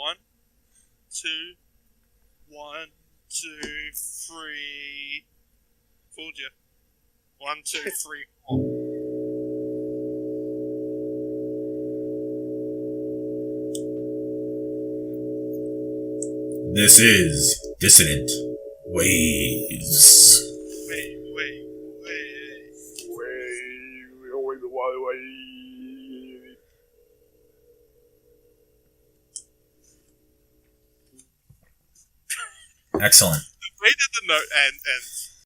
1, 2, 1, 2, 3. Fooled you. 1, 2, 3, 4. This is Dissonant Waves. Wait. Excellent. The way that the note ends.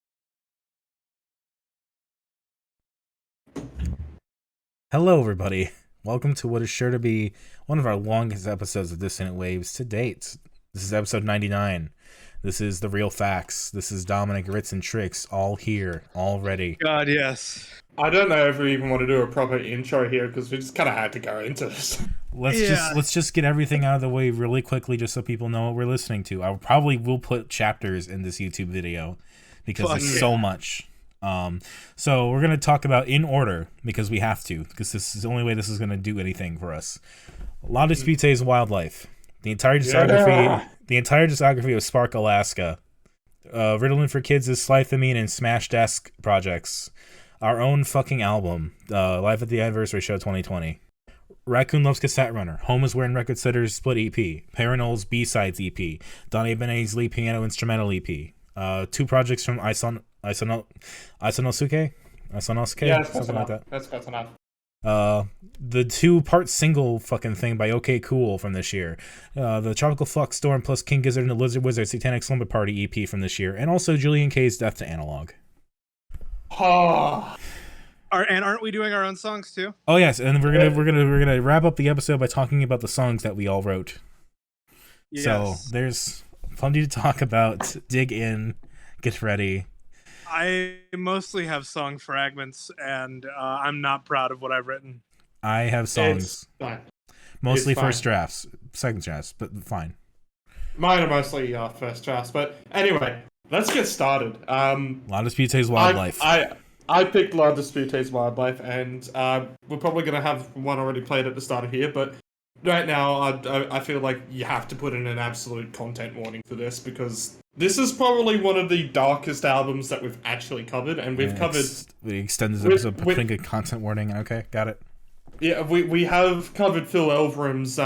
Hello, everybody. Welcome to what is sure to be one of our longest episodes of Dissonant Waves to date. This is episode 99. This is the real facts. This is Dominic, Ritz, and Tricks all here, all ready. God, yes. I don't know if we even want to do a proper intro here because we just kind of had to go into this. Let's just get everything out of the way really quickly, just so people know what we're listening to. I probably will put chapters in this YouTube video because there's so much. So we're gonna talk about in order because we have to, because this is the only way this is gonna do anything for us. La Dispute's Wildlife, the entire discography of Spark Alaska, Ritalin for Kids is Slythamine and Smash Desk projects, our own fucking album, Live at the Anniversary Show 2020. Raccoon Loves Cassette Runner, Home is Wearing Record Setter's Split EP, Parannoul's B-Sides EP, Donny Benét's lead piano instrumental EP, 2 projects from isonosuke, Yeah, something like that. That's enough. The 2-part single fucking thing by OK Cool from this year, the Tropical Flux Storm plus King Gizzard and the Lizard Wizard Satanic Slumber Party EP from this year, and also Julien-K's Death to Analog. And aren't we doing our own songs too? Oh yes, and we're gonna wrap up the episode by talking about the songs that we all wrote. Yes. So there's plenty to talk about. Dig in, get ready. I mostly have song fragments, and I'm not proud of what I've written. I have songs, It's fine. mostly It's fine. first drafts, second drafts, but fine. Mine are mostly first drafts, but anyway, let's get started. La Dispute's Wildlife. I picked La Dispute's Wildlife, and we're probably going to have one already played at the start of here, but right now I feel like you have to put in an absolute content warning for this, because this is probably one of the darkest albums that we've actually covered, and we've covered... We extended this episode putting a content warning. Okay, got it. Yeah, we have covered Phil Elverum's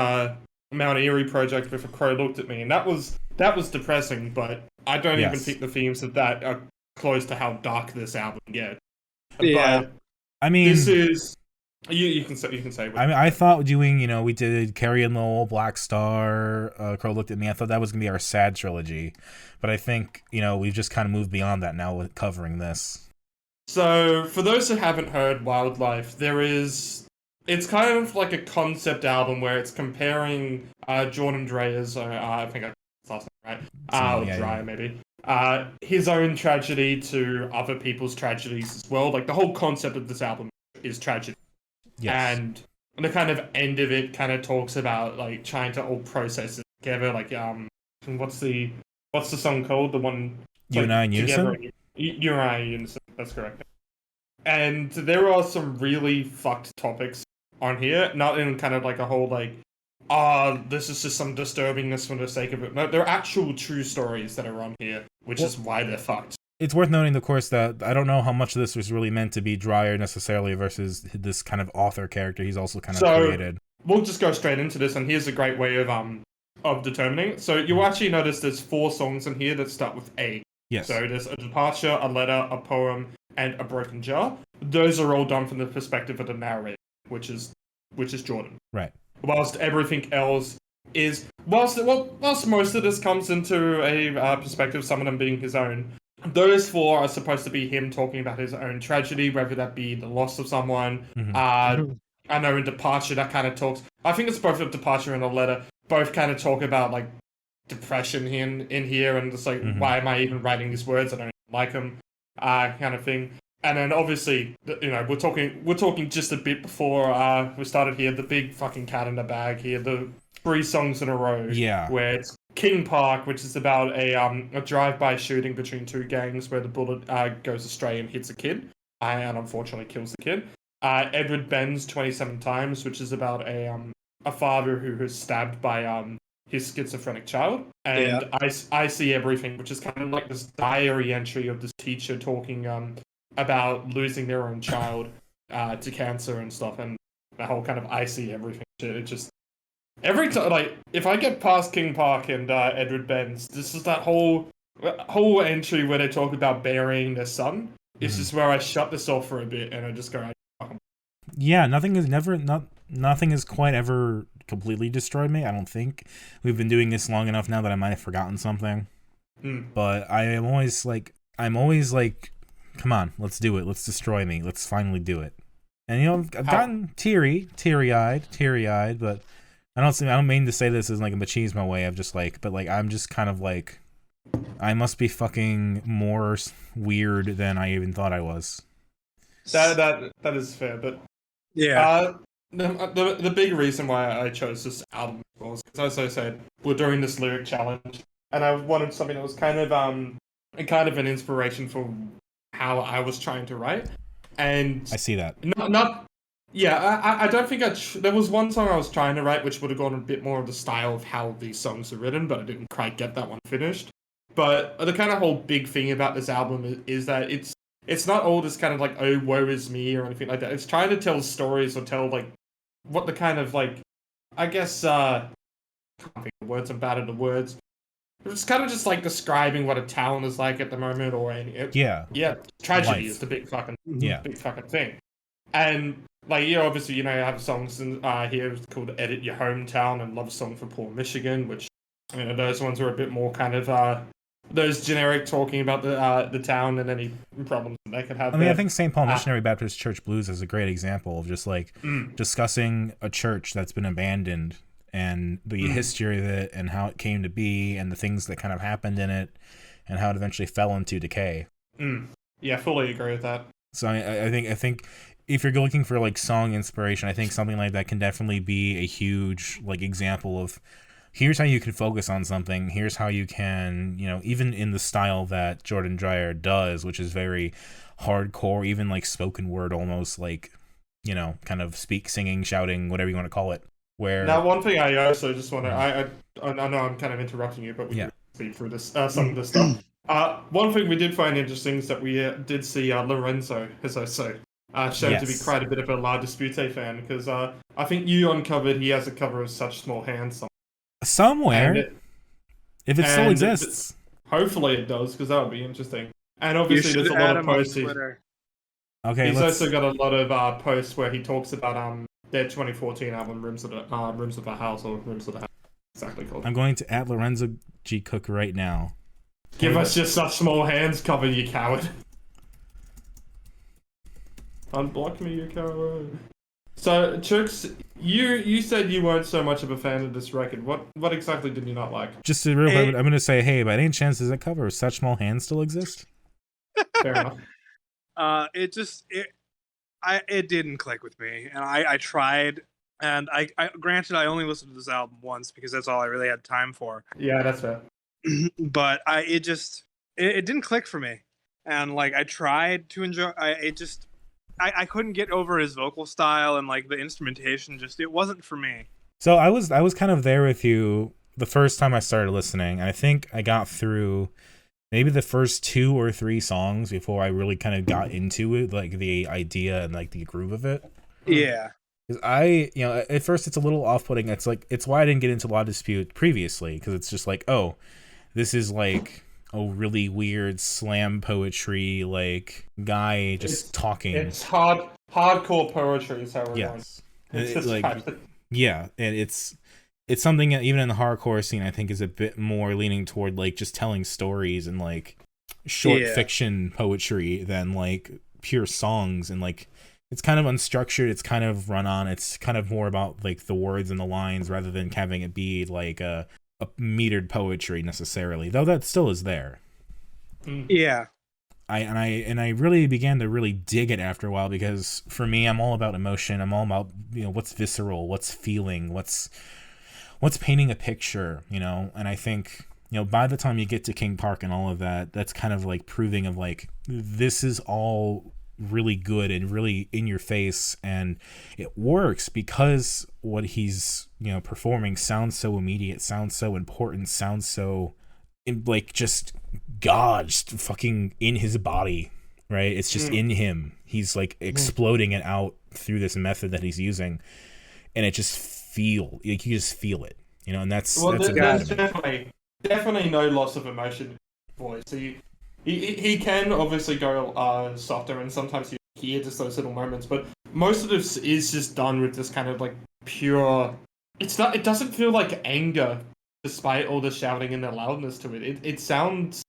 Mount Eerie project with A Crow Looked at Me, and that was depressing, but I don't even think the themes of that are close to how dark this album gets. Yeah. But I mean, this is... You can say. I mean, I thought doing, we did Carrie and Lowell, Black Star, Crow Looked at Me. I thought that was going to be our sad trilogy. But I think, we've just kind of moved beyond that now with covering this. So, for those who haven't heard Wildlife, it's kind of like a concept album where it's comparing Jordan Dreyer's, I think I last name right, Dreyer maybe, his own tragedy to other people's tragedies as well. Like, the whole concept of this album is tragedy. Yes. And the kind of end of it kind of talks about like trying to all process it together. Like what's the song called? The one You and I in Unison? You and I in Unison. That's correct. And there are some really fucked topics on here. Not in kind of like a whole like, this is just some disturbingness for the sake of it. No, there are actual true stories that are on here, which is why they're fucked. It's worth noting, of course, that I don't know how much of this was really meant to be Dreyer necessarily versus this kind of author character he's also kind of created. We'll just go straight into this, and here's a great way of determining it. So you'll actually notice there's 4 songs in here that start with A. Yes. So there's a departure, a letter, a poem, and a broken jar. Those are all done from the perspective of the narrator, which is Jordan. Right. Whilst everything else is whilst most of this comes into a perspective of some of them being his own. Those 4 are supposed to be him talking about his own tragedy, whether that be the loss of someone. Mm-hmm. I know in Departure that kind of talks... I think it's both of Departure and a letter. Both kind of talk about, like, depression in here, and it's like, why am I even writing these words? I don't like them, kind of thing. And then, obviously, we're talking just a bit before we started here, the big fucking cat in the bag here, the 3 songs in a row. Yeah. Where it's King Park, which is about a drive-by shooting between 2 gangs where the bullet goes astray and hits a kid, and unfortunately kills the kid. Edward Bends 27 Times, which is about a father who was stabbed by his schizophrenic child, and I see everything, which is kind of like this diary entry of this teacher talking about losing their own child to cancer and stuff, and the whole kind of I see everything shit. It just every time, like, if I get past King Park and Edward Benz, this is that whole entry where they talk about burying their son. It's just where I shut this off for a bit and I just go, yeah, nothing has quite ever completely destroyed me. I don't think we've been doing this long enough now that I might have forgotten something. But I'm always like, come on, let's do it. Let's destroy me. Let's finally do it. And I've gotten teary-eyed, but I don't mean to say this as like a machismo way of just like, but like I'm just kind of like, I must be fucking more weird than I even thought I was. That is fair, but yeah. The big reason why I chose this album was because, as I said, we're doing this lyric challenge, and I wanted something that was kind of an inspiration for how I was trying to write. And I see that. I don't think there was one song I was trying to write which would have gone a bit more of the style of how these songs are written, but I didn't quite get that one finished. But the kind of whole big thing about this album is that it's not all this kind of like, oh, woe is me or anything like that. It's trying to tell stories or tell like what the kind of like, I guess, I can't think of the words, I'm bad at the words. It's kind of just like describing what a town is like at the moment, or tragedy is the big fucking thing. And like, obviously, you have songs in here called "Edit Your Hometown" and "Love Song for Poor Michigan," which those ones are a bit more kind of those generic, talking about the town and any problems that they could have. I think St. Paul Missionary Baptist Church Blues is a great example of just like discussing a church that's been abandoned and the history of it and how it came to be and the things that kind of happened in it and how it eventually fell into decay. Yeah, fully agree with that. So I think if you're looking for like song inspiration, I think something like that can definitely be a huge like example of here's how you can focus on something. Here's how you can, even in the style that Jordan Dreyer does, which is very hardcore, even like spoken word, almost like, kind of singing, shouting, whatever you want to call it. Where now, one thing I also just want to, I know I'm kind of interrupting you, but we can speak through this some of this stuff. One thing we did find interesting is that we did see Lorenzo, as I say, showed to be quite a bit of a La Dispute fan, because I think you uncovered he has a cover of Such Small Hands somewhere, if it still exists. Hopefully it does, because that would be interesting. And obviously there's a lot of posts. He's also got a lot of posts where he talks about their 2014 album Rooms of the House, or Rooms of the House, exactly called. I'm going to @Lorenzo G Cook right now. Give us just Such Small Hands cover, you coward. Unblock me, you coward. So, Chooks, you said you weren't so much of a fan of this record. What exactly did you not like? Just to real quick, I'm going to say, hey, by any chance does that cover of Such Small Hands still exist? Fair enough. It didn't click with me, and I tried, and I granted I only listened to this album once because that's all I really had time for. Yeah, that's fair. But it didn't click for me, and like I tried to enjoy. I couldn't get over his vocal style and like the instrumentation. It wasn't for me. So I was kind of there with you the first time I started listening, and I think I got through maybe the first 2 or 3 songs before I really kind of got into it, like the idea and like the groove of it. Yeah. Because at first it's a little off-putting. It's why I didn't get into La Dispute previously, because it's just like, oh, this is like a really weird slam poetry, like guy just talking. It's hardcore poetry is how we're going. And it's something that even in the hardcore scene I think is a bit more leaning toward like just telling stories and like short fiction poetry than like pure songs, and like it's kind of unstructured, it's kind of run on, it's kind of more about like the words and the lines rather than having it be like a metered poetry necessarily, though that still is there. Yeah. I really began to really dig it after a while, because for me, I'm all about emotion. I'm all about, what's visceral, what's feeling, what's painting a picture, and I think, by the time you get to King Park and all of that, that's kind of like proving of like, this is all really good and really in your face, and it works because what he's, you know, performing sounds so immediate, sounds so important, sounds so like just God, just fucking in his body, right? It's just in him. He's like exploding it out through this method that he's using, and it just like you just feel it, you know. And that's there's definitely no loss of emotion in his voice. He can obviously go softer, and sometimes you hear just those little moments, but most of this is just done with this kind of like pure. It doesn't feel like anger, despite all the shouting and the loudness to it. It sounds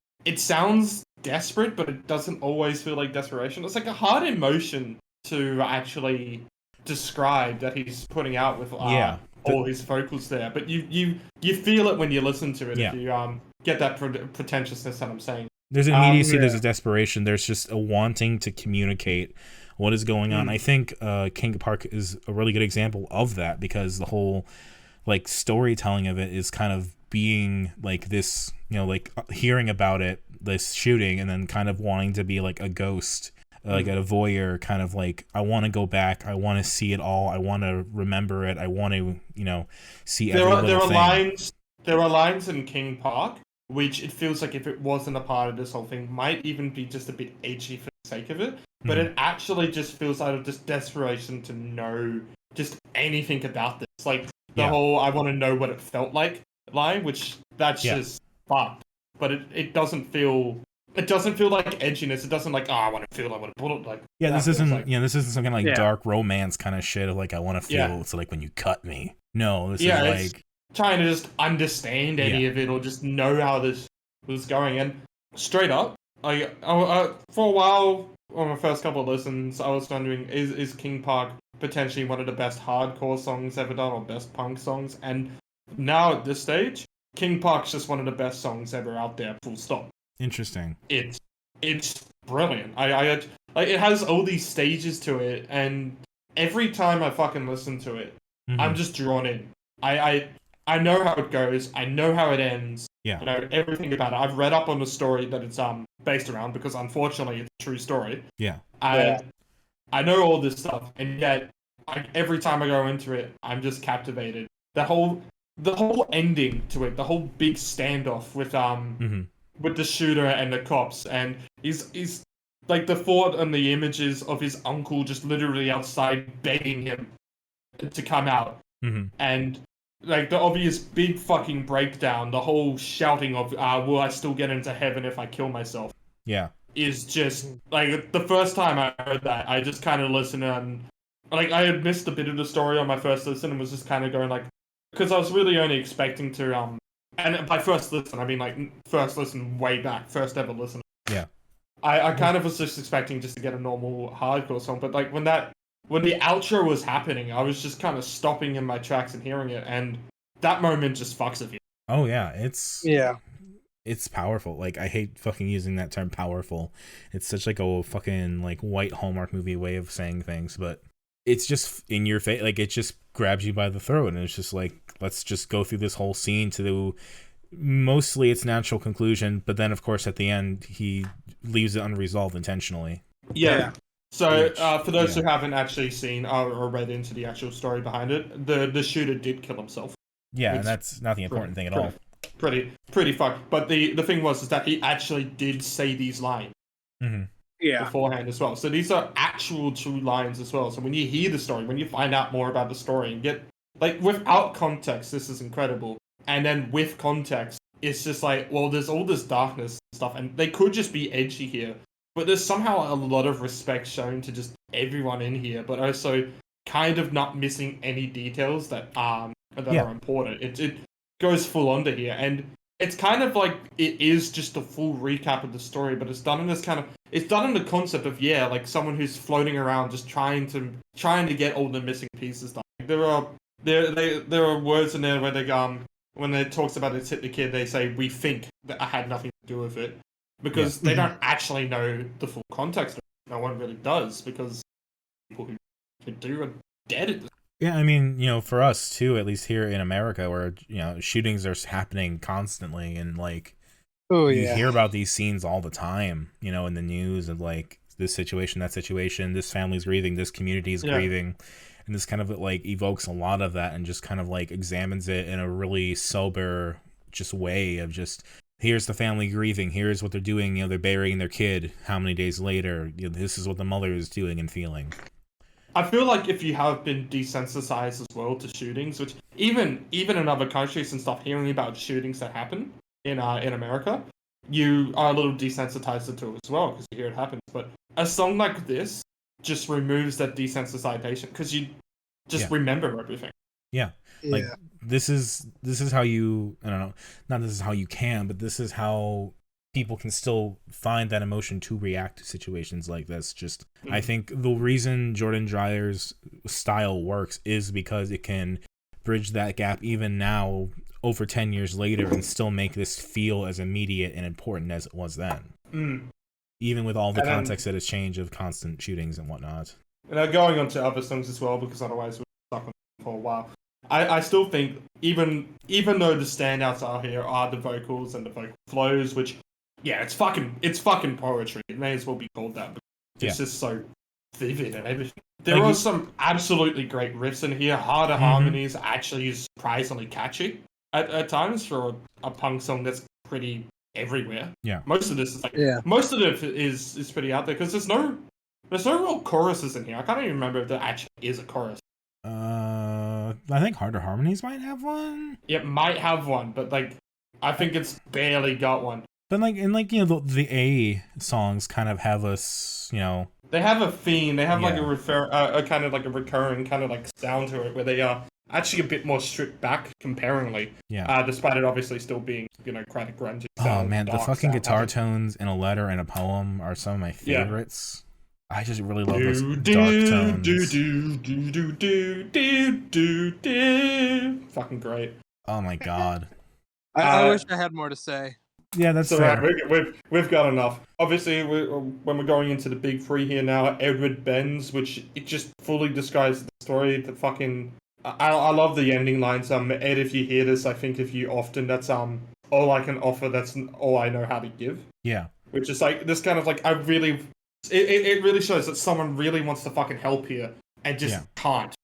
desperate, but it doesn't always feel like desperation. It's like a hard emotion to actually describe that he's putting out with all his vocals there. But you feel it when you listen to it. If you get that pretentiousness that I'm saying. There's an immediacy, there's a desperation, there's just a wanting to communicate what is going on. I think King Park is a really good example of that, because the whole like storytelling of it is kind of being like this, you know, like hearing about it, this shooting, and then kind of wanting to be like a ghost, like a voyeur, kind of like, I want to go back, I want to see it all, I want to remember it, I want to, you know, see every little thing. There are lines in King Park which it feels like, if it wasn't a part of this whole thing, might even be just a bit edgy for the sake of it. But it actually just feels out of just desperation to know just anything about this. Like the whole "I want to know what it felt like" line, which that's just fucked. But it doesn't feel. It doesn't feel like edginess. It doesn't like, I want to feel like what a bullet like. Yeah, this isn't like, this isn't some kind of like dark romance kind of shit of like, I want to feel. It's like when you cut me. No, this is like trying to just understand any of it, or just know how this was going. And straight up, I for a while on my first couple of listens, I was wondering, is King Park potentially one of the best hardcore songs ever done, or best punk songs? And now at this stage, King Park's just one of the best songs ever out there. Full stop. Interesting. It's brilliant. I like, it has all these stages to it, and every time I fucking listen to it, I'm just drawn in. I know how it goes. I know how it ends. Yeah. I know everything about it. I've read up on the story that it's based around, because unfortunately it's a true story. Yeah. I know all this stuff, and yet every time I go into it, I'm just captivated. The whole ending to it, the whole big standoff with the shooter and the cops, and he's like the thought and the images of his uncle just literally outside begging him to come out, and like the obvious big fucking breakdown, the whole shouting of will I still get into heaven if I kill myself, is just like, the first time I heard that, I just kind of listened, and like I had missed a bit of the story on my first listen, and was just kind of going like, because I was really only expecting to and by first listen I mean like first listen way back, first ever listen, I kind of was just expecting just to get a normal hardcore song, but like when the outro was happening, I was just kind of stopping in my tracks and hearing it, and that moment just fucks with you. Oh yeah, it's powerful. Like, I hate fucking using that term powerful. It's such like a fucking like white Hallmark movie way of saying things, but it's just in your face. Like, it just grabs you by the throat, and it's just like, let's just go through this whole scene to mostly its natural conclusion, but then of course at the end he leaves it unresolved intentionally. So for those who haven't actually seen or read into the actual story behind it, the shooter did kill himself. Yeah, and that's not the important thing at all. Pretty fucked. But the thing is that he actually did say these lines beforehand as well. So these are actual true lines as well. So when you hear the story, when you find out more about the story and get, like, without context, this is incredible. And then with context, it's just like, well, there's all this darkness and stuff, and they could just be edgy here, but there's somehow a lot of respect shown to just everyone in here, but also kind of not missing any details that are important. It goes full under here, and it's kind of like it is just a full recap of the story, but it's done in this kind of, it's done in the concept of like someone who's floating around just trying to get all the missing pieces done. There are words in there where they when it talks about it's hit the kid, they say, we think that I had nothing to do with it, because they don't actually know the full context of it. No one really does, because people who do are dead at this. Yeah, I mean, for us too, at least here in America, where shootings are happening constantly, and like you hear about these scenes all the time, in the news, and like this situation, that situation, this family's grieving, this community is grieving, and this kind of like evokes a lot of that and just kind of like examines it in a really sober just way of just, here's the family grieving, here's what they're doing, they're burying their kid, how many days later, this is what the mother is doing and feeling. I feel like if you have been desensitized as well to shootings, which even in other countries and stuff, hearing about shootings that happen in America, you are a little desensitized to it as well because you hear it happens. But a song like this just removes that desensitization because you just remember everything. Yeah. Like this is how you, I don't know, not this is how you can, but this is how people can still find that emotion to react to situations like this. Just I think the reason Jordan Dreyer's style works is because it can bridge that gap even now over 10 years later and still make this feel as immediate and important as it was then. Even with all the context that has changed of constant shootings and whatnot. And going on to other songs as well, because otherwise we're stuck on for a while. I still think even though the standouts are here are the vocals and the vocal flows, which it's fucking poetry. It may as well be called that. It's just so vivid and everything. There are some absolutely great riffs in here. Harder harmonies actually is surprisingly catchy at times for a punk song that's pretty everywhere. Yeah. Most of this is most of it is pretty out there because there's no real choruses in here. I can't even remember if there actually is a chorus. I think Harder Harmonies might have one. It might have one, but like I think it's barely got one. But the A songs kind of have us, They have a theme. They have like a kind of like a recurring kind of like sound to it, where they are actually a bit more stripped back comparingly. Yeah. Despite it obviously still being quite a grungy. Oh man, the fucking guitar tones in A Letter and a Poem are some of my favorites. I just really love those dark tones. Fucking great. Oh my god. I wish I had more to say. Yeah, that's fair. We've got enough. Obviously, when we're going into the big three here now, Edward Bends, which it just fully describes the story. The fucking, I love the ending lines. Ed, if you hear this, I think if you often, that's all I can offer. That's all I know how to give. Yeah. Which is like this kind of like it really shows that someone really wants to fucking help here and just can't.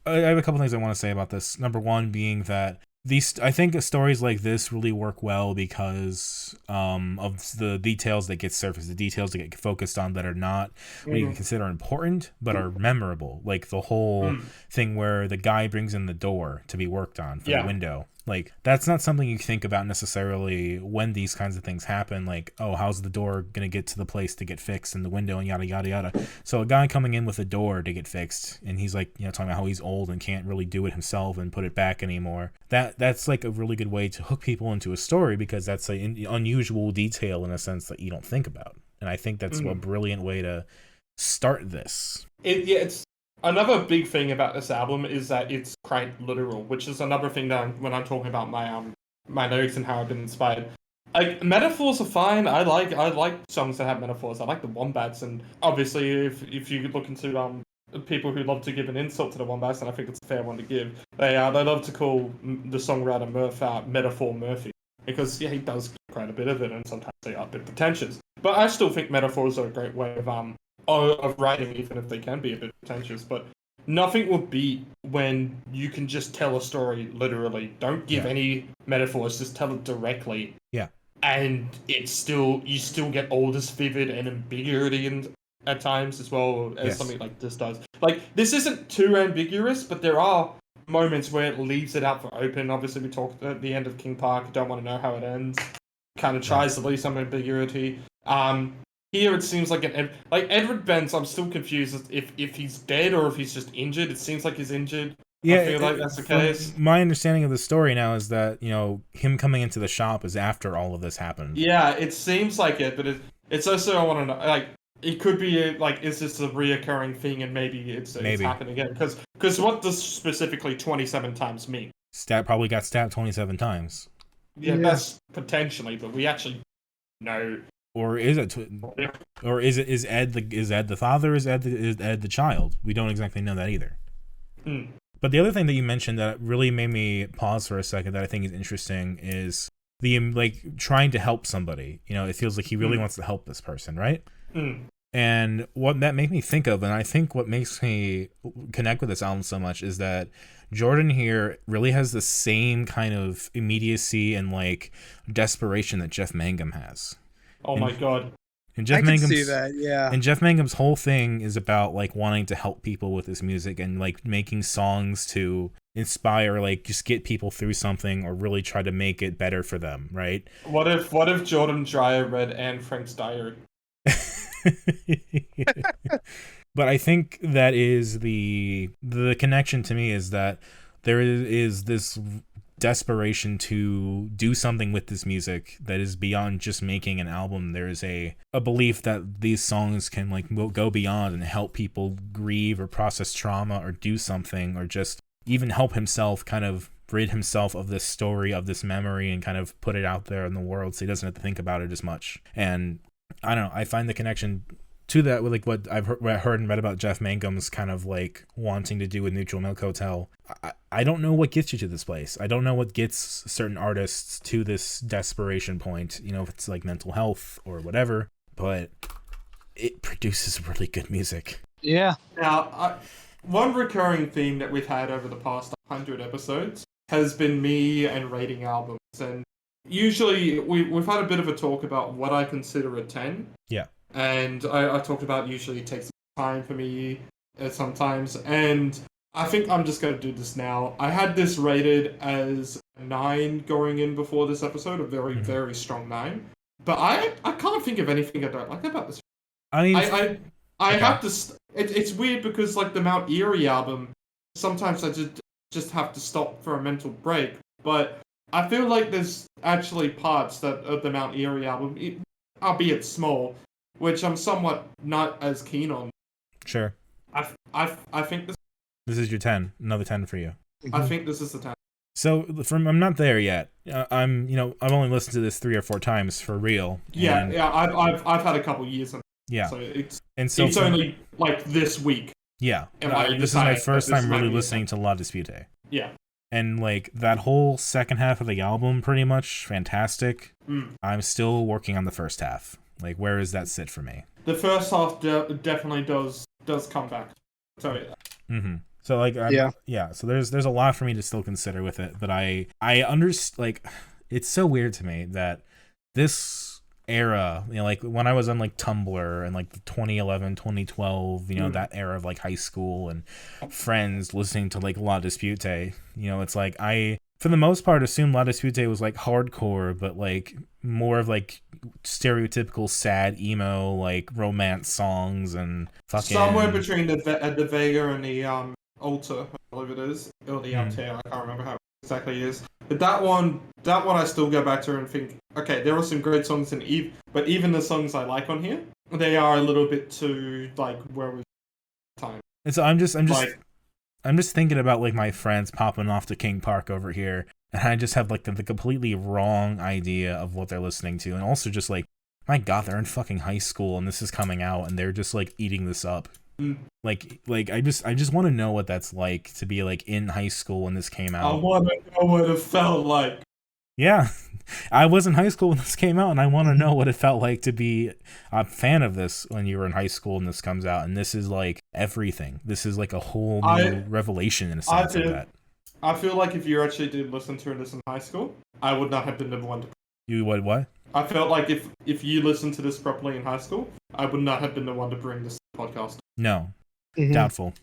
I have a couple things I want to say about this. Number one being that I think stories like this really work well because of the details that get surfaced, the details that get focused on that are not what you can consider important, but are memorable. Like the whole thing where the guy brings in the door to be worked on for the window. Like, that's not something you think about necessarily when these kinds of things happen. Like, oh, how's the door going to get to the place to get fixed and the window and yada, yada, yada. So a guy coming in with a door to get fixed and he's like, talking about how he's old and can't really do it himself and put it back anymore. That's like a really good way to hook people into a story because that's an unusual detail in a sense that you don't think about. And I think that's a brilliant way to start this. It's another big thing about this album is that it's quite literal, which is another thing that when I'm talking about my lyrics and how I've been inspired. Like, metaphors are fine. I like songs that have metaphors. I like the Wombats, and obviously if you look into people who love to give an insult to the Wombats, and I think it's a fair one to give, they love to call the songwriter Murph Metaphor Murphy, because he does quite a bit of it, and sometimes they are a bit pretentious. But I still think metaphors are a great way of writing, even if they can be a bit pretentious. But nothing will beat when you can just tell a story literally. Don't give any metaphors, just tell it directly. Yeah. And you still get all this vivid and ambiguity at times as well as something like this does. Like, this isn't too ambiguous, but there are moments where it leaves it out for open. Obviously, we talked at the end of King Park, Don't Want to Know How It Ends. Kind of tries to leave some ambiguity. Here it seems like Edward Bends, I'm still confused if he's dead or if he's just injured. It seems like he's injured. Yeah, I feel like that's the case. My understanding of the story now is that, him coming into the shop is after all of this happened. Yeah, it seems like it, but it's also, I want to know, like, it could be, is this a reoccurring thing and maybe it's happening again? Because what does specifically 27 times mean? Probably got stabbed 27 times. Yeah, that's potentially, but we actually know. Or is it? Or is Ed the father? Is Ed the child? We don't exactly know that either. But the other thing that you mentioned that really made me pause for a second that I think is interesting is the trying to help somebody. It feels like he really wants to help this person, right? And what that made me think of, and I think what makes me connect with this album so much, is that Jordan here really has the same kind of immediacy and like desperation that Jeff Mangum has. Oh my god. And Jeff I can Mangum's, see that, yeah. And Jeff Mangum's whole thing is about like wanting to help people with his music and like making songs to inspire, like just get people through something or really try to make it better for them, right? What if Jordan Dreyer read Anne Frank's diary? But I think that is the connection to me, is that there is this desperation to do something with this music that is beyond just making an album. There is a belief that these songs can like go beyond and help people grieve or process trauma or do something, or just even help himself kind of rid himself of this story, of this memory, and kind of put it out there in the world so he doesn't have to think about it as much. And I don't know, I find the connection to that with like what I've heard and read about Jeff Mangum's kind of like wanting to do with Neutral Milk Hotel. I don't know what gets you to this place. I don't know what gets certain artists to this desperation point, you know, if it's like mental health or whatever, but it produces really good music. Yeah. Now, one recurring theme that we've had over the past 100 episodes has been me and rating albums, and usually we've had a bit of a talk about what I consider a 10. Yeah. And I talked about usually it takes time for me sometimes, and I think I'm just going to do this now. I had this rated as a 9 going in before this episode, a very, very strong 9. But I can't think of anything I don't like about this. I mean, I have to... It's weird because, like, the Mount Eerie album, sometimes I just have to stop for a mental break. But I feel like there's actually parts of the Mount Eerie album, albeit small, which I'm somewhat not as keen on. Sure. I think this is your 10. Another 10 for you. I think this is the 10. So I'm not there yet. I've only listened to this 3 or 4 times for real. Yeah, I've had a couple years. Yeah. So it's so only like this week. Yeah. This is my first time really listening to La Dispute. Yeah. And like that whole second half of the album, pretty much fantastic. I'm still working on the first half. Like, where does that sit for me? The first half definitely does come back. So yeah. So like, So there's a lot for me to still consider with it, but I understand. Like, it's so weird to me that this era, you know, like when I was on like Tumblr and like the 2011, 2012, you know, that era of like high school and friends listening to like La Dispute, you know, it's like I, for the most part, assumed La Dispute was like hardcore, but like more of like stereotypical sad emo like romance songs and fucking somewhere between the Vega and the Altar, I believe it is, or the Altair. I can't remember how it exactly is. But that one I still go back to and think, okay, there are some great songs in Eve, but even the songs I like on here, they are a little bit too like where we time. And so I'm just thinking about like my friends popping off to King Park over here, and I just have like the completely wrong idea of what they're listening to, and also just like, my God, they're in fucking high school and this is coming out, and they're just like eating this up. Like I just want to know what that's like to be like in high school when this came out. I want to know what it felt like. Yeah, I was in high school when this came out, and I want to know what it felt like to be a fan of this when you were in high school and this comes out. And this is like everything. This is like a whole new revelation in a sense of that. I feel like if you actually did listen to this in high school, I would not have been the one to... You would what? I felt like if you listened to this properly in high school, I would not have been the one to bring this podcast. No. Doubtful.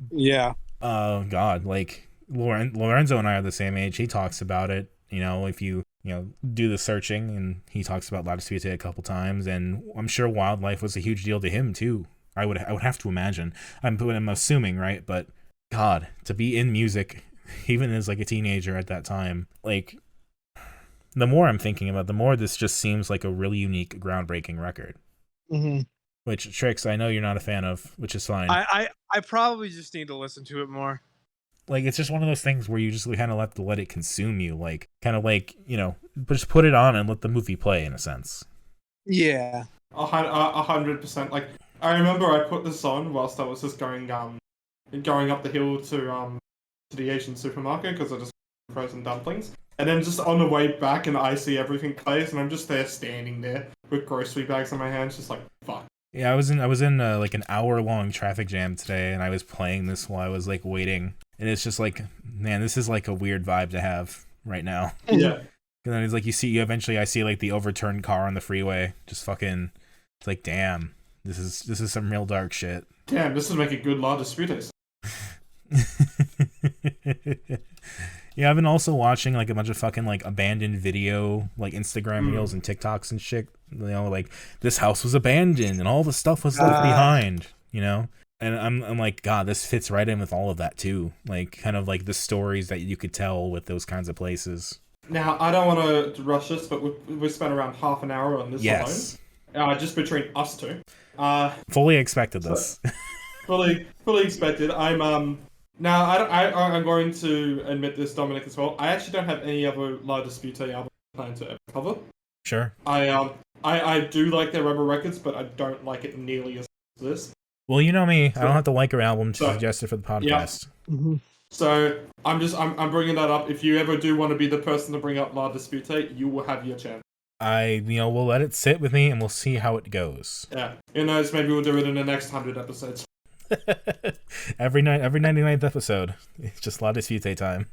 Yeah. Oh, God. Like, Lorenzo and I are the same age. He talks about it. You know, if you do the searching, and he talks about La Dispute a couple times, and I'm sure Wildlife was a huge deal to him, too. I would have to imagine. I'm assuming, right? But, God, to be in music, even as, like, a teenager at that time, like... The more I'm thinking about it, the more this just seems like a really unique, groundbreaking record. Which, Trix, I know you're not a fan of, which is fine. I probably just need to listen to it more. Like, it's just one of those things where you just kind of have to let it consume you. Like, kind of like, you know, just put it on and let the movie play, in a sense. Yeah. 100%. Like, I remember I put this on whilst I was just going up the hill to the Asian supermarket, because I just frozen dumplings. And then just on the way back, and I see everything plays, and I'm just there standing there with grocery bags in my hands, just like, fuck. Yeah, I was in like an hour-long traffic jam today, and I was playing this while I was like waiting, and it's just like, man, this is like a weird vibe to have right now. Yeah. And then it's like I see like the overturned car on the freeway, just fucking. It's like, damn, this is some real dark shit. Damn, this would make a good La Dispute. Yeah, I've been also watching like a bunch of fucking like abandoned video, like Instagram reels and TikToks and shit. You know, like this house was abandoned and all the stuff was left behind. You know, and I'm like, God, this fits right in with all of that too. Like, kind of like the stories that you could tell with those kinds of places. Now, I don't want to rush this, but we spent around half an hour on this alone. Just between us two. Fully expected this. fully expected. Now, I'm going to admit this, Dominic, as well. I actually don't have any other La Dispute album planned to ever cover. Sure. I do like their Rebel Records, but I don't like it nearly as much as this. Well, you know me. I don't have to like her album to suggest it for the podcast. Yeah. Mm-hmm. So I'm bringing that up. If you ever do want to be the person to bring up La Dispute, you will have your chance. We'll let it sit with me and we'll see how it goes. Yeah. Who knows? Maybe we'll do it in the next 100 episodes. every 99th episode, it's just La Dispute time.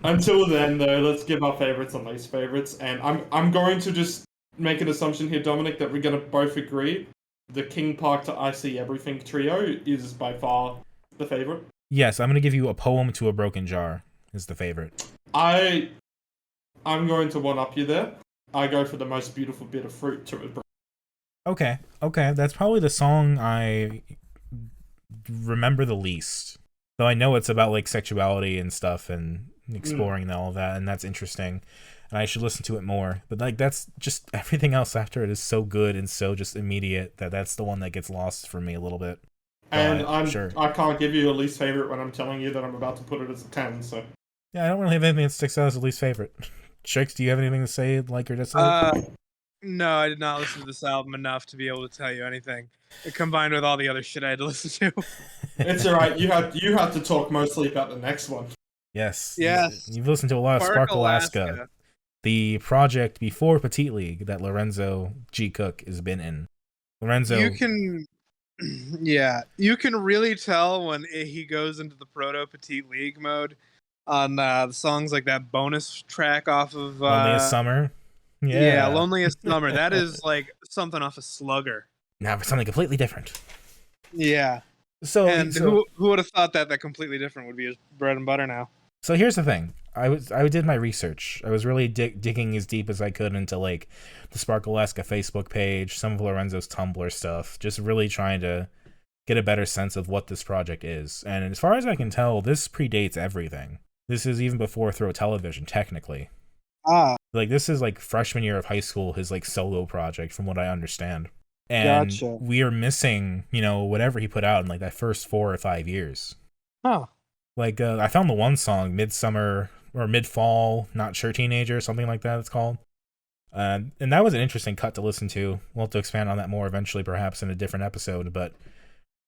Until then, though, let's give our favorites and least favorites. And I'm going to just make an assumption here, Dominic, that we're going to both agree the King Park to I See Everything trio is by far the favorite. Yes, I'm going to give you A Poem to a Broken Jar is the favorite. I'm going to one-up you there. I go for The Most Beautiful Bit of Fruit to it. Okay. That's probably the song I remember the least. Though I know it's about like sexuality and stuff and exploring and all of that, and that's interesting. And I should listen to it more. But like that's just everything else after it is so good and so just immediate that's the one that gets lost for me a little bit. And sure. I can't give you a least favorite when I'm telling you that I'm about to put it as a 10, so... Yeah, I don't really have anything that sticks out as a least favorite. Trix, do you have anything to say, like or dislike? No, I did not listen to this album enough to be able to tell you anything. It combined with all the other shit I had to listen to. It's alright, you had to talk mostly about the next one. Yes. Yes. You've listened to a lot of Spark Alaska, the project before Petite League that Lorenzo G. Cook has been in. Lorenzo... You can really tell when he goes into the proto Petite League mode on the songs like that bonus track off of Loneliest Summer. Yeah, Loneliest Summer. That is like something off of Slugger. Now for something completely different. Yeah. So who would have thought that completely different would be his bread and butter now? So here's the thing. I did my research. I was really digging as deep as I could into like the Spark Alaska Facebook page, some of Lorenzo's Tumblr stuff, just really trying to get a better sense of what this project is. And as far as I can tell, this predates everything. This is even before Throw Television, technically. Like this is like freshman year of high school, his like solo project, from what I understand. And we are missing, whatever he put out in like that first 4 or 5 years. Like I found the one song, Midsummer or Midfall, Not Sure Teenager, something like that it's called. And that was an interesting cut to listen to. We'll have to expand on that more eventually, perhaps in a different episode. But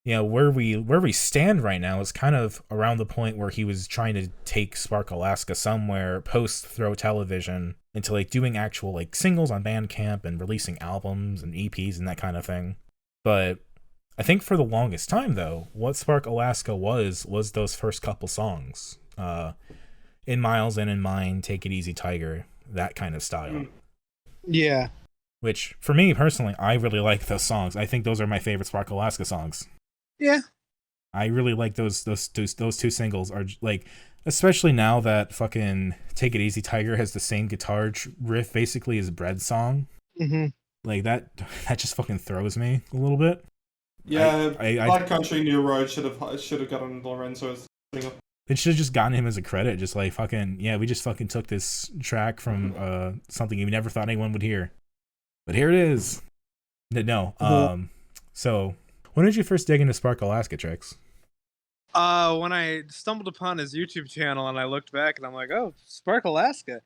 where we stand right now is kind of around the point where he was trying to take Spark Alaska somewhere post Throw Television into like doing actual like singles on Bandcamp and releasing albums and EPs and that kind of thing. But I think for the longest time, though, what Spark Alaska was those first couple songs. In Miles and in Mine, Take It Easy Tiger, that kind of style. Yeah. Which, for me personally, I really like those songs. I think those are my favorite Spark Alaska songs. Yeah. I really like those two singles, are like, especially now that fucking Take It Easy Tiger has the same guitar riff basically as Bread's song. Mm-hmm. Like that just fucking throws me a little bit. Yeah, Black Country New Road should have gotten Lorenzo as single. It should have just gotten him as a credit, just like fucking we just fucking took this track from something you never thought anyone would hear, but here it is. No, so when did you first dig into Spark Alaska, Trix? When I stumbled upon his YouTube channel and I looked back and I'm like, oh, Spark Alaska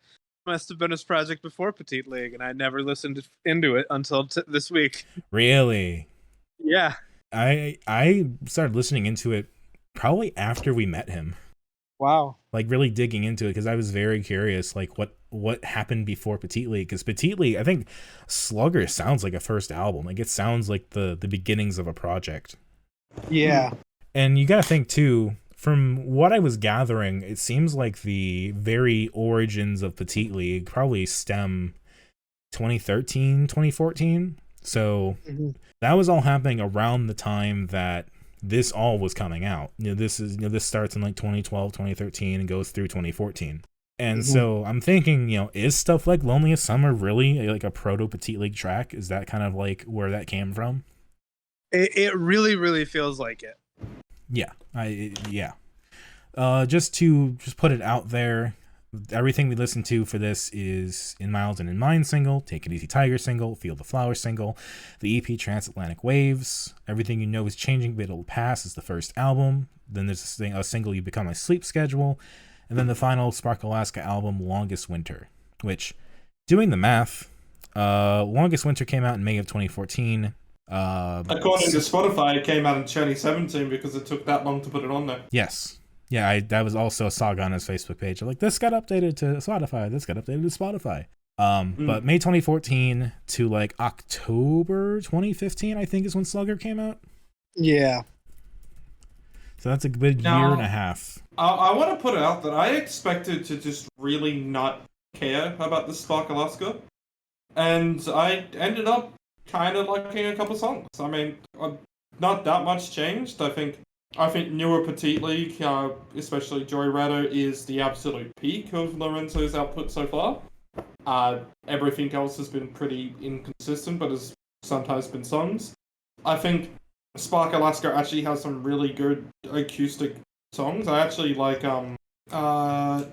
must have been his project before Petite League, and I never listened into it until this week. Really? Yeah. I started listening into it probably after we met him. Wow. Like really digging into it because I was very curious, like what happened before Petite League. Because Petite League, I think Slugger sounds like a first album. Like it sounds like the beginnings of a project. Yeah. And you got to think too, from what I was gathering, it seems like the very origins of Petite League probably stem 2013, 2014. So that was all happening around the time that this all was coming out. This starts in like 2012, 2013 and goes through 2014. And so I'm thinking, is stuff like Loneliest Summer really like a proto Petite League track? Is that kind of like where that came from? It really, really feels like it. Yeah. Just to put it out there, everything we listen to for this is In Miles and In Mind single, Take It Easy Tiger single, Feel the Flower single, the EP Transatlantic Waves, Everything You Know Is Changing But It'll Pass is the first album, then there's a single You Become My Sleep Schedule, and then the final Spark Alaska album, Longest Winter, which, doing the math, Longest Winter came out in May of 2014. According to Spotify, it came out in 2017 because it took that long to put it on there. Yes. Yeah, that was also a saga on his Facebook page. Like, this got updated to Spotify. But May 2014 to like October 2015, I think, is when Slugger came out. Yeah. So that's a good year and a half. I want to put it out that I expected to just really not care about the Spark Alaska, and I ended up kind of liking a couple songs. I mean, not that much changed. I think newer Petite League, especially Joyrado, is the absolute peak of Lorenzo's output so far. Everything else has been pretty inconsistent, but has sometimes been songs. I think Spark Alaska actually has some really good acoustic songs. I actually like Aloe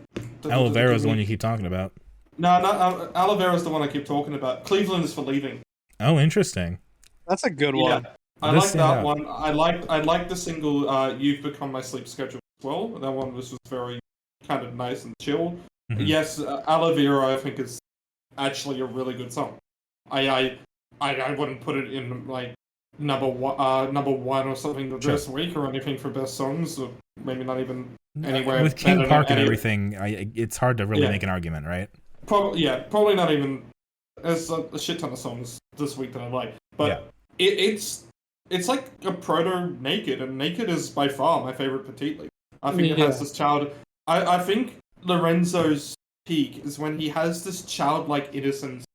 Vera is the one you keep talking about. No, not Aloe Vera is the one I keep talking about. Cleveland is for Leaving. Oh, interesting. That's a good one. Yeah. I like that one. I like the single You've Become My Sleep Schedule as well. That one was just very kind of nice and chill. Mm-hmm. Yes, Aloe Vera I think is actually a really good song. I wouldn't put it in like number one or something this week or anything for best songs, or maybe not even anywhere. With King Park and everything, it's hard to really make an argument, right? Probably not even. There's a shit ton of songs this week that I like, but it's like a proto Naked, and Naked is by far my favorite Petite League. I think it has this child. I think Lorenzo's peak is when he has this childlike innocence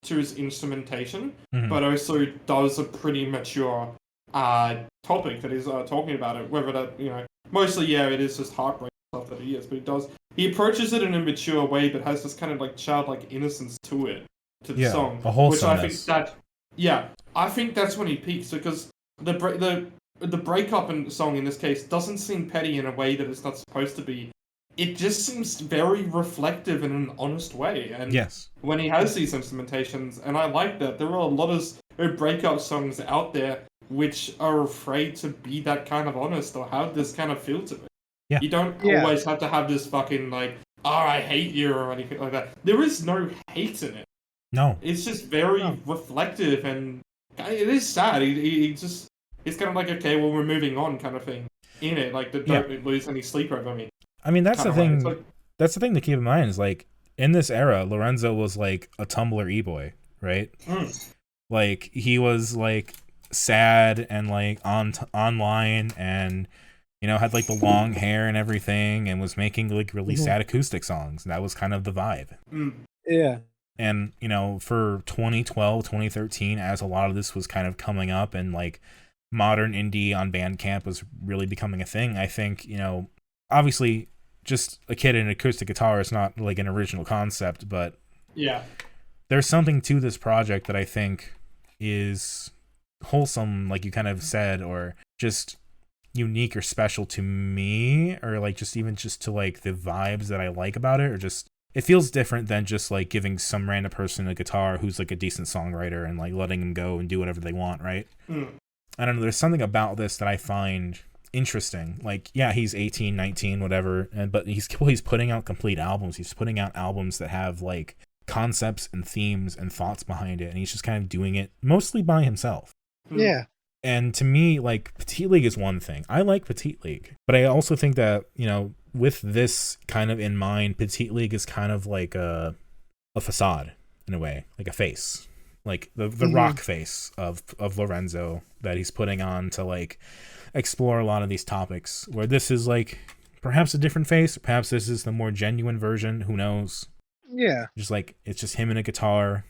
to his instrumentation, but also does a pretty mature topic that he's talking about it. Whether that mostly it is just heartbreak stuff that he is, but he approaches it in a mature way, but has this kind of like childlike innocence to it. To the song, which I think that's when he peaks, because the breakup song in this case doesn't seem petty in a way that it's not supposed to be. It just seems very reflective in an honest way, and when he has these instrumentations, and I like that. There are a lot of breakup songs out there which are afraid to be that kind of honest or have this kind of feel to it. Yeah. You don't always have to have this fucking like, I hate you or anything like that. There is no hate in it. No. It's just very reflective, and it is sad. He's kind of like, okay, well, we're moving on kind of thing in it. Like, don't lose any sleep over me. I mean, that's the thing. That's the thing to keep in mind is, like, in this era, Lorenzo was like a Tumblr e-boy, right? Like, he was like sad and like online and had like the long hair and everything, and was making like really sad acoustic songs. That was kind of the vibe. Yeah. And, for 2012, 2013, as a lot of this was kind of coming up and like modern indie on Bandcamp was really becoming a thing, I think, obviously just a kid and an acoustic guitar is not like an original concept, but there's something to this project that I think is wholesome, like you kind of said, or just unique or special to me, or like just even just to like the vibes that I like about it, or just it feels different than just like giving some random person a guitar who's like a decent songwriter and like letting them go and do whatever they want, right? I don't know, there's something about this that I find interesting. Like, he's 18, 19, whatever, but he's putting out complete albums. He's putting out albums that have like concepts and themes and thoughts behind it, and he's just kind of doing it mostly by himself. Yeah. And to me, like, Petite League is one thing. I like Petite League, but I also think that, with this kind of in mind, Petite League is kind of like a facade in a way, like a face, like the rock face of Lorenzo that he's putting on to like explore a lot of these topics, where this is like perhaps a different face, perhaps this is the more genuine version, who knows. Yeah. Just like, it's just him and a guitar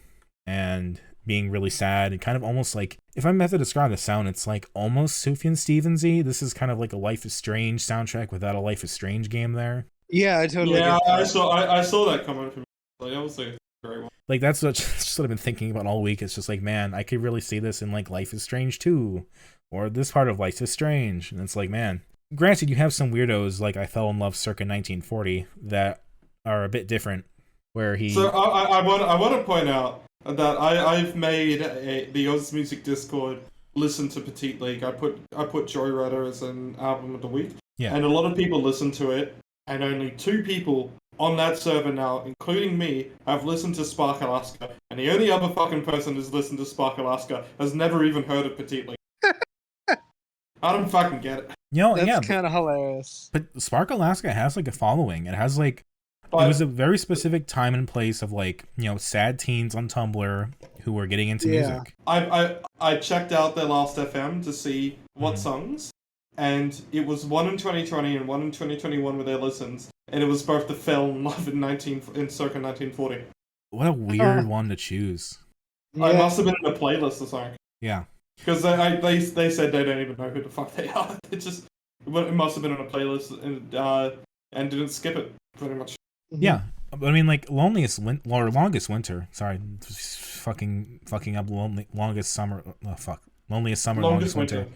and being really sad and kind of almost like, if I'm meant to describe the sound, it's like almost Sufjan Stevens-y. This is kind of like a Life is Strange soundtrack without a Life is Strange game there. Yeah, I totally Yeah, get that. I saw that comment from like, I was like, very well. Like, that's just what I've been thinking about all week. It's just like, man, I could really see this in like Life is Strange 2 or this part of Life is Strange. And it's like, man, granted, you have some weirdos like I Fell in Love circa 1940 that are a bit different, where he... So I want to point out that I've made the Oz Music Discord listen to Petite League. I put Joyrider as an album of the week, and a lot of people listen to it, and only 2 people on that server now, including me, have listened to Spark Alaska, and the only other fucking person who's listened to Spark Alaska has never even heard of Petite League. I don't fucking get it. You know, That's kind of hilarious. But Spark Alaska has like a following. It has like... It was a very specific time and place of like, you know, sad teens on Tumblr who were getting into music. I checked out their last FM to see what songs, and it was one in 2020 and one in 2021 with their listens, and it was both the Fell in Love in circa 1940. What a weird one to choose. I must have been in a playlist or something. Yeah. Because they said they don't even know who the fuck they are. It must have been on a playlist and didn't skip it pretty much. Yeah, I mean, like Longest Winter. Sorry, fucking up Longest Summer. Oh fuck, Loneliest Summer, Longest Winter.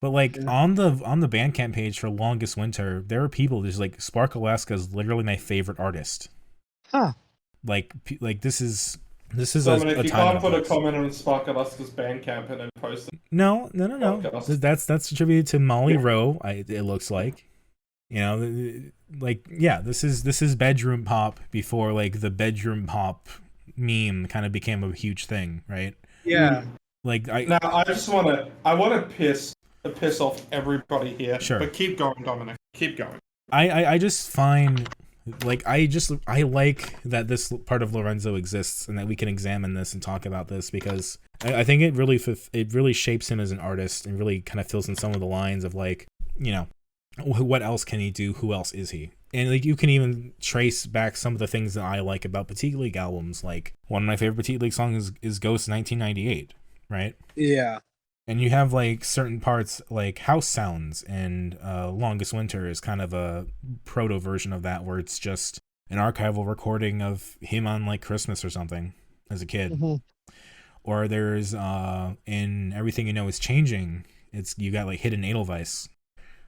But like on the Bandcamp page for Longest Winter, there are people just like Spark Alaska is literally my favorite artist. Huh. Like this is Dominic, a you time can't put a place. comment on Spark Alaska's Bandcamp and then post it. No. That's attributed to Molly Rowe. It looks like. You know, like, yeah, this is bedroom pop before like the bedroom pop meme kind of became a huge thing, right? Yeah. Like I want to piss off everybody here. Sure. But keep going, Dominic. Keep going. I just find like I like that this part of Lorenzo exists and that we can examine this and talk about this, because I think it really shapes him as an artist and really kind of fills in some of the lines of like, you know, what else can he do? Who else is he? And like you can even trace back some of the things that I like about Petite League albums. Like one of my favorite Petite League songs is Ghost 1998, right? Yeah. And you have like certain parts like House Sounds, and Longest Winter is kind of a proto version of that, where it's just an archival recording of him on like Christmas or something as a kid. Mm-hmm. Or there's in Everything You Know Is Changing, you got like Hidden Edelweiss.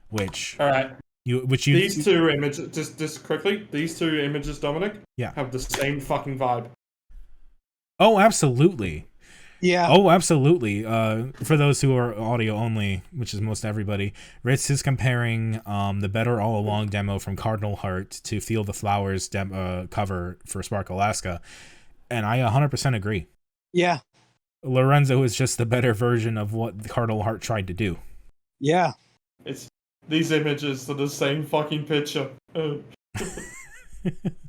Which all right? These two images, just quickly, these 2 images, Dominic, have the same fucking vibe. Oh, absolutely. Yeah. Oh, absolutely. For those who are audio only, which is most everybody, Ritz is comparing the Better All Along demo from Cardinal Heart to Feel the Flowers cover for Spark Alaska, and I 100% agree. Yeah. Lorenzo is just the better version of what Cardinal Heart tried to do. Yeah. These images are the same fucking picture. There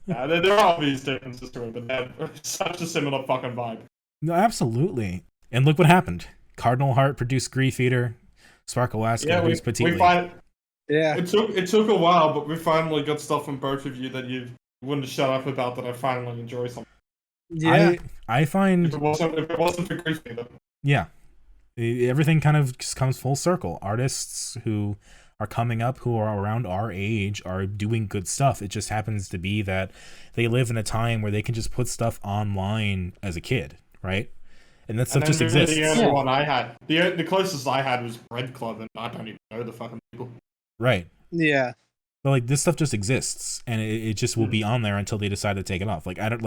are obvious differences to it, but they have such a similar fucking vibe. No, absolutely. And look what happened. Cardinal Heart produced Griefeater, Spark Alaska produced Petite League. It took a while, but we finally got stuff from both of you that you wouldn't shut up about, that I finally enjoy something. Yeah. I find... If it wasn't for Griefeater. Yeah. Everything kind of just comes full circle. Artists who are coming up, who are around our age, are doing good stuff. It just happens to be that they live in a time where they can just put stuff online as a kid, right? And that stuff just exists. The only one I had, the closest I had was Bread Club, and I don't even know the fucking people. Right. Yeah. But like this stuff just exists, and it just will be on there until they decide to take it off. Like I don't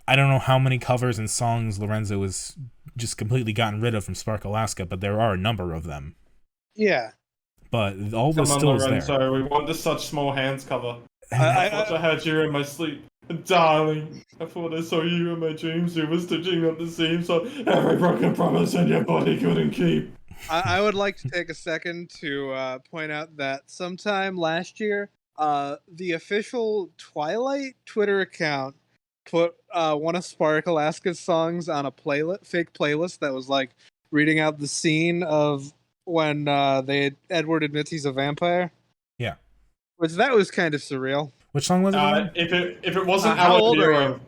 know how many covers and songs Lorenzo has just completely gotten rid of from Spark Alaska, but there are a number of them. Yeah. But all this still is there. Sorry, we want the Such Small Hands cover. I had you in my sleep. Darling, I thought I saw you in my dreams. You were stitching up the seams, so every broken promise in your body couldn't keep. I would like to take a second to point out that sometime last year, the official Twilight Twitter account put one of Spark Alaska's songs on a fake playlist that was like reading out the scene of when Edward admits he's a vampire. Yeah. Which that was kind of surreal. Which song was it again? If it wasn't how Aloe old are Vera, you?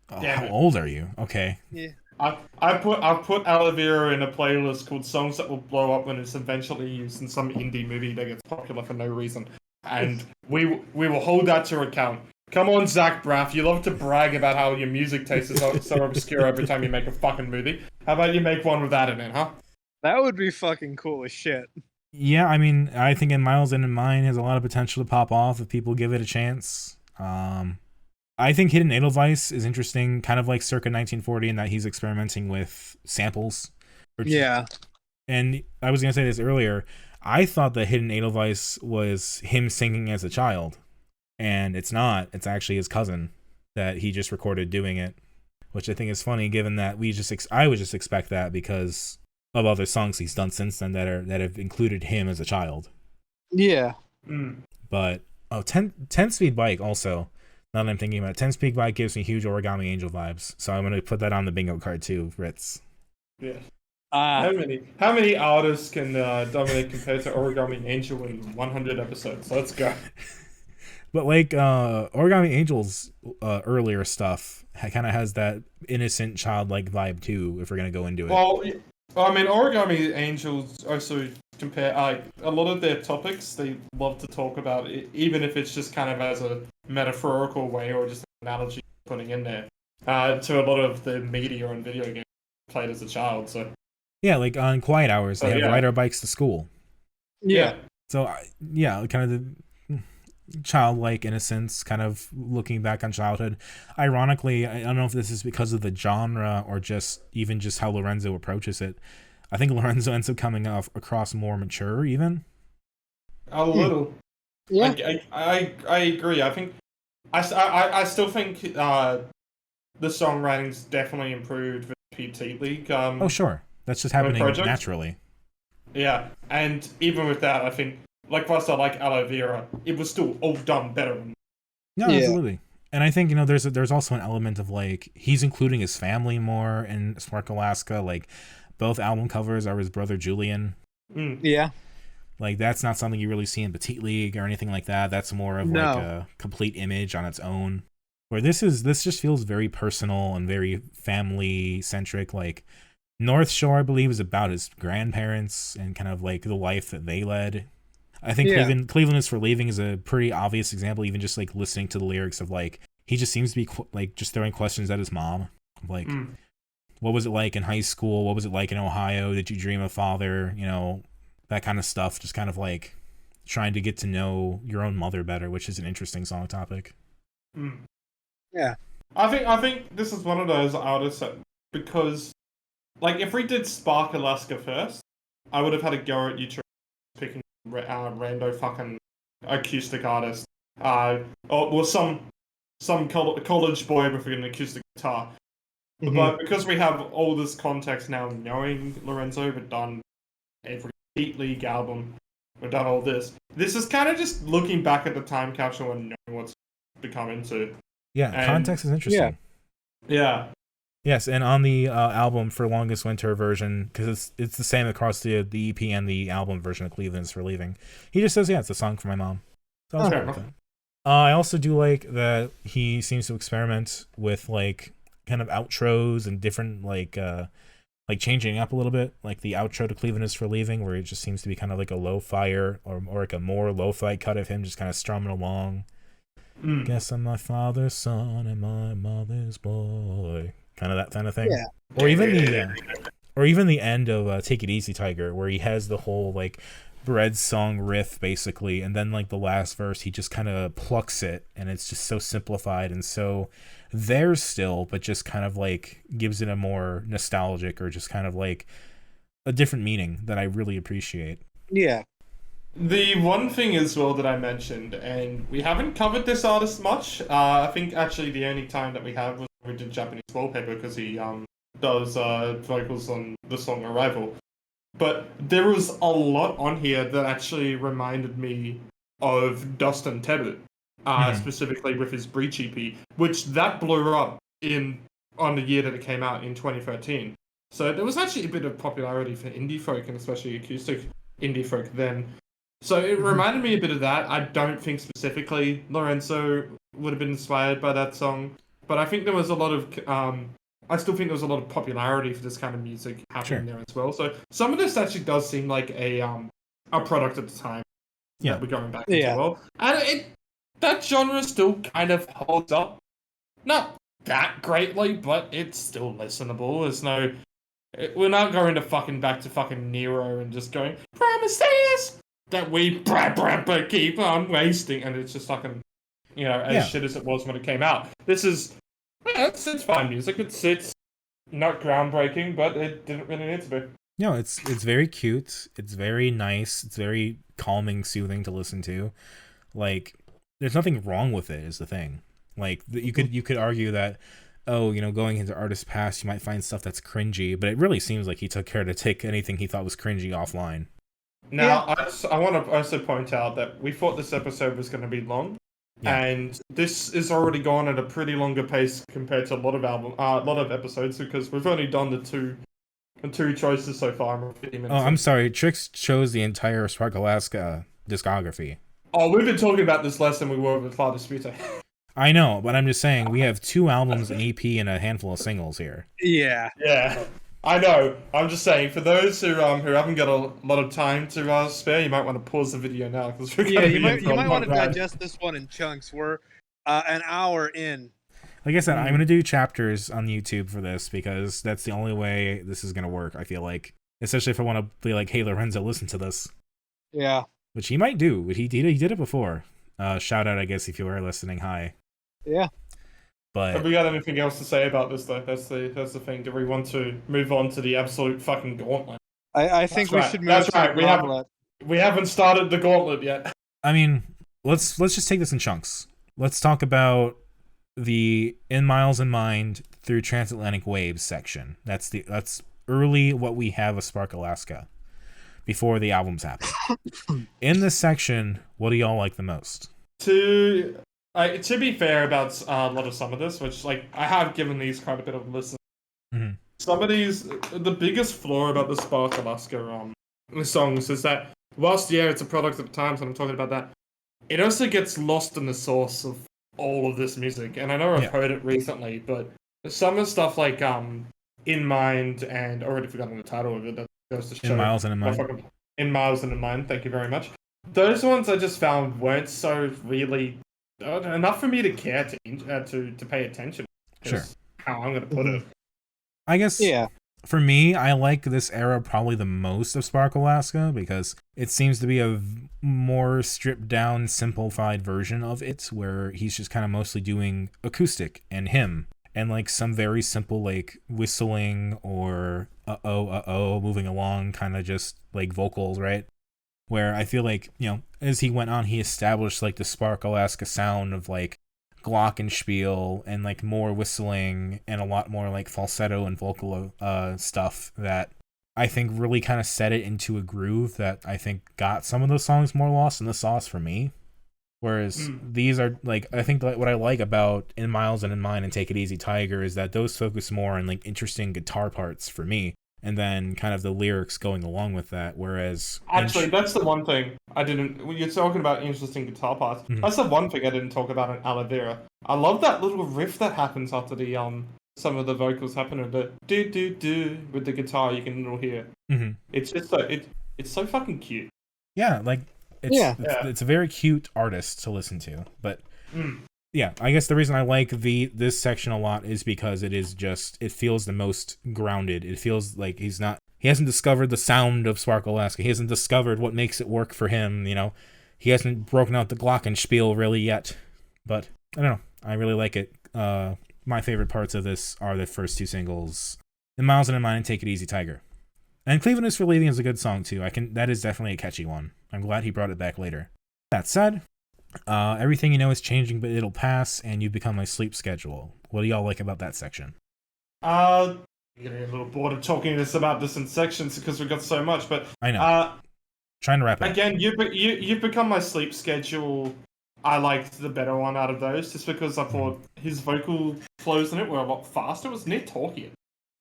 Oh, damn how it. old are you? Okay. Yeah. I've put Aloe Vera in a playlist called songs that will blow up when it's eventually used in some indie movie that gets popular for no reason, and we will hold that to account. Come on, Zach Braff, you love to brag about how your music taste is so obscure every time you make a fucking movie. How about you make one with that in it, huh? That would be fucking cool as shit. Yeah, I mean, I think in Miles and in Mine has a lot of potential to pop off if people give it a chance. I think Hidden Edelweiss is interesting, kind of like circa 1940, in that he's experimenting with samples. Yeah. And I was going to say this earlier. I thought that Hidden Edelweiss was him singing as a child. And it's not. It's actually his cousin that he just recorded doing it. Which I think is funny, given that I would just expect that because of other songs he's done since then that have included him as a child. Yeah. But, 10-speed bike also. Now that I'm thinking about it, 10-speed bike gives me huge Origami Angel vibes. So I'm going to put that on the bingo card too, Ritz. Yeah. How many artists can Dominic compare to Origami Angel in 100 episodes? Let's go. But like Origami Angel's earlier stuff kind of has that innocent childlike vibe too, if we're going to go into it. Well, I mean, Origami Angels also compare, a lot of their topics they love to talk about, even if it's just kind of as a metaphorical way or just an analogy putting in there, to a lot of the media and video games played as a child. So yeah, like on Quiet Hours, they have ride our bikes to school. Yeah. So kind of the childlike innocence, kind of looking back on childhood. Ironically, I don't know if this is because of the genre or just how Lorenzo approaches it. I think Lorenzo ends up coming across more mature, even. A little. Yeah. I agree. I think I still think the songwriting's definitely improved with PT League. Oh sure, that's just happening naturally. Yeah, and even with that, I think like whilst I like Aloe Vera, it was still all done better. No, absolutely. And I think there's also an element of like he's including his family more in Spark Alaska. Like both album covers are his brother Julien. Yeah. Like that's not something you really see in Petite League or anything like that. That's more of like a complete image on its own. Where this just feels very personal and very family centric. Like North Shore, I believe, is about his grandparents and kind of like the life that they led. I think Cleveland is for Leaving is a pretty obvious example, even just like listening to the lyrics of like he just seems to be like just throwing questions at his mom. Like, what was it like in high school? What was it like in Ohio? Did you dream of father? You know, that kind of stuff. Just kind of like trying to get to know your own mother better, which is an interesting song topic. Yeah. I think this is one of those artists that, because like if we did Spark Alaska first, I would have had a go at you picking rando fucking acoustic artist. Or some college boy with an acoustic guitar. But because we have all this context now, knowing Lorenzo, we've done every Heat League album, we've done all this. This is kind of just looking back at the time capsule and knowing what's become into. Yeah, and context is interesting. Yeah. Yes, and on the album for Longest Winter version, because it's the same across the EP and the album version of Cleveland's for Leaving, he just says, it's a song for my mom. So I was cool with that. I also do like that he seems to experiment with like kind of outros and different like changing up a little bit, like the outro to Cleveland is for Leaving, where it just seems to be kind of like a lo-fi or like a more lo-fi cut of him just kind of strumming along. Guess I'm my father's son and my mother's boy. Kind of that kind of thing. Yeah. Or even the end of Take It Easy Tiger, where he has the whole like Bread song riff basically, and then like the last verse he just kind of plucks it, and it's just so simplified and so there still, but just kind of like gives it a more nostalgic or just kind of like a different meaning that I really appreciate. Yeah. The one thing as well that I mentioned, and we haven't covered this artist much, I think actually the only time that we have was when we did Japanese Wallpaper, because he does vocals on the song Arrival. But there was a lot on here that actually reminded me of Dustin Tebet, specifically with his Breach EP, which that blew up on the year that it came out in 2013. So there was actually a bit of popularity for indie folk, and especially acoustic indie folk then. So it reminded me a bit of that. I don't think specifically Lorenzo would have been inspired by that song, but I think there was a lot of I still think there was a lot of popularity for this kind of music happening there as well. So some of this actually does seem like a product at the time that we're going back into well. And that genre still kind of holds up. Not that greatly, but it's still listenable. We're not going to fucking back to fucking Nero and just going, promises that we keep on wasting, and it's just fucking, as shit as it was when it came out. This is, it's fine music. It's not groundbreaking, but it didn't really need to be. No, it's very cute. It's very nice. It's very calming, soothing to listen to. Like, there's nothing wrong with it, is the thing. Like, you could argue that, going into artist past, you might find stuff that's cringy, but it really seems like he took care to take anything he thought was cringy offline. Now, I want to also point out that we thought this episode was going to be long, and this is already gone at a pretty longer pace compared to a lot of episodes, because we've only done the two choices so far. In 50 minutes. Oh, I'm sorry. Trix chose the entire Spark Alaska discography. Oh, we've been talking about this less than we were with Father Disputer. I know, but I'm just saying we have 2 albums, an EP, and a handful of singles here. Yeah. Yeah. I know. I'm just saying, for those who haven't got a lot of time to spare, you might want to pause the video now, because we're you might want to digest this one in chunks. We're an hour in. Like I said, I'm gonna do chapters on YouTube for this, because that's the only way this is gonna work. I feel like, especially if I want to be like, "Hey, Lorenzo, listen to this." Yeah. Which he might do. He did it before. Shout out, I guess, if you are listening. Hi. Yeah. But have we got anything else to say about this, though? That's the thing. Do we want to move on to the absolute fucking gauntlet? I think we should move to the gauntlet. We haven't started the gauntlet yet. I mean, let's just take this in chunks. Let's talk about the In Miles in Mind through Transatlantic Waves section. That's early what we have of Spark Alaska before the albums happen. In this section, what do y'all like the most? To be fair about a lot of some of this, which I have given these quite a bit of a listen. Mm-hmm. Some of these, the biggest flaw about the Spark Alaska songs is that whilst it's a product of the times, and I'm talking about that, it also gets lost in the source of all of this music. And I know I've heard it recently, but some of the stuff like In Mind, and already forgotten the title of it, that goes to show. In Miles and In Mind. In Miles and In Mind, thank you very much. Those ones I just found weren't so really enough for me to care to pay attention. Sure. How I'm going to put it. I guess for me, I like this era probably the most of Spark Alaska, because it seems to be a more stripped down, simplified version of it, where he's just kind of mostly doing acoustic and hymn, and like some very simple like whistling or uh-oh moving along, kind of just like vocals, right? Where I feel like, as he went on, he established like the Spark Alaska sound of like glockenspiel and like more whistling and a lot more like falsetto and vocal stuff that I think really kind of set it into a groove that I think got some of those songs more lost in the sauce for me. Whereas these are like, I think what I like about In Miles and In Mind and Take It Easy Tiger is that those focus more on like interesting guitar parts for me, and then kind of the lyrics going along with that. Whereas actually, that's the one thing I didn't. When you're talking about interesting guitar parts, that's the one thing I didn't talk about in Aloe Vera. I love that little riff that happens after the some of the vocals happen, and the do do do with the guitar. You can little hear. Mm-hmm. It's just it's so fucking cute. Yeah, like it's a very cute artist to listen to, but. Yeah, I guess the reason I like this section a lot is because it feels the most grounded. It feels like he hasn't discovered the sound of Spark Alaska. He hasn't discovered what makes it work for him, He hasn't broken out the glockenspiel really yet. But, I don't know, I really like it. My favorite parts of this are the first 2 singles, In Miles and In Mind and Take It Easy Tiger. And Cleveland is for Leaving is a good song too. That is definitely a catchy one. I'm glad he brought it back later. That said, everything you know is changing, but it'll pass, and you become my sleep schedule. What do y'all like about that section? I'm getting a little bored of talking about this in sections because we've got so much, but I know. Trying to wrap it up. Again, you've become my sleep schedule. I liked the better one out of those, just because I thought his vocal flows in it were a lot faster. It was near talkier.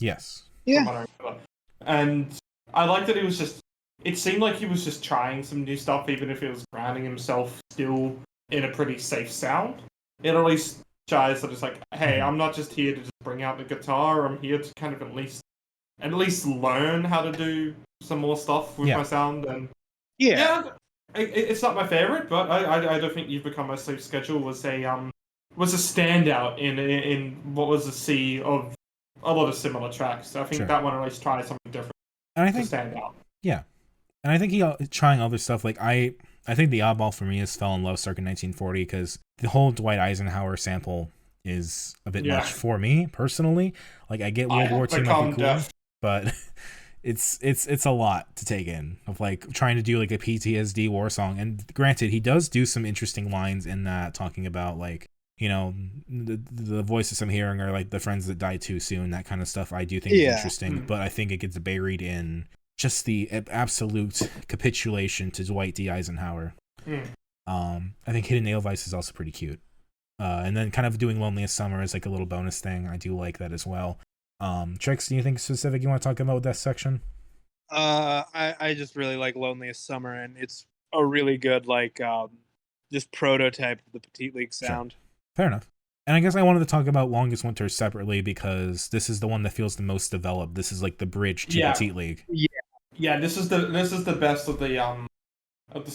Yes. Yeah. And I liked that he was just. It seemed like he was just trying some new stuff, even if he was grounding himself still in a pretty safe sound. It at least shows that it's like, hey, I'm not just here to just bring out the guitar. I'm here to kind of at least learn how to do some more stuff with my sound. And it's not my favorite, but I don't think You've Become My Sleep Schedule was a standout in what was a sea of a lot of similar tracks. So I think that one at least tried something different and I think, to stand out. Yeah. And I think he trying other stuff. Like I think the oddball for me is Fell in Love circa 1940, because the whole Dwight Eisenhower sample is a bit much for me personally. Like I get World War II might be cool, but it's a lot to take in of like trying to do like a PTSD war song. And granted, he does do some interesting lines in that, talking about like, you know, the voices I'm hearing are like the friends that died too soon, that kind of stuff. I do think is interesting, but I think it gets buried in just the absolute capitulation to Dwight D. Eisenhower. I think Hidden Nail Vice is also pretty cute. And then kind of doing Loneliest Summer is like a little bonus thing. I do like that as well. Trix, do you think specific you want to talk about with that section? I just really like Loneliest Summer, and it's a really good like just prototype of the Petite League sound. Sure. Fair enough. And I guess I wanted to talk about Longest Winter separately, because this is the one that feels the most developed. This is like the bridge to Petite League. Yeah, this is the best of the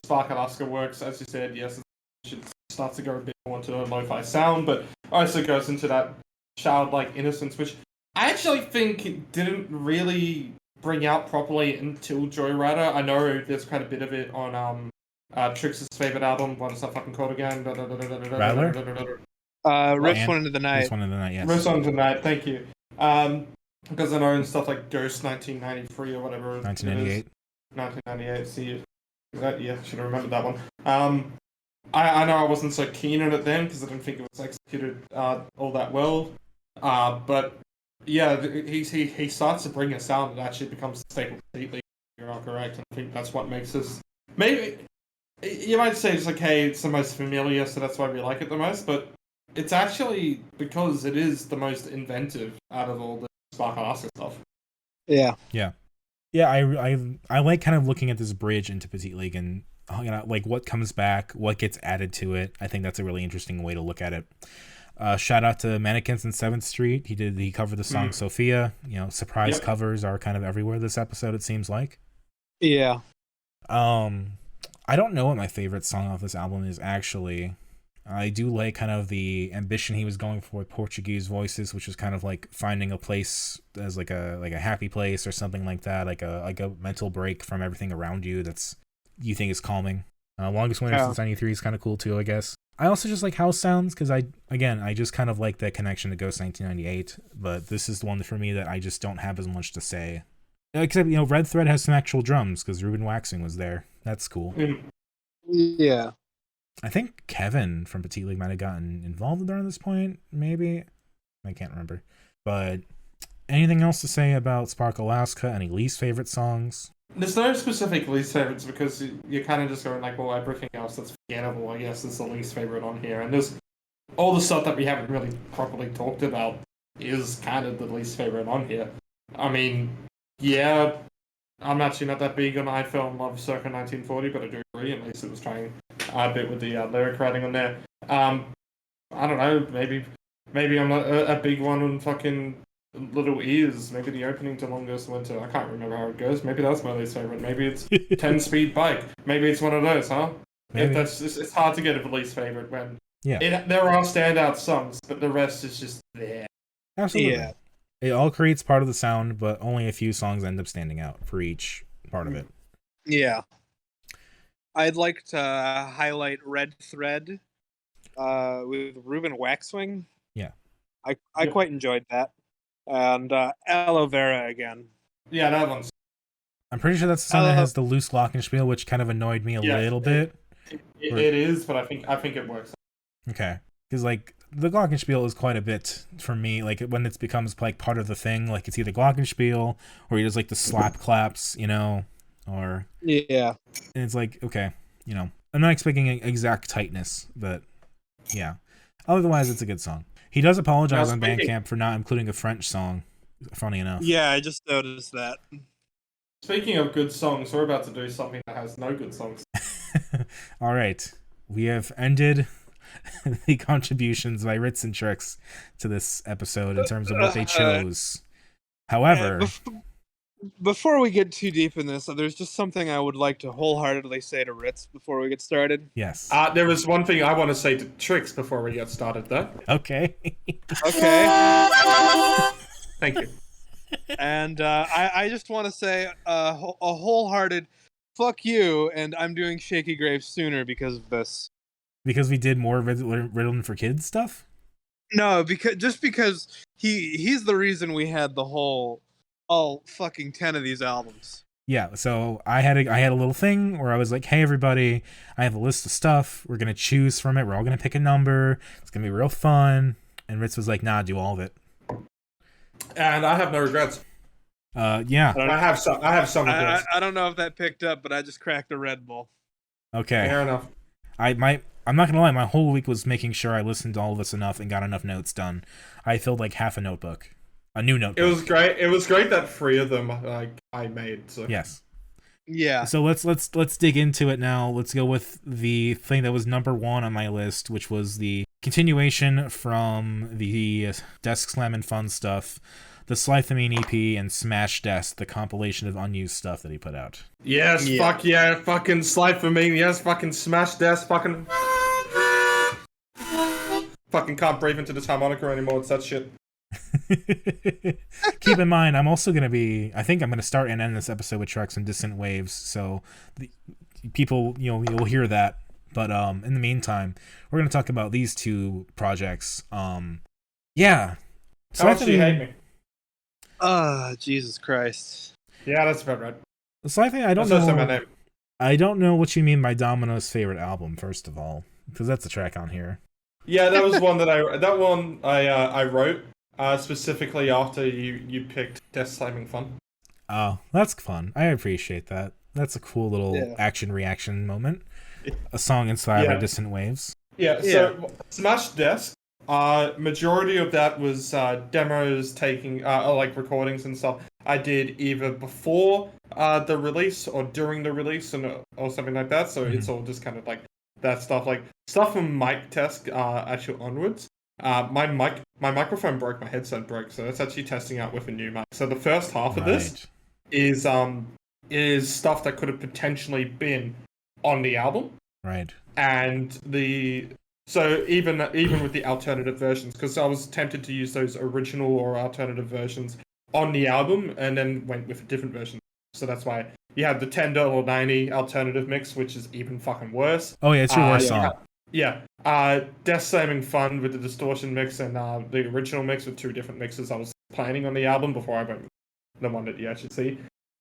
Spark Alaska works. As you said, yes, it starts to go a bit more into a lo-fi sound, but also goes into that childlike innocence, which I actually think it didn't really bring out properly until Joyrider. I know there's quite a bit of it on Trix's favorite album. What is that fucking called again? Rattler? Rips One Into the Night. Rips One Into the Night, yes. Rips One Into the Night, thank you. Because I know in stuff like Ghost 1993 or whatever. 1998. 1998, see. Yeah, should have remembered that one. I know I wasn't so keen on it then, because I didn't think it was executed all that well. But yeah, he starts to bring a sound that actually becomes a staple completely. You're not correct. And I think that's what makes us. Maybe you might say it's like, hey, it's the most familiar, so that's why we like it the most. But it's actually because it is the most inventive out of all the Spark Alaska stuff. Yeah. I like kind of looking at this bridge into Petite League and, you know, like what comes back, what gets added to it. I think that's a really interesting way to look at it. Shout out to Mannequins and 7th Street. He covered the song Sophia. You know, surprise covers are kind of everywhere this episode, it seems like. Yeah. I don't know what my favorite song off this album is, actually. I do like kind of the ambition he was going for with Portuguese voices, which was kind of like finding a place as like a happy place or something like that, like a mental break from everything around you that's you think is calming. Longest Winter since '93 is kind of cool too, I guess. I also just like house sounds, because I just kind of like that connection to Ghost 1998, but this is the one for me that I just don't have as much to say. Except, you know, Red Thread has some actual drums because Ruben Waxing was there. That's cool. Yeah. I think Kevin from Petite League might have gotten involved around this point, maybe. I can't remember. But anything else to say about Spark Alaska? Any least favorite songs? There's no specific least favorites, because you're kind of just going like, well, everything else that's forgettable, I guess, is the least favorite on here. And there's all the stuff that we haven't really properly talked about is kind of the least favorite on here. I mean, yeah, I'm actually not that big on I Fell in Love circa 1940, but I do agree, at least it was trying a bit with the lyric writing on there. I don't know, maybe I'm not a big one on fucking Little Ears. Maybe the opening to Longest Winter. I can't remember how it goes. Maybe that's my least favorite. Maybe it's 10-speed bike. Maybe it's one of those, huh? Maybe. It's hard to get a least favorite when there are standout songs, but the rest is just there. Absolutely. Yeah. It all creates part of the sound, but only a few songs end up standing out for each part of it. Yeah. I'd like to highlight Red Thread with Ruben Waxwing. Yeah. I quite enjoyed that. And Aloe Vera again. Yeah, that one's... I'm pretty sure that's the song that has the loose glockenspiel, which kind of annoyed me a little bit. It is, but I think it works. Okay. Because, like, the glockenspiel is quite a bit for me. Like, when it becomes, like, part of the thing, like, it's either glockenspiel or he does, like, the slap claps, you know? or Yeah. and it's like, okay, you know, I'm not expecting exact tightness, but yeah. Otherwise, it's a good song. He does apologize on Bandcamp for not including a French song. Funny enough. Yeah, I just noticed that. Speaking of good songs, we're about to do something that has no good songs. All right, we have ended the contributions by Ritz and Tricks to this episode in terms of what they chose. However, before we get too deep in this, there's just something I would like to wholeheartedly say to Ritz before we get started. yes. There was one thing I want to say to Tricks before we get started, though. Okay. Okay. Thank you. And I just want to say a wholehearted fuck you, and I'm doing Shaky Grave sooner because of this. Because we did more Riddle for Kids stuff? No, because he's the reason we had the all fucking 10 of these albums. Yeah, so I had a little thing where I was like, hey everybody, I have a list of stuff. We're gonna choose from it. We're all gonna pick a number. It's gonna be real fun. And Ritz was like, nah, do all of it. And I have no regrets. Yeah. I have some regrets. I don't know if that picked up, but I just cracked a Red Bull. Okay. Fair enough. I'm not gonna lie, my whole week was making sure I listened to all of this enough and got enough notes done. I filled like half a notebook. A new notebook. It was great. It was great that 3 of them I made. So. Yes. Yeah. So let's dig into it now. Let's go with the thing that was number 1 on my list, which was the continuation from the Desk Slam and Fun stuff, the Slythamine EP, and Smash Desk, the compilation of unused stuff that he put out. Yes, Yeah. fuck yeah, fucking Slythamine, yes, fucking Smash Desk, fucking can't breathe into this harmonica anymore, it's that shit. Keep in mind, I think I'm gonna start and end this episode with tracks and Dissonant Waves, so the people, you'll hear that. But in the meantime, we're gonna talk about these 2 projects. Yeah. How much do you hate me? Jesus Christ. Yeah, that's about right. So I think I don't That's also know. my name. I don't know what you mean by Domino's favorite album. First of all, because that's a track on here. Yeah, that was one I wrote specifically after you picked Death Slamming Fun. Oh, that's fun. I appreciate that. That's a cool little action reaction moment. A song inspired by Dissonant Waves. Yeah, so Smash Desk, majority of that was demos taking, like recordings and stuff I did either before the release or during the release or something like that, so it's all just kind of like that stuff, like stuff from mic test actually onwards. My microphone broke, my headset broke, so that's actually testing out with a new mic. So the first half of this is stuff that could have potentially been on the album. Right. And so even with the alternative versions, because I was tempted to use those original or alternative versions on the album, and then went with a different version. So that's why you have the $10.90 alternative mix, which is even fucking worse. Oh yeah, it's your worst song. Yeah. Death Slamming Fun with the distortion mix and the original mix with 2 different mixes I was planning on the album before I went with the one that you actually see.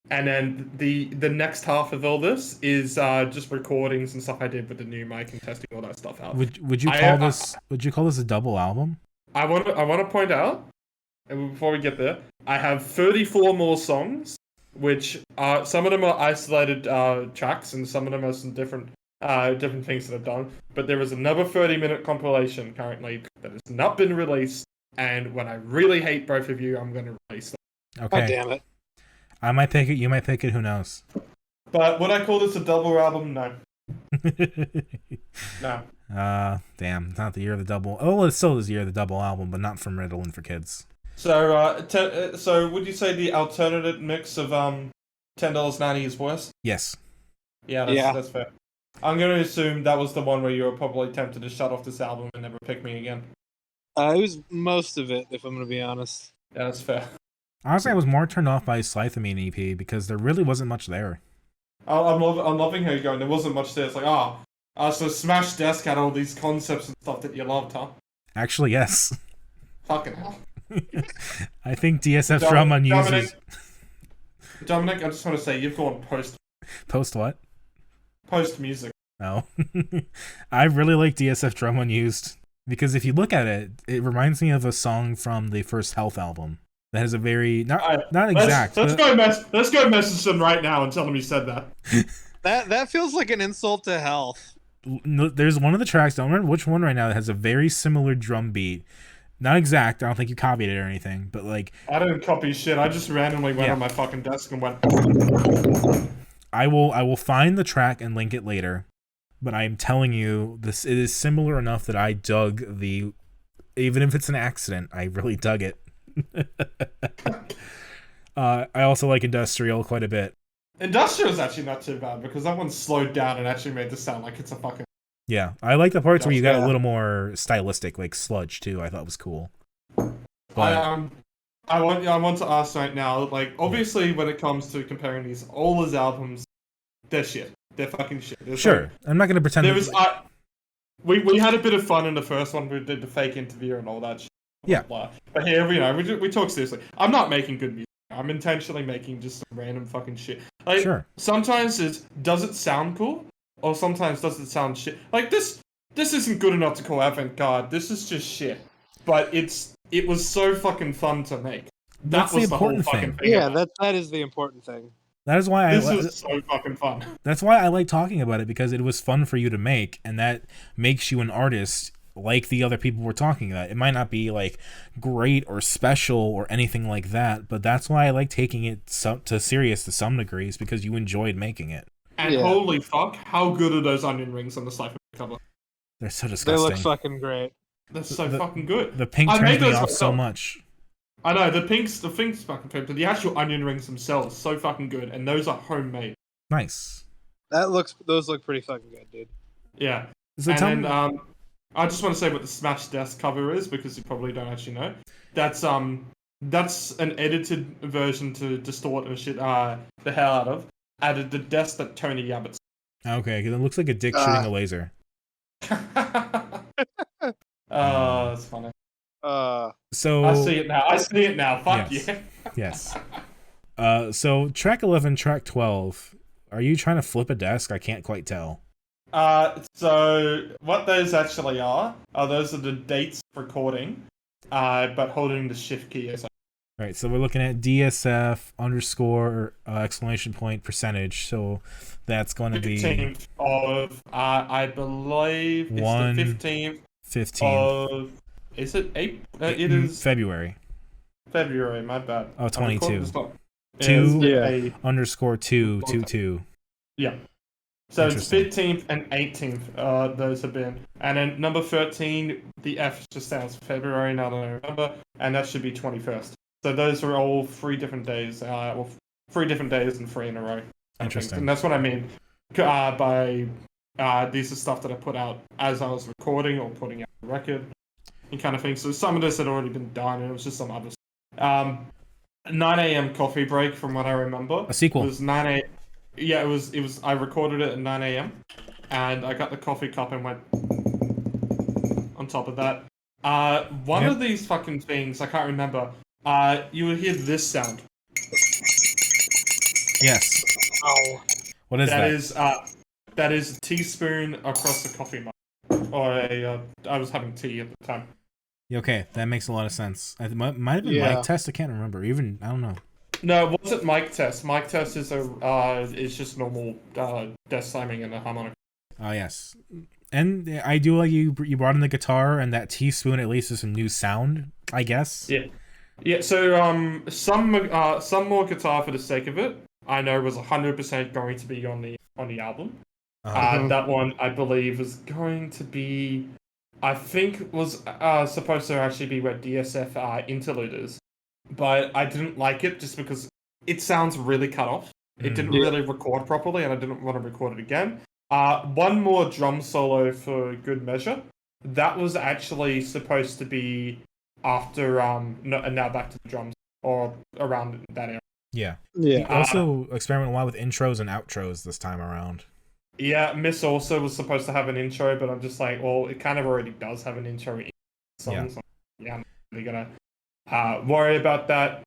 And then the next half of all this is just recordings and stuff I did with the new mic and testing all that stuff out. Would you call this a double album? I want to point out, and before we get there, I have 34 more songs, which some of them are isolated tracks and some of them are some different things that I've done. But there is another 30-minute compilation currently that has not been released, and when I really hate both of you, I'm going to release them. Okay. God damn it. I might pick it. You might pick it. Who knows? But would I call this a double album? No. No. Damn. It's not the year of the double. Oh, well, it still is the year of the double album, but not from Riddle and for Kids. So, so would you say the alternative mix of $10.90 is worse? Yes. Yeah, that's fair. I'm going to assume that was the one where you were probably tempted to shut off this album and never pick me again. It was most of it, if I'm going to be honest. Yeah, that's fair. Honestly, I was more turned off by Slythamine EP because there really wasn't much there. I'm loving how you're going. There wasn't much there. It's like, so Smash Desk had all these concepts and stuff that you loved, huh? Actually, yes. Fucking hell. I think DSF Drum Unused. Dominic, I just want to say you've gone post. Post what? Post music. Oh. I really like DSF Drum Unused because if you look at it, it reminds me of a song from the first Health album that has a very not Alright, not exact. Let's but, go message him right now and tell him he said that. That feels like an insult to health. There's one of the tracks, don't remember which one right now, that has a very similar drum beat. Not exact, I don't think you copied it or anything, but like I didn't copy shit, I just randomly went on my fucking desk and went. I will find the track and link it later, but I'm telling you, it is similar enough that I dug even if it's an accident, I really dug it. I also like Industrial quite a bit. Industrial is actually not too bad because that one slowed down and actually made this sound like it's a fucking. Yeah, I like the parts where you got a little more stylistic, like sludge too. I thought was cool. But I want to ask right now, like obviously when it comes to comparing all his albums, they're shit. They're fucking shit. Sure, I'm not gonna pretend. We had a bit of fun in the first one. We did the fake interview and all that shit. Yeah. Blah. But here, we talk seriously. I'm not making good music. I'm intentionally making just some random fucking shit. Like, sure. Sometimes does it sound cool? Or sometimes does it sound shit? Like, this isn't good enough to call avant-garde. This is just shit. But it was so fucking fun to make. That's that was the important whole fucking thing. Yeah, that is the important thing. That is why this was so fucking fun. That's why I like talking about it, because it was fun for you to make, and that makes you an artist like the other people we're talking about. It might not be like great or special or anything like that, but that's why I like taking it to serious to some degrees, because you enjoyed making it. And holy fuck, how good are those onion rings on the Slythamine cover? They're so disgusting. They look fucking great. They're so fucking good. The pink turns me off so much. I know, the pink's fucking good, but the actual onion rings themselves so fucking good, and those are homemade. Nice. Those look pretty fucking good, dude. Yeah. So and then, I just want to say what the Smash Desk cover is, because you probably don't actually know. That's an edited version to distort and shit the hell out of. Added the desk that Tony Yabbitt's. Okay, because it looks like a dick shooting a laser. That's funny. So I see it now. Fuck yes. yeah. Yes. So track 11, track 12. Are you trying to flip a desk? I can't quite tell. So what those actually are those are the dates of recording, but holding the shift key as Right, so we're looking at DSF _! %. So that's going to be 15th of I believe it's the 15th of, is it April? It is February. February, my bad. Oh, 22. 2_222. Yeah. So it's 15th and 18th, those have been. And then number 13, the F just stands for February, not November, and that should be 21st. So those are all 3 different days, 3 different days and 3 in a row. Interesting. And that's what I mean by these are stuff that I put out as I was recording or putting out the record and kind of thing. So some of this had already been done, and it was just some other stuff. 9 a.m. coffee break, from what I remember. A sequel. It was 9 a.m. Yeah, it was. I recorded it at 9 a.m. and I got the coffee cup and went on top of that. One of these fucking things, I can't remember. You would hear this sound. Yes. Oh. What is that? That is a teaspoon across the coffee mug. Or I was having tea at the time. Okay, that makes a lot of sense. It might have been mic test. I can't remember. Even I don't know. No, it wasn't mic test. Mic test is is just normal desk slamming and a harmonic. Oh yes, and I do like you brought in the guitar, and that teaspoon at least is some new sound, I guess. Yeah, yeah. So some more guitar for the sake of it. I know was 100% going to be on the album. That one I believe was going to be. I think was supposed to actually be where DSF interlude is. But I didn't like it just because it sounds really cut off. It didn't really record properly, and I didn't want to record it again. One more drum solo for good measure. That was actually supposed to be after now back to the drums, or around that area. Yeah. Yeah. Also experimented a lot with intros and outros this time around. Yeah, Miss also was supposed to have an intro, but I'm just like, well, it kind of already does have an intro in the song. Yeah. So yeah, I'm not really gonna worry about that.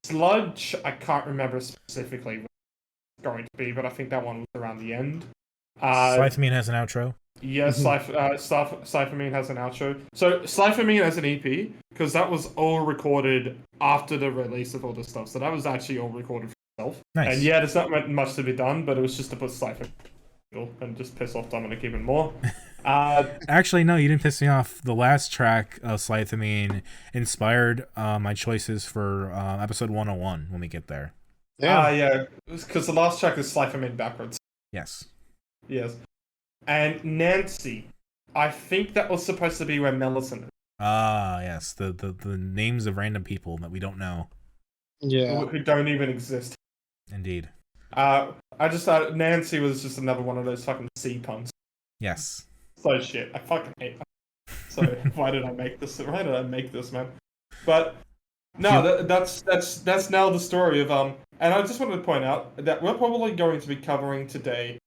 Sludge, I can't remember specifically what it's going to be, but I think that one was around the end. Slythamine has an outro. Yes, Slythamine has an outro. So Slythamine has an EP because that was all recorded after the release of all this stuff. So that was actually all recorded for itself. Nice. And yeah, there's not much to be done, but it was just to put Slythamine and just piss off Dominic even more. Actually, no, you didn't piss me off. The last track of Slythamine inspired my choices for episode 101 when we get there. Yeah, because the last track is Slythamine backwards. Yes. Yes. And Nancy, I think that was supposed to be where Millicent is. Ah, yes. The names of random people that we don't know. Yeah. Who don't even exist. Indeed. I just thought Nancy was just another one of those fucking C puns. Yes. So shit. I fucking hate that. So why did I make this? Why did I make this, man? But no, that's now the story of And I just wanted to point out that we're probably going to be covering today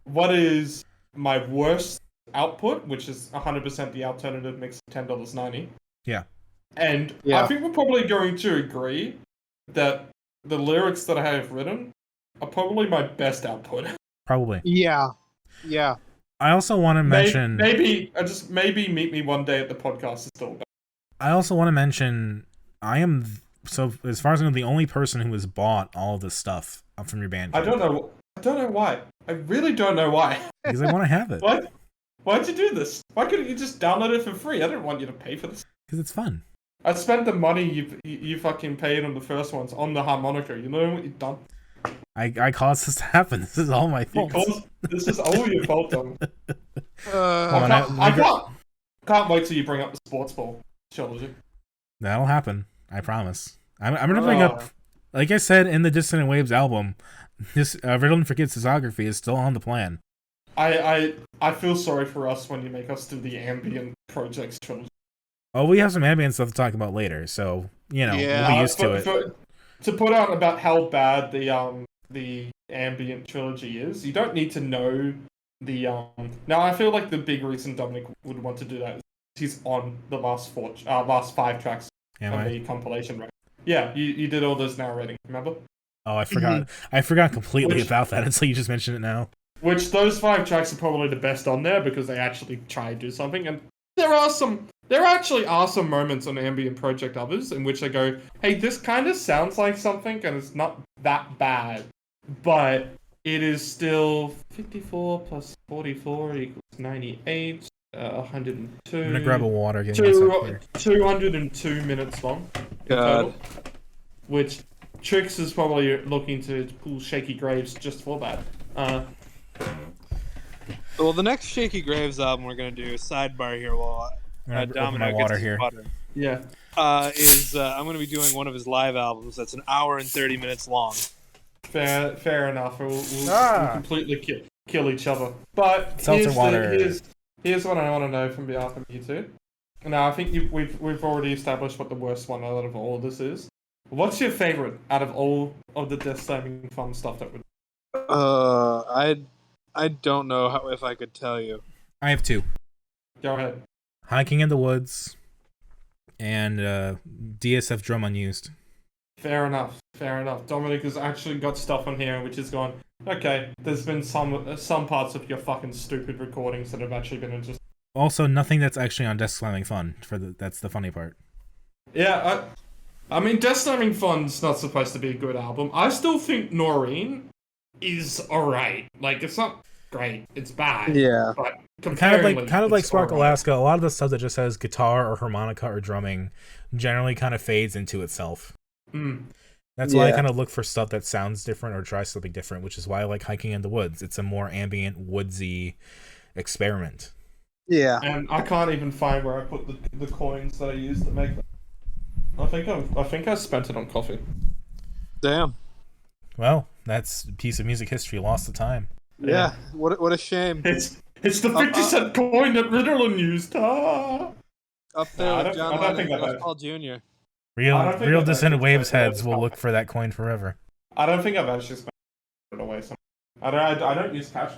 what is my worst output, which is 100% the alternative mix of $10.90. Yeah. And I think we're probably going to agree that the lyrics that I have written are probably my best output. Probably. Yeah. I also want to mention... Maybe meet me one day at the podcast is still better. I also want to mention, I am, so as far as I know, the only person who has bought all of this stuff from your band. I don't know why. I really don't know why. Because I want to have it. What? Why'd you do this? Why couldn't you just download it for free? I didn't want you to pay for this. Because it's fun. I spent the money you fucking paid on the first ones on the harmonica. You know what you've done? I caused this to happen. This is all my fault. This is all your fault, Dom. I can't wait till you bring up the sports ball trilogy. That'll happen. I promise. I'm gonna bring up, like I said in the Dissonant Waves album, this Riddle Forget's discography is still on the plan. I feel sorry for us when you make us do the ambient projects trilogy. Oh, we have some ambient stuff to talk about later, so we'll be used to it. To put out about how bad the ambient trilogy is, you don't need to know the Now I feel like the big reason Dominic would want to do that is he's on the last 5 tracks of the compilation, right? Yeah, you did all those narrating, remember? Oh, I forgot. I forgot completely about that until you just mentioned it now. Which those 5 tracks are probably the best on there because they actually try to do something, and there actually are some moments on ambient project others in which I go, hey, this kind of sounds like something, and it's not that bad, but it is still 54 plus 44 equals 98, 102. I'm gonna grab a water. 202 minutes long. God. Which Trix is probably looking to pull Shaky Graves just for that. Well, the next Shaky Graves album we're gonna do, sidebar here while Domino gets his water. Yeah. Is I'm gonna be doing one of his live albums that's an hour and 30 minutes long. Fair enough. We'll completely kill each other. But here's what I want to know from behalf of you two. Now, I think we've already established what the worst one out of all of this is. What's your favorite out of all of the Death Slamming fun stuff that we're I don't know if I could tell you. I have 2. Go ahead. Hiking in the Woods and DSF Drum Unused. Fair enough. Dominic has actually got stuff on here which is gone, okay, there's been some parts of your fucking stupid recordings that have actually been interesting. Also, nothing that's actually on Death Slamming Fun. That's the funny part. Yeah, I mean, Death Slamming Fun's not supposed to be a good album. I still think Noreen is alright. Like, it's not great. It's bad. Yeah. But kind of like Spark Alaska, a lot of the stuff that just has guitar or harmonica or drumming generally kind of fades into itself. That's why I kind of look for stuff that sounds different or tries something different, which is why I like Hiking in the Woods. It's a more ambient, woodsy experiment. Yeah. And I can't even find where I put the coins that I used to make them. I think I spent it on coffee. Damn. Well, that's a piece of music history lost to time. Yeah. What a shame. It's the 50-cent coin that Riddle used. Up there with John Lennon and Paul Jr. Real Dissonant Waves heads will look for that coin forever. I don't think I've actually spent it away. I don't use cash.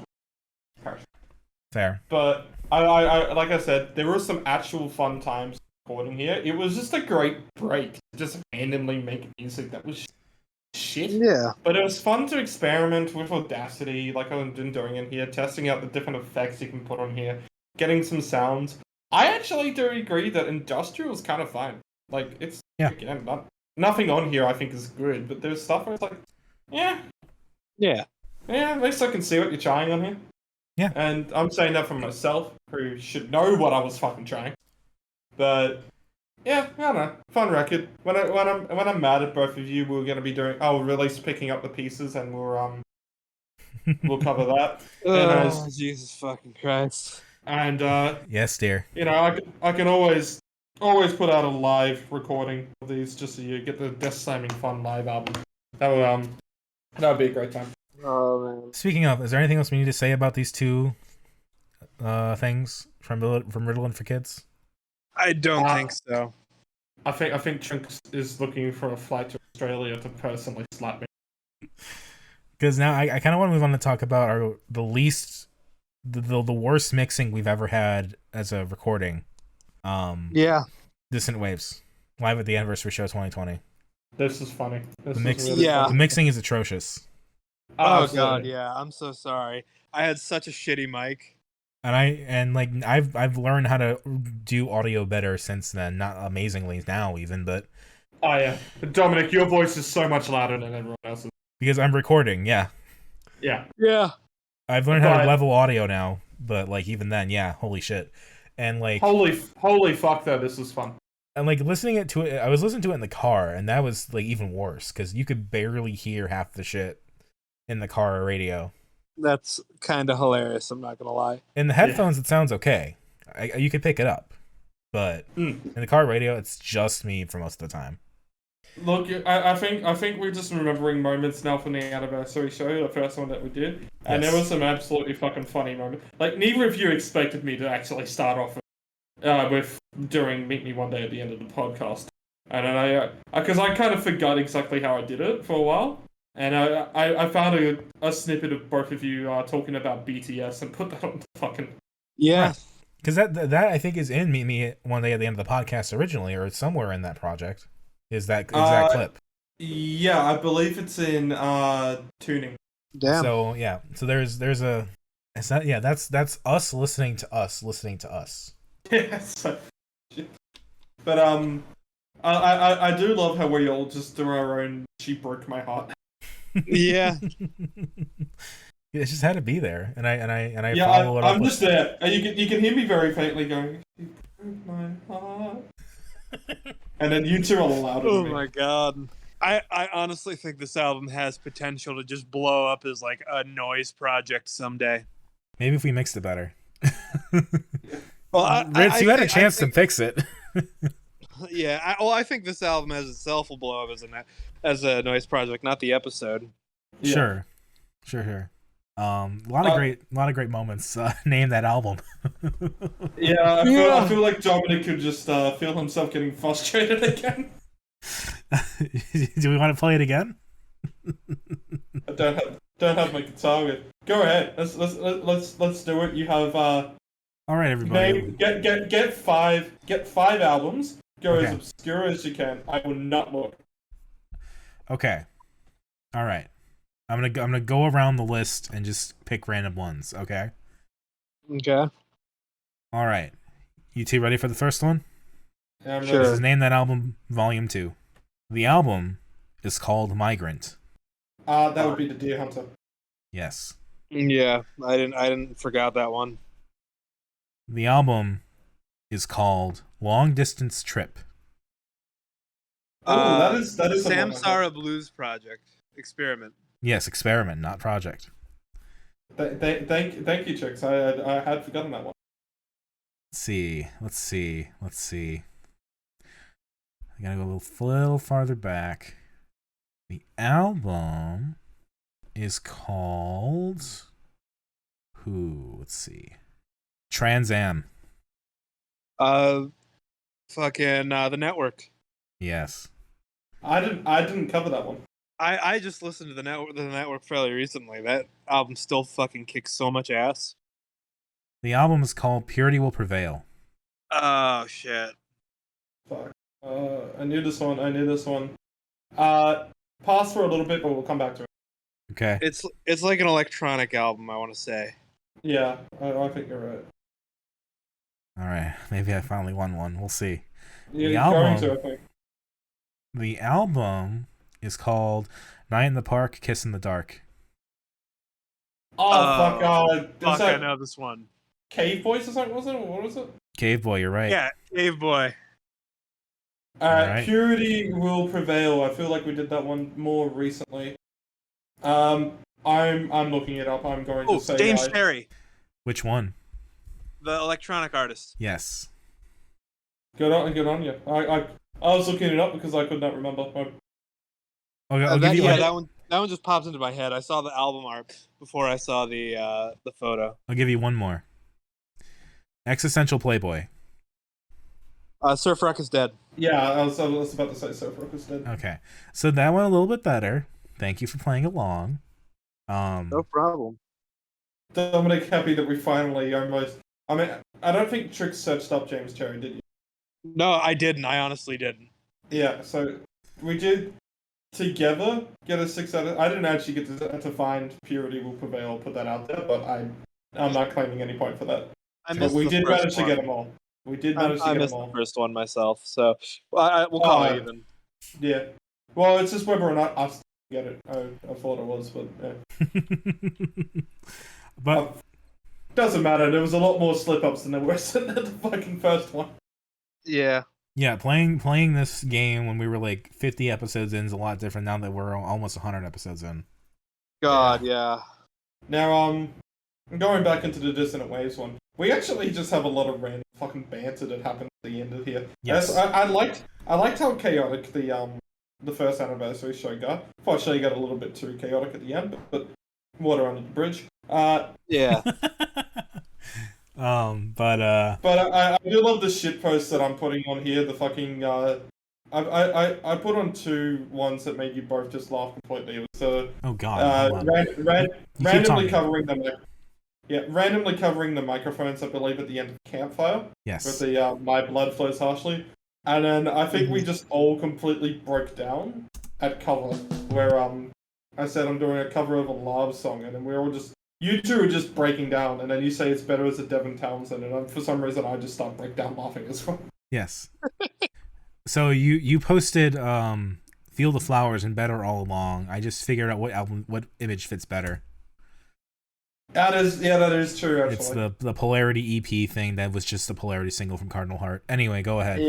Fair. But I like I said, there were some actual fun times recording here. It was just a great break to just randomly make music that was shit. Yeah. But it was fun to experiment with Audacity, like I've been doing in here, testing out the different effects you can put on here, getting some sounds. I actually do agree that industrial is kind of fine. Like, it's, again, nothing on here I think is good, but there's stuff where it's like, yeah, at least I can see what you're trying on here. Yeah. And I'm saying that for myself, who should know what I was fucking trying. But yeah, I don't know. Fun record. When I'm mad at both of you, we're gonna be doing. I'll release picking up the pieces, and we'll cover that. Oh, Jesus fucking Christ! And yes, dear. You know, I can always put out a live recording of these, just so you get the Death Slamming Fun live album. That would be a great time. Oh man. Speaking of, is there anything else we need to say about these two things from Ritalin for Kids? I don't think so. I think Chunks is looking for a flight to Australia to personally slap me. Because now I kind of want to move on to talk about the worst mixing we've ever had as a recording. Dissonant Waves, live at the anniversary show 2020. This is funny. The mixing is atrocious. Oh god, yeah. I'm so sorry. I had such a shitty mic. And I've learned how to do audio better since then. Not amazingly now even, but oh yeah, Dominic, your voice is so much louder than everyone else's. Because I'm recording, yeah. I've learned how to level audio now, but like even then, yeah, holy shit. And like holy fuck though, this was fun. And like listening to it, I was listening to it in the car, and that was like even worse because you could barely hear half the shit in the car radio. That's kind of hilarious. I'm not gonna lie. In the headphones, it sounds okay. You could pick it up, but in the car radio, it's just me for most of the time. Look, I think we're just remembering moments now from the anniversary show, the first one that we did, and there was some absolutely fucking funny moments. Like neither of you expected me to actually start off with doing Meet Me One Day at the end of the podcast, and because I kind of forgot exactly how I did it for a while. And I found a snippet of both of you talking about BTS and put that on the fucking... Yeah. Because that I think is in Meet Me One Day at the end of the podcast originally, or it's somewhere in that project. Is that exact clip? Yeah, I believe it's in tuning. Damn. So yeah, so there's a... Is that, yeah, that's us listening to us listening to us. Yes. But I do love how we all just do our own She Broke My Heart. Yeah. It just had to be there, and I yeah, follow it up. I'm just there, and you can hear me very faintly going, "She broke my heart," and then you two are louder. Oh my god! I honestly think this album has potential to just blow up as like a noise project someday. Maybe if we mixed it better. Well, Ritz, you had a chance to fix it. Yeah, I think this album as itself will blow up as a noise project, not the episode. Yeah. Sure. A lot of great moments. Name that album. Yeah, I feel like Dominic could just feel himself getting frustrated again. Do we want to play it again? I don't have my guitar with. Go ahead. Let's do it. You have all right, everybody. Get five albums. Go as obscure as you can. I will not look. Okay. All right. I'm gonna go around the list and just pick random ones. Okay. Okay. All right. You two ready for the first one? Yeah, I'm sure. This is Name That Album, Volume 2. The album is called Migrant. That would be the Deer Hunter. Yes. Yeah, I didn't forgot that one. The album is called Long Distance Trip. Oh, that is Samsara Blues Project Experiment. Yes, Experiment, not Project. Thank you, Chicks. I had forgotten that one. Let's see. I gotta go a little farther back. The album is called let's see. Trans Am. Fucking The Network. Yes. I didn't cover that one. I just listened to the network fairly recently. That album still fucking kicks so much ass. The album is called Purity Will Prevail. Oh shit. Fuck. I knew this one. pass for a little bit, but we'll come back to it. Okay. It's like an electronic album, I want to say. Yeah, I think you're right. All right. Maybe I finally won one. We'll see. Yeah, The you're going album- to, I think. The album is called Night in the Park, Kiss in the Dark. Oh, fuck, Fuck, is I that know this one. Cave Voice or something, wasn't it? What was it? Cave Boy, you're right. Yeah, Cave Boy. Alright. Purity Will Prevail. I feel like we did that one more recently. I'm looking it up. I'm going to say Dame Sherry, Which one? the electronic artist. Yes. Good on you. I was looking it up because I could not remember. Okay, I'll give you that one just pops into my head. I saw the album art before I saw the photo. I'll give you one more. Existential Playboy. Surf Rock is Dead. Yeah, I was about to say Surf Rock is Dead. Okay. So that one a little bit better. Thank you for playing along. No problem. Dominic, happy that we finally almost. I mean, I don't think Trix searched up James Cherry, did you? No, I didn't. I honestly didn't. Yeah, so we did together get a 6 out of. I didn't actually get to find Purity Will Prevail, put that out there, but I'm not claiming any point for that. But we did manage to get them all. We did manage to I get missed them all. the first one myself, so we'll call it even. Yeah. Well, it's just whether or not us get it. I thought it was, but yeah. But Doesn't matter. There was a lot more slip-ups than there were in the fucking first one. Yeah. yeah, playing this game when we were like 50 episodes in is a lot different now that we're almost 100 episodes in. God, yeah. Now, going back into the Dissonant Waves one, we actually just have a lot of random fucking banter that happened at the end of here. Yes. I liked how chaotic the first anniversary show got. Unfortunately, it got a little bit too chaotic at the end, but water under the bridge. Yeah. But I do love the shit posts that I'm putting on here. The fucking I put on 2 ones that made you both just laugh completely. It was oh god, hold on. randomly covering randomly covering the microphones, I believe, at the end of Campfire with Yes. the My Blood Flows Harshly, and then I think we just all completely broke down at cover where I said I'm doing a cover of a love song, and then we all just. You two are just breaking down, and then you say it's better as a Devin Townsend, and for some reason I just start break down laughing as well. Yes. So you posted Feel the Flowers and Better All Along. I just figured out what image fits better. That is true, actually. It's the Polarity EP thing that was just the Polarity single from Cardinal Heart. Anyway, go ahead.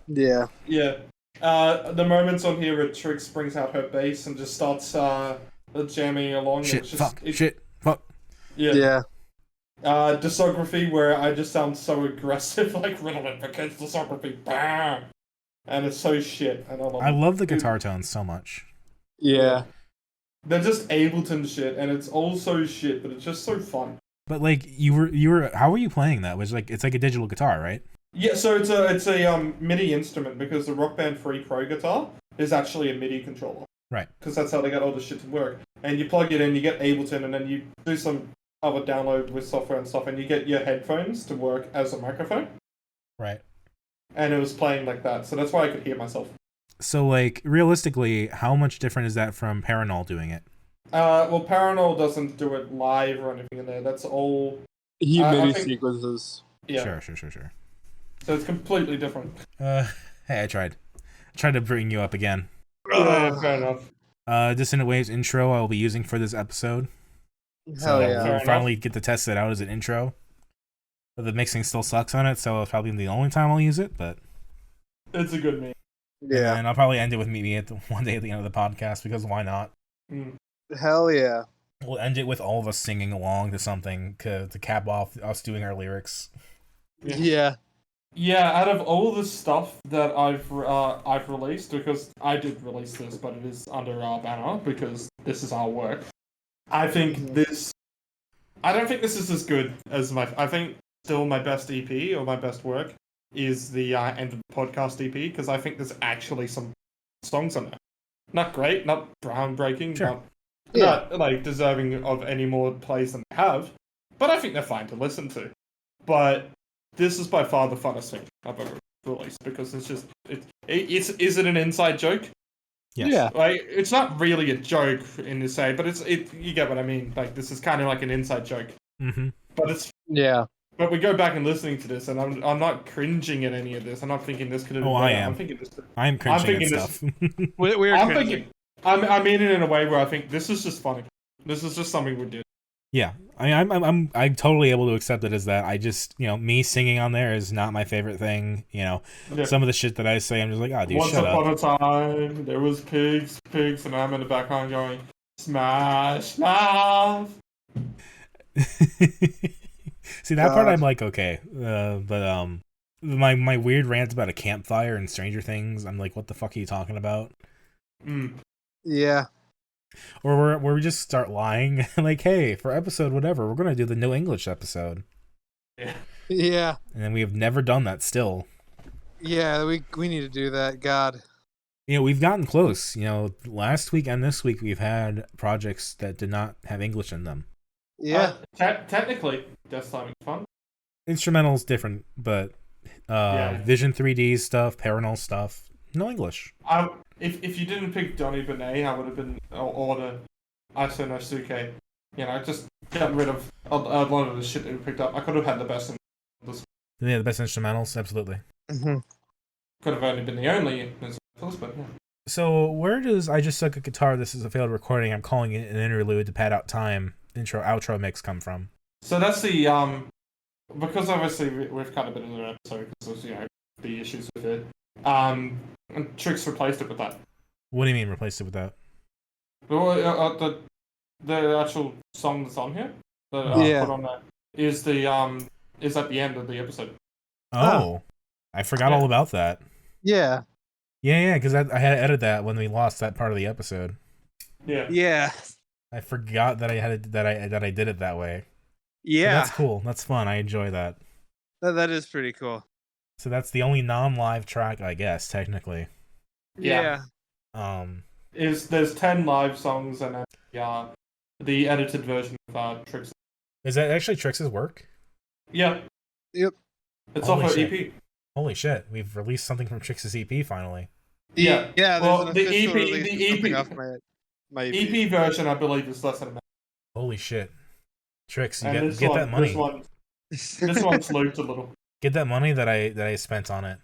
Yeah. Yeah. The moments on here where Trix brings out her bass and just starts jamming along. Shit, it's just, fuck. Yeah. Discography, where I just sound so aggressive, like Riddle because discography, bam! And it's so shit, and I love the guitar tones so much. Yeah. They're just Ableton shit, and it's all so shit, but it's just so fun. But like you were how were you playing that? It's like a digital guitar, right? Yeah, so it's a MIDI instrument because the Rock Band 3 Pro guitar is actually a MIDI controller. Right. Because that's how they got all the shit to work. And you plug it in, you get Ableton, and then you do some other download with software and stuff, and you get your headphones to work as a microphone. Right. And it was playing like that, so that's why I could hear myself. So like realistically, how much different is that from Parannoul doing it? Well, Parannoul doesn't do it live or anything in there. That's all. He I MIDI think- sequences. Yeah. Sure. So it's completely different. Hey, I tried to bring you up again. Yeah, fair enough. Dissonant Waves intro I will be using for this episode. Hell yeah. Fair We'll finally get to test it out as an intro. But the mixing still sucks on it, so it's probably the only time I'll use it, but It's a good meme. Yeah. and I'll probably end it with me one day at the end of the podcast, because why not? Hell yeah. We'll end it with all of us singing along to something to cap off us doing our lyrics. Yeah. Yeah, out of all the stuff that I've released, because I did release this, but it is under our banner because this is our work. I think this. I don't think this is as good as my. I think still my best EP or my best work is the end of the podcast EP, because I think there's actually some songs on there. Not great, not groundbreaking, Sure. not like deserving of any more plays than they have, but I think they're fine to listen to. But this is by far the funnest thing I've ever released, because it's just is it an inside joke? Yes. Yeah. Like, it's not really a joke in this way, but you get what I mean. Like, this is kind of like an inside joke. Mm-hmm. But But we go back and listening to this, and I'm not cringing at any of this. I'm not thinking this could have been better. I am. I'm thinking this. I'm cringing at stuff. We're cringing. Thinking. I mean it in a way where I think this is just funny. This is just something we did. Yeah, I mean, I'm totally able to accept it as that. I just, me singing on there is not my favorite thing. Some of the shit that I say, I'm just like, oh, dude, Once shut up. upon a time, there was pigs, and I'm in the background going, smash mouth. See, that part I'm like, okay, but my weird rant about a campfire and Stranger Things, I'm like, what the fuck are you talking about? Yeah. Or where we just start lying, like, hey, for episode whatever, we're gonna do the no English episode. Yeah. And then we have never done that still. Yeah, we need to do that. God. We've gotten close. Last week and this week we've had projects that did not have English in them. Yeah. Technically, that's something fun. Instrumental's different, but Vision 3D stuff, Parannoul stuff, no English. If you didn't pick Donny Benét, I would have been or the isonosuke. Just get rid of a lot of the shit that we picked up. I could have had the best. Yeah, the best instrumentals, absolutely. Mm-hmm. Could have only been the only instrumentals, but yeah. So where does I Just Suck a Guitar, This Is a Failed Recording, I'm calling it an interlude to pad out time, intro outro mix come from? So that's the because obviously we've kind of been in the episode because of the issues with it. And Trix replaced it with that. What do you mean replaced it with that? The actual song that's on here that I put on there is is at the end of the episode. Oh, I forgot all about that. Yeah. Yeah, because I had to edit that when we lost that part of the episode. Yeah. Yeah. I forgot that I did it that way. Yeah. So that's cool. That's fun. I enjoy that. That is pretty cool. So that's the only non-live track, I guess, technically. Yeah. There's 10 live songs and then the edited version of Trix. Is that actually Trix's work? Yeah. Yep. It's Holy off her shit. EP. Holy shit! We've released something from Trix's EP finally. Yeah. Yeah. Well, There's an the official EP release of something off my EP. EP version, I believe, is less than a minute. Holy shit! Trix, you And get that money. This one's looped a little. Get that money that I spent on it.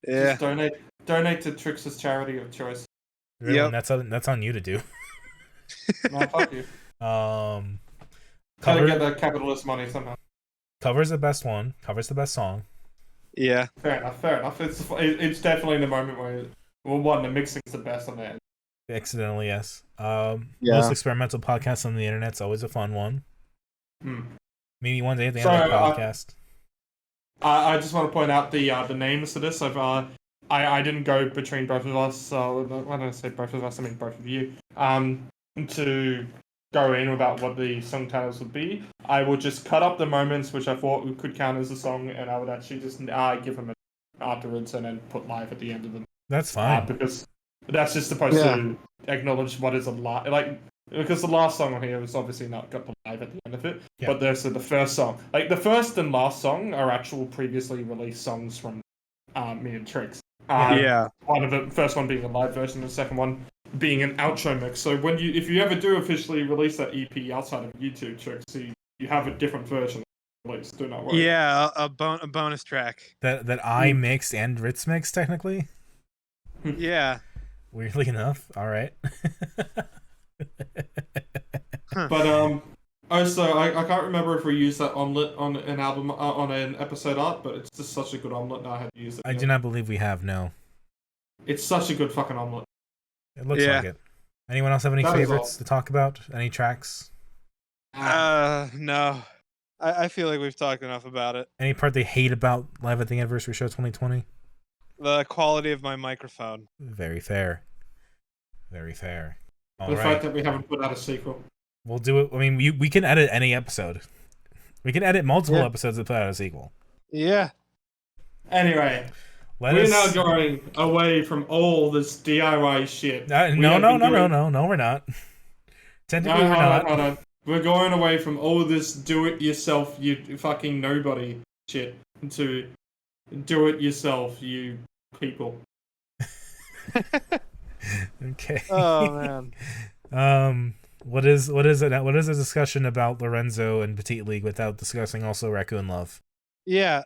Yeah. Just donate to Trix's charity of choice. Really, Yep. that's on you to do. No, fuck you. Gotta get that capitalist money somehow. Cover's the best one. Cover's the best song. Yeah. Fair enough. It's definitely the moment where the mixing's the best on that. Accidentally, yes. Most experimental podcasts on the internet's always a fun one. Maybe one day at the end of the podcast. I just want to point out the names to this. I didn't go between both of us. So when I say both of us, I mean both of you. To go in about what the song titles would be, I would just cut up the moments which I thought could count as a song, and I would actually just give them afterwards, and then put live at the end of them. That's fine. Because that's just supposed to acknowledge what is a live. Because the last song on here was obviously not got the live at the end of it, but there's the first song. The first and last song are actual previously released songs from me and Trix. One of the first one being a live version, the second one being an outro mix. So if you ever do officially release that EP outside of YouTube, Trix, you have a different version. Released. Do not worry. Yeah, a bonus track. That I mixed and Ritz mixed technically. Yeah. Weirdly enough, all right. But also I can't remember if we used that omelet on an album on an episode art, but it's just such a good omelet. Now I had to use it. I do not believe we have. No. It's such a good fucking omelet. It looks like it. Anyone else have any That favorites to talk about? Any tracks? No. I feel like we've talked enough about it. Any part they hate about Live at the Anniversary Show 2020? The quality of my microphone. Very fair. Very fair. The fact that we haven't put out a sequel. We'll do it. I mean, we can edit any episode. We can edit multiple episodes and put out a sequel. Yeah. Anyway, we're now going away from all this DIY shit. No, we're not. Technically, we're not. Hold on. We're going away from all this do-it-yourself, you fucking nobody shit, to do-it-yourself, you people. Okay. Oh man. What is it? What is a discussion about Lorenzo and Petite League without discussing also Raccoon Love? Yeah.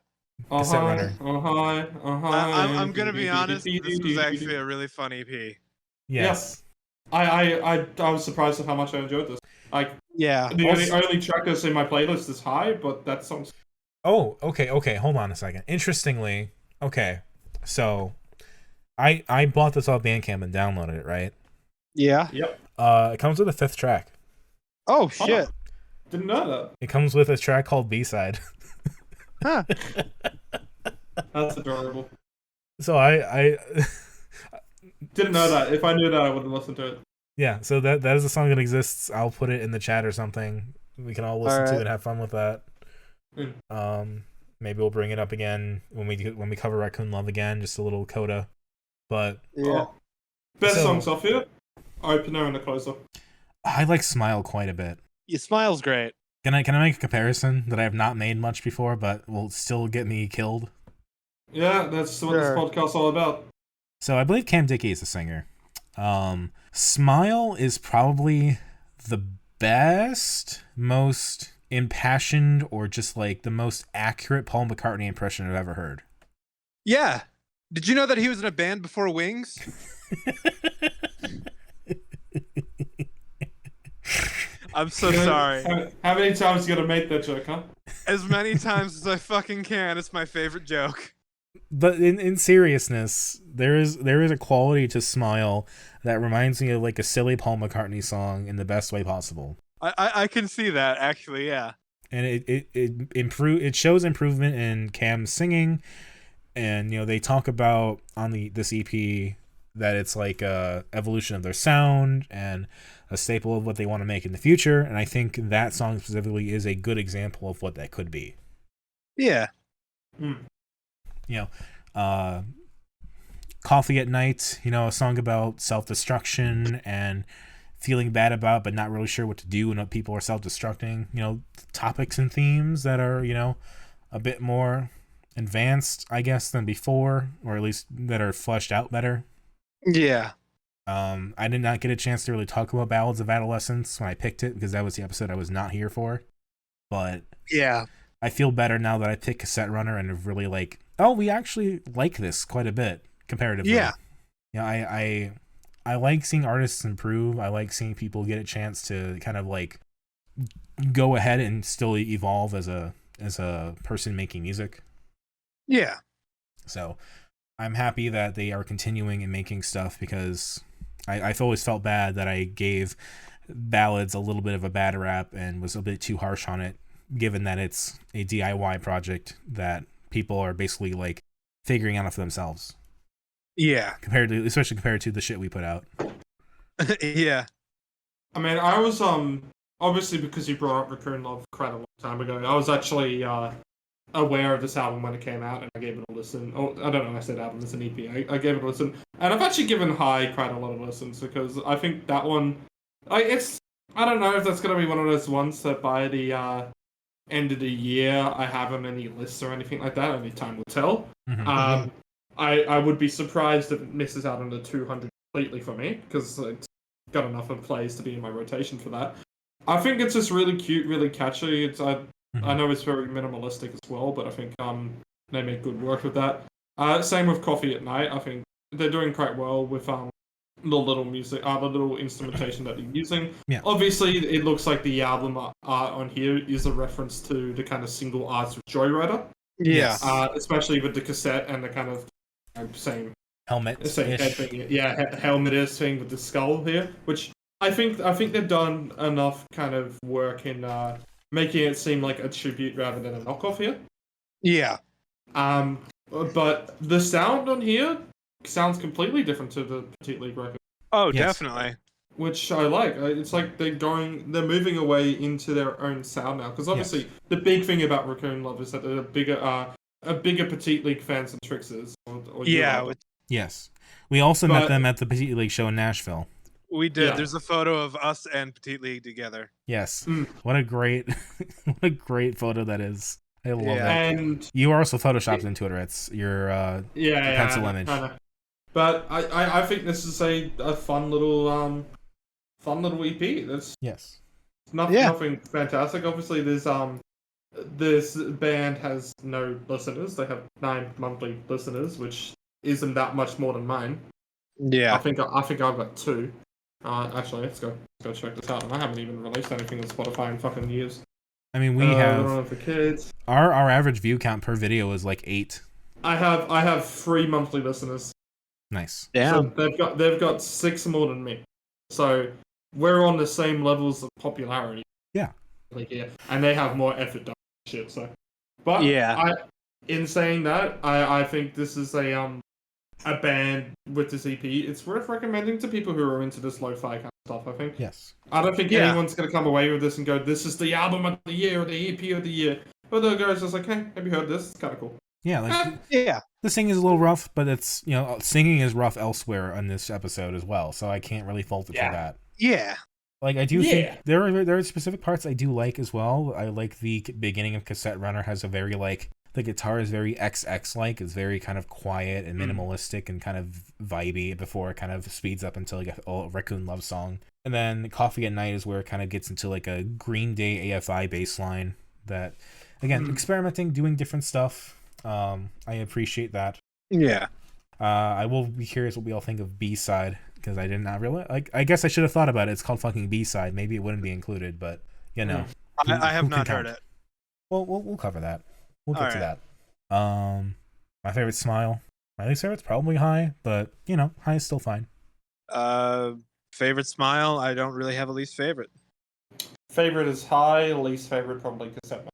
Cassette runner. I'm gonna be honest. This was actually a really fun EP. Yes. I was surprised at how much I enjoyed this. Like, Yeah. the only track that's in my playlist is High, but that song's... Oh, okay. Hold on a second. Interestingly, okay, so I bought this off Bandcamp and downloaded it, right? Yeah. Yep. It comes with a 5th track. Oh shit. Didn't know that. It comes with a track called B-side. Huh. That's adorable. So I Didn't know that. If I knew that, I would have listened to it. yeah. So that is a song that exists. I'll put it in the chat or something. We can all listen to it and have fun with that. Maybe we'll bring it up again when we cover Raccoon Love again. Just a little coda, but Yeah. Best songs off here: Opener and the Closer. I like Smile quite a bit. Your smile's great. Can I make a comparison that I have not made much before, but will still get me killed? Yeah, that's what this podcast's all about. So I believe Cam Dickey is the singer. Smile is probably the best, most impassioned, or just like the most accurate Paul McCartney impression I've ever heard. Yeah. Did you know that he was in a band before Wings? I'm so sorry. How many times you gotta make that joke, huh? As many times as I fucking can. It's my favorite joke. But in seriousness, there is a quality to Smile that reminds me of like a silly Paul McCartney song in the best way possible. I can see that actually, yeah. And it shows improvement in Cam's singing, and they talk about on this EP that it's like a evolution of their sound and a staple of what they want to make in the future, and I think that song specifically is a good example of what that could be. Yeah. Coffee at Night, a song about self-destruction and feeling bad about but not really sure what to do when people are self-destructing, topics and themes that are, a bit more advanced, I guess, than before, or at least that are fleshed out better. Yeah. I did not get a chance to really talk about Ballads of Adolescence when I picked it because that was the episode I was not here for. But yeah, I feel better now that I picked Cassette Runner and have really we actually like this quite a bit comparatively. Yeah. I like seeing artists improve. I like seeing people get a chance to kind of go ahead and still evolve as a person making music. Yeah. So I'm happy that they are continuing and making stuff because I've always felt bad that I gave Ballads a little bit of a bad rap and was a bit too harsh on it, given that it's a DIY project that people are basically figuring out for themselves. Yeah. Especially compared to the shit we put out. Yeah. I mean, I was obviously because you brought up Raccoon Love quite a long time ago. I was actually aware of this album when it came out, and I gave it a listen. Oh, I don't know. I said album. It's an EP. I gave it a listen, and I've actually given High quite a lot of listens because I think that one, I don't know if that's gonna be one of those ones that by the end of the year I have on any lists or anything like that. Only time will tell. Mm-hmm. I would be surprised if it misses out on the 200 completely for me because it's got enough of plays to be in my rotation for that. I think it's just really cute, really catchy. I know it's very minimalistic as well, but I think they make good work with that. Same with Coffee at Night. I think they're doing quite well with the little music, the little instrumentation that they're using. Yeah. Obviously, it looks like the album art on here is a reference to the kind of single arts of Joyrider. Yeah. Especially with the cassette and the kind of same helmet. Helmet-ish thing with the skull here, which I think they've done enough kind of work in making it seem like a tribute rather than a knockoff here. Yeah. But the sound on here sounds completely different to the Petite League record. Oh, yes. Definitely. Which I like. It's like they're moving away into their own sound now. Because obviously, the big thing about Raccoon Love is that they're a bigger Petite League fans than Trixers. Yes. We also met them at the Petite League show in Nashville. We did. Yeah. There's a photo of us and Petite League together. Yes. What a great photo that is. I love that. And you are also photoshopped into it, Ritz. Your pencil image. But I think this is a fun little EP. That's Yes. nothing fantastic. Obviously, this band has no listeners. They have 9 monthly listeners, which isn't that much more than mine. Yeah. I think I've got 2. Actually, let's go check this out. And I haven't even released anything on Spotify in fucking years. I mean, we have for kids. Our average view count per video is like 8. I have 3 monthly listeners. Nice. Damn. So they've got 6 more than me. So we're on the same levels of popularity. Yeah. Like, yeah. And they have more effort done shit. So, but Yeah. In saying that, I think this is a band with this EP. It's worth recommending to people who are into this lo-fi kind of stuff. I think. Yes. I don't think anyone's gonna come away with this and go, "This is the album of the year" or the EP of the year. But the guys just like, "Hey, have you heard this? It's kind of cool." Yeah, like Yeah. the singing is a little rough, but it's singing is rough elsewhere on this episode as well, so I can't really fault it for that. Yeah. Like I do think there are specific parts I do like as well. I like the beginning of Cassette Runner has a very like the guitar is very XX like. It's very kind of quiet and minimalistic and kind of vibey before it kind of speeds up until you get a Raccoon love song. And then Coffee at Night is where it kind of gets into like a Green Day AFI bass line that again experimenting, doing different stuff. I appreciate that. Yeah. I will be curious what we all think of B-side because I did not realize. Like, I guess I should have thought about it. It's called fucking B-side. Maybe it wouldn't be included, but I have not heard it. Well, we'll cover that. We'll get to Alright. that. My favorite Smile. My least favorite's probably High, but High is still fine. Favorite Smile. I don't really have a least favorite. Favorite is High. Least favorite probably Cassette.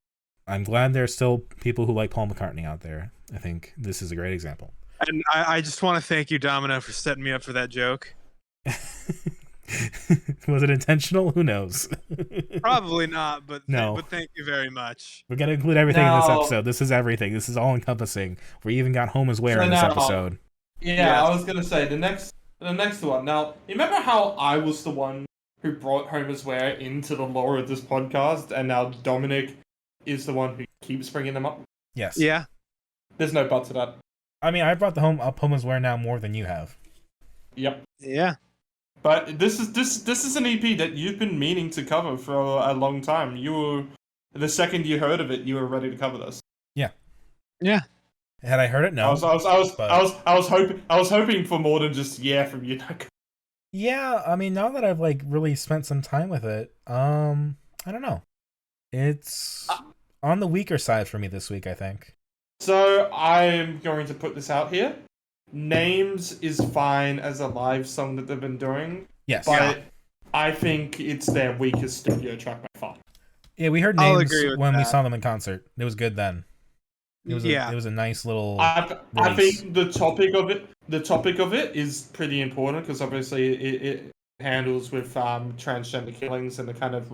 I'm glad there are still people who like Paul McCartney out there. I think this is a great example. And I just want to thank you, Domino, for setting me up for that joke. Was it intentional? Who knows? Probably not, but No. but thank you very much. We got to include everything in this No. episode. This is everything. This is all encompassing. We even got Home is Where So in this now- episode. Yeah, Yes. I was gonna say the next one. Now, you remember how I was the one who brought Homer's Ware into the lore of this podcast, and now Dominic is the one who keeps bringing them up? Yes. Yeah. There's no but to that. I mean, I brought the Home is Where now more than you have. Yep. Yeah. But this is an EP that you've been meaning to cover for a long time. The second you heard of it, you were ready to cover this. Yeah. Yeah. Had I heard it? No. I was hoping for more than just from you. Yeah, I mean, now that I've like really spent some time with it, I don't know. It's on the weaker side for me this week, I think. So I'm going to put this out here. Names is fine as a live song that they've been doing, Yes. but I think it's their weakest studio track by far. Yeah, we heard I'll Names agree with when we that. saw them in concert. It was good then. It was a nice little. I release. think the topic of it is pretty important because obviously it handles with transgender killings and the kind of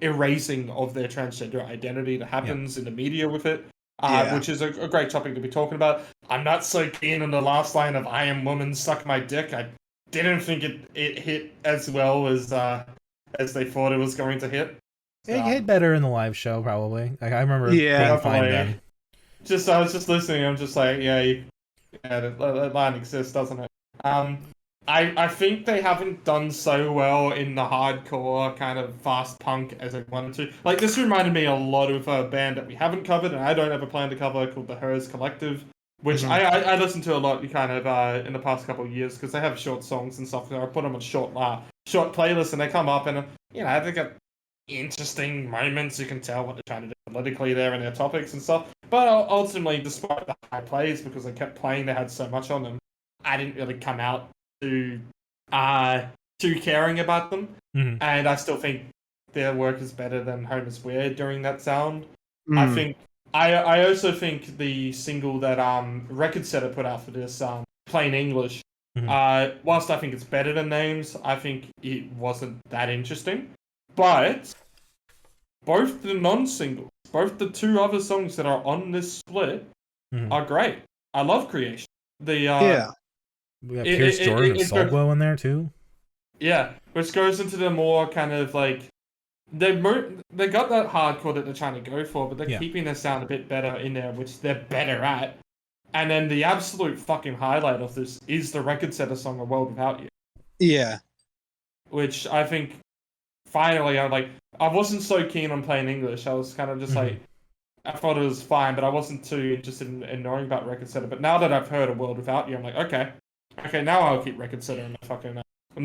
erasing of their transgender identity that happens in the media with it. Which is a great topic to be talking about. I'm not so keen on the last line of "I am woman, suck my dick." I didn't think it hit as well as they thought it was going to hit. It hit better in the live show, probably. Like, I remember Yeah, being fine definitely. then. I was just listening. I'm just like, that line exists, doesn't it? I think they haven't done so well in the hardcore kind of fast punk as I wanted to. Like, this reminded me a lot of a band that we haven't covered, and I don't have a plan to cover, called the Hers Collective, which I listened to a lot kind of in the past couple of years because they have short songs and stuff. So I put them on short playlists, and they come up, and they got interesting moments. You can tell what they're trying to do politically there in their topics and stuff. But ultimately, despite the high plays, because they kept playing, they had so much on them, I didn't really come out to too caring about them. Mhm. And I still think their work is better than Home is Weird during that sound. I also think the single that Record Setter put out for this, Plain English, whilst I think it's better than Names, I think it wasn't that interesting. But both the non-singles, both the 2 other songs that are on this split are great. I love Creation. We got Pierce Jordan and Soulglow in there too. Yeah, which goes into the more kind of like they got that hardcore that they're trying to go for, but they're keeping their sound a bit better in there, which they're better at. And then the absolute fucking highlight of this is the record setter song "A World Without You," Yeah. which I think finally I wasn't so keen on playing English. I was kind of just like, I thought it was fine, but I wasn't too interested in knowing about record setter. But now that I've heard "A World Without You," I'm like, okay, now I'll keep record setter in the fucking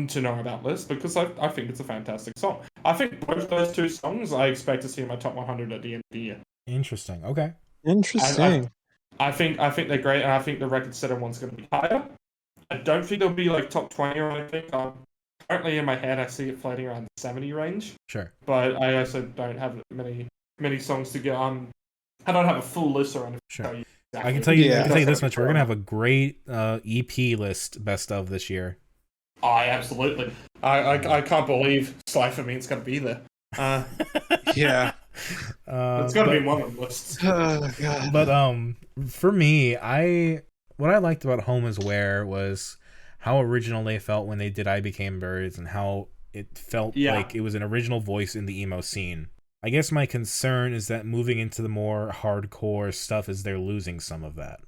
to know about this, because I think it's a fantastic song. I think both those two songs I expect to see in my top 100 at the end of the year. Interesting. Okay. Interesting. I think they're great, and I think the record setter one's going to be higher. I don't think they'll be like top 20 or anything. Currently in my head, I see it floating around the 70 range. Sure. But I also don't have many songs to get on. I don't have a full list or anything. Sure. Exactly. I can tell you this much: we're gonna have a great EP list best of this year. Absolutely. I can't believe Slythamine's going to be there. Yeah. It's got to be one of the lists. Oh, God. But for me, what I liked about Home Is Where was how original they felt when they did I Became Birds, and how it felt like it was an original voice in the emo scene. I guess my concern is that moving into the more hardcore stuff is they're losing some of that.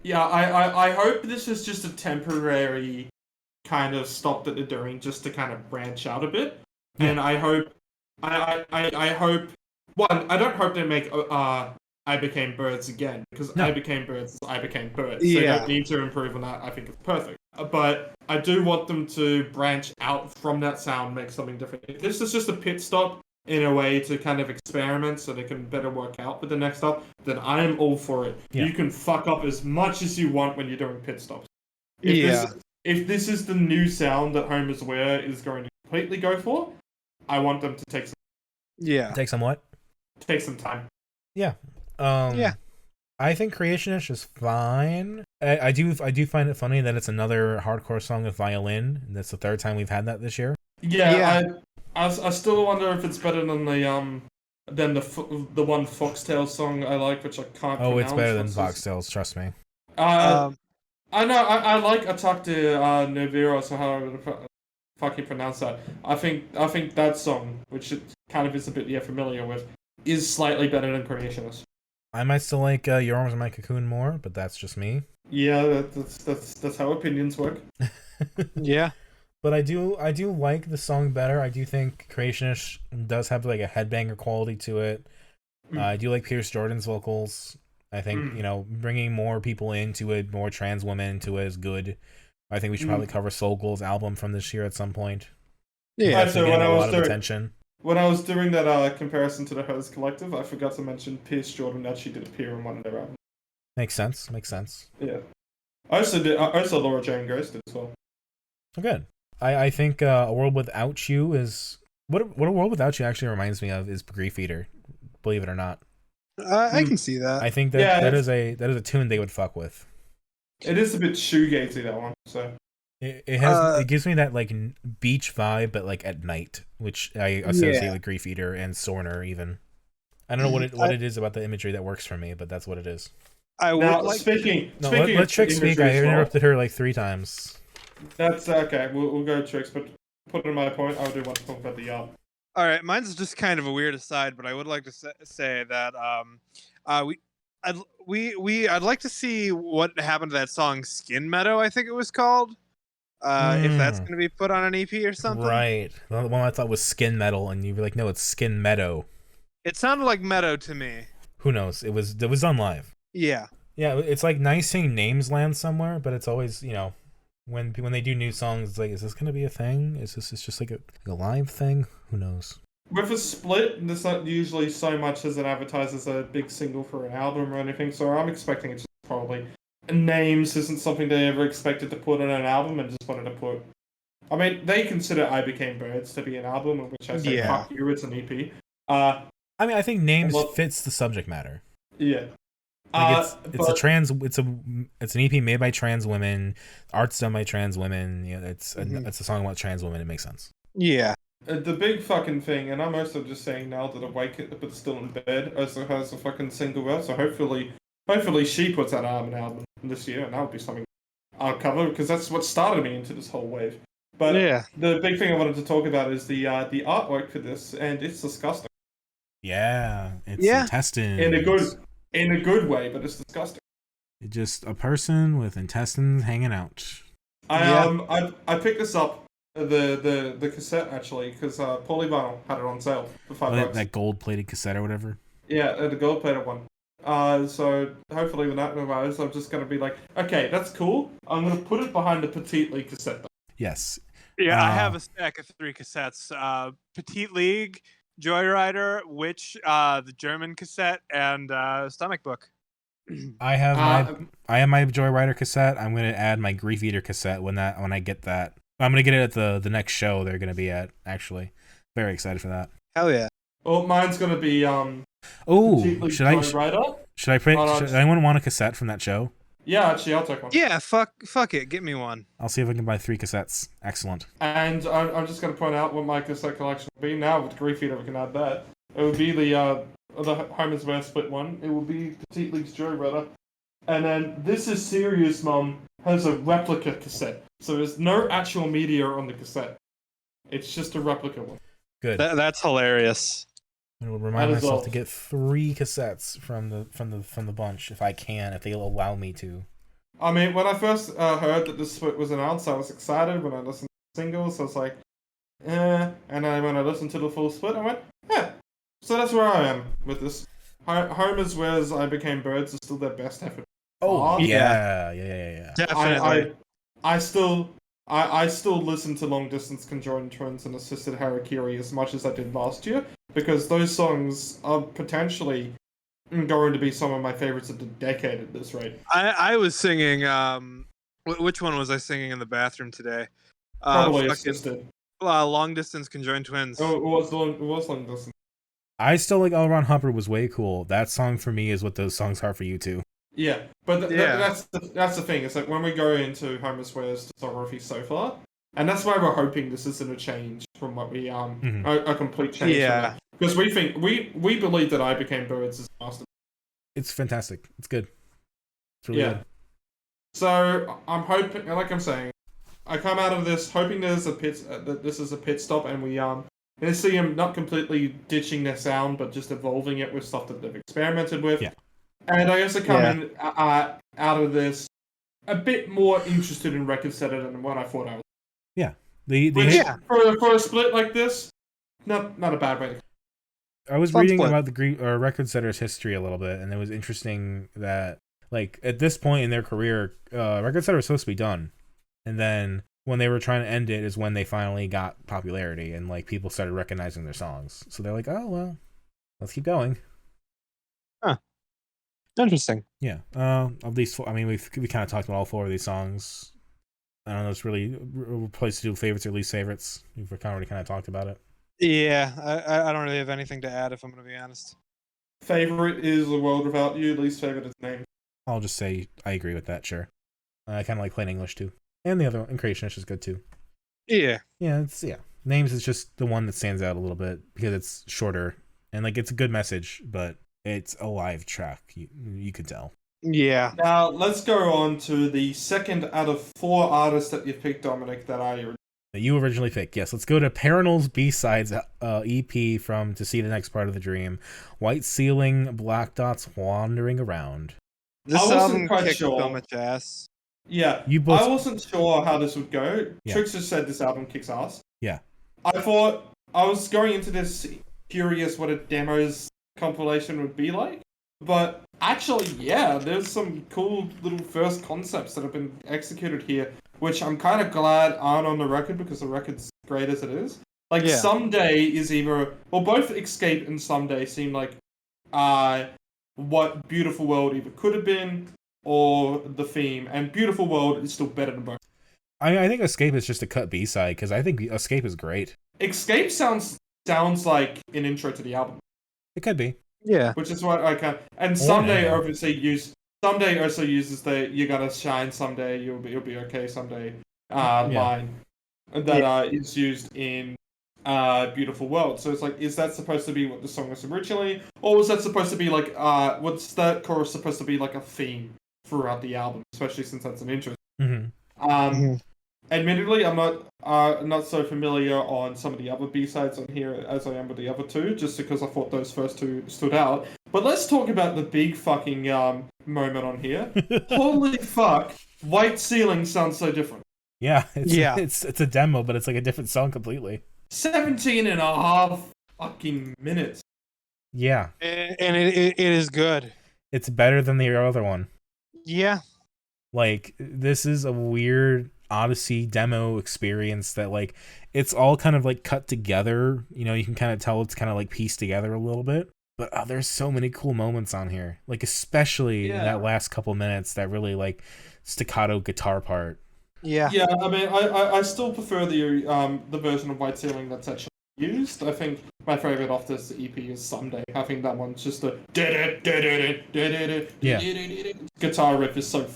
Yeah, I hope this is just a temporary kind of stop that they're doing just to kind of branch out a bit. Yeah. And I hope one, I don't hope they make I Became Birds again, because I Became Birds is I Became Birds. So they don't need to improve on that. I think it's perfect. But I do want them to branch out from that sound, make something different. If this is just a pit stop in a way to kind of experiment so they can better work out with the next stuff, then I am all for it. Yeah. You can fuck up as much as you want when you're doing pit stops. If this is the new sound that Home Is Where is going to completely go for, I want them to take some... Take some what? Take some time. Yeah. I think Creationish is fine. I do find it funny that it's another hardcore song with violin. That's the third time we've had that this year. I still wonder if it's better than the one Foxtail song I like, which I can't pronounce. Oh, it's better than Foxtails, trust me. I know, I like Attaque Nerviros, or however the fuck you pronounce that. I think that song, which it kind of is a bit familiar with, is slightly better than Creationist. I might still like Your Arms Are My Cocoon more, but that's just me. Yeah, that's how opinions work. Yeah. But I do like the song better. I do think Creationist does have like a headbanger quality to it. I do like Pierce Jordan's vocals. I think, bringing more people into it, more trans women into it is good. I think we should probably cover Soul Glows album from this year at some point. Yeah, so when I was doing that comparison to the Hers Collective, I forgot to mention Pierce Jordan actually did appear on one of their albums. Makes sense. Yeah. I also Laura Jane Grace did as well. Oh, good. I think A World Without You is... What A World Without You actually reminds me of is Griefeater, believe it or not. I can see that. I think that is a tune they would fuck with. It is a bit shoegazy, that one. So it gives me that like beach vibe, but like at night, which I associate with Griefeater and Sorner even. I don't know what it is about the imagery that works for me, but that's what it is. Let Trick speak. I interrupted her like 3 times. That's okay. We'll go Tricks, but put in my point. I do want to talk about the art. All right, mine's just kind of a weird aside, but I would like to say that I'd like to see what happened to that song Skin Meadow, I think it was called. If that's going to be put on an EP or something. Right. The one I thought was Skin Metal, and you'd be like, no, it's Skin Meadow. It sounded like Meadow to me. Who knows? It was done live. Yeah. Yeah, it's like nice seeing names land somewhere, but it's always, when they do new songs, it's like, is this going to be a thing? Is this just like a live thing? Who knows? With a split, there's not usually so much as an advertised as a big single for an album or anything, so I'm expecting it's probably... Names isn't something they ever expected to put on an album and just wanted to put... I mean, they consider I Became Birds to be an album, in which I say, fuck you, it's an EP. I think Names fits the subject matter. Yeah. It's an EP made by trans women, art's done by trans women. It's a song about trans women. It makes sense. Yeah. The big fucking thing, and I'm also just saying now that awake but still in bed also has a fucking single out, so hopefully she puts out an album this year, and that would be something I'll cover, because that's what started me into this whole wave. But the big thing I wanted to talk about is the artwork for this, and it's disgusting. Yeah, it's intestines. In a good way, but it's disgusting. Just a person with intestines hanging out. I picked this up the cassette actually because Polyvinyl had it on sale for $5. That gold-plated cassette or whatever. Yeah, the gold-plated one. So hopefully when that arrives, I'm just gonna be like, okay, that's cool. I'm gonna put it behind the Petite League cassette. Yes. Yeah, I have a stack of 3 cassettes. Petite League, Joyrider, Witch, the German cassette, and Stomach Book. I have my Joyrider cassette. I'm gonna add my Griefeater cassette when I get that. I'm gonna get it at the next show they're gonna be at. Actually, very excited for that. Hell yeah! Well, mine's gonna be should anyone want a cassette from that show? Yeah, actually, I'll take one. Yeah, fuck it, get me one. I'll see if I can buy 3 cassettes. Excellent. And I'm just gonna point out what my cassette collection will be now with Griefeater. We can add that. It would be the Homer's Wear split one. It will be Petite League's Joyrider. And then This Is Serious Mum has a replica cassette. So there's no actual media on the cassette. It's just a replica one. Good. That's hilarious. I will remind myself to get 3 cassettes from the bunch if I can, if they'll allow me to. I mean, when I first heard that this split was announced, I was excited. When I listened to the singles, I was like, eh. And then when I listened to the full split, I went, yeah. So that's where I am with this. Homer's Wears I Became Birds is still their best effort. Oh, yeah. Definitely. I still listen to Long Distance Conjoined Twins and Assisted Harakiri as much as I did last year, because those songs are potentially going to be some of my favorites of the decade at this rate. I was singing, which one was I singing in the bathroom today? Probably Assisted. Long Distance Conjoined Twins. Oh, it was Long Distance. I still like All Around Humper was way cool. That song for me is what those songs are for you too. Yeah, but that's the thing. It's like when we go into Homer's Wear's discography so far, and that's why we're hoping this isn't a change from what we a complete change. Yeah, because we think we believe that I Became Birds is a masterpiece. It's fantastic. It's good. It's really good. So I'm hoping, like I'm saying, I come out of this hoping there's that this is a pit stop, and we see them not completely ditching their sound, but just evolving it with stuff that they've experimented with. Yeah. And I also come in out of this a bit more interested in Record Setter than what I thought I was. Yeah. For a split like this, not a bad way. I was reading about the Record Setter's history a little bit, and it was interesting that, like, at this point in their career, Record Setter was supposed to be done. And then when they were trying to end it is when they finally got popularity, and, like, people started recognizing their songs. So they're like, oh, well, let's keep going. Huh. Interesting. Yeah. Of these four, I mean, we kind of talked about all 4 of these songs. I don't know. It's really a place to do favorites or least favorites. We've already kind of talked about it. Yeah, I don't really have anything to add if I'm going to be honest. Favorite is The World Without You. Least favorite is Name. I'll just say I agree with that. Sure. I kind of like Plain English too, and the other one, and Creationist is good too. Yeah. Names is just the one that stands out a little bit because it's shorter and like it's a good message, but it's a live track. You could tell. Yeah. Now let's go on to the second out of 4 artists that you picked, Dominic, that you originally picked. Yes, let's go to Parannoul's B-Sides EP from To See the Next Part of the Dream. White Ceiling, Black Dots Wandering Around. This album kicked so much ass. Yeah, I wasn't sure how this would go. Yeah. Trixter said this album kicks ass. Yeah. I thought I was going into this curious what a demos compilation would be like. But actually, yeah, there's some cool little first concepts that have been executed here, which I'm kind of glad aren't on the record because the record's great as it is. Like, Someday is either... Well, both Escape and Someday seem like what Beautiful World either could have been or the theme. And Beautiful World is still better than both. I think Escape is just a cut B-side because I think Escape is great. Escape sounds like an intro to the album. It could be. Yeah. Which is what I can. And Someday obviously Someday also uses the "You're gonna shine someday, you'll be okay someday" line that is used in Beautiful World. So it's like, is that supposed to be what the song was originally, or was that supposed to be like what's that chorus supposed to be like a theme throughout the album? Especially since that's an intro. Mm-hmm. Admittedly, I'm not so familiar on some of the other B-sides on here as I am with the other 2, just because I thought those first 2 stood out. But let's talk about the big fucking moment on here. Holy fuck! White Ceiling sounds so different. Yeah, Yeah. it's a demo, but it's like a different song completely. 17 and a half fucking minutes. Yeah, And it is good. it's better than the other one. Yeah. Like, this is a weird Odyssey demo experience that, like, it's all kind of like cut together. You know, you can kind of tell it's kind of like pieced together a little bit. But there's so many cool moments on here, like especially in that last couple minutes, that really like staccato guitar part. Yeah. Yeah, I mean, I still prefer the version of White Ceiling that's actually used. I think my favorite off this EP is Someday. I think that one's just a guitar riff is so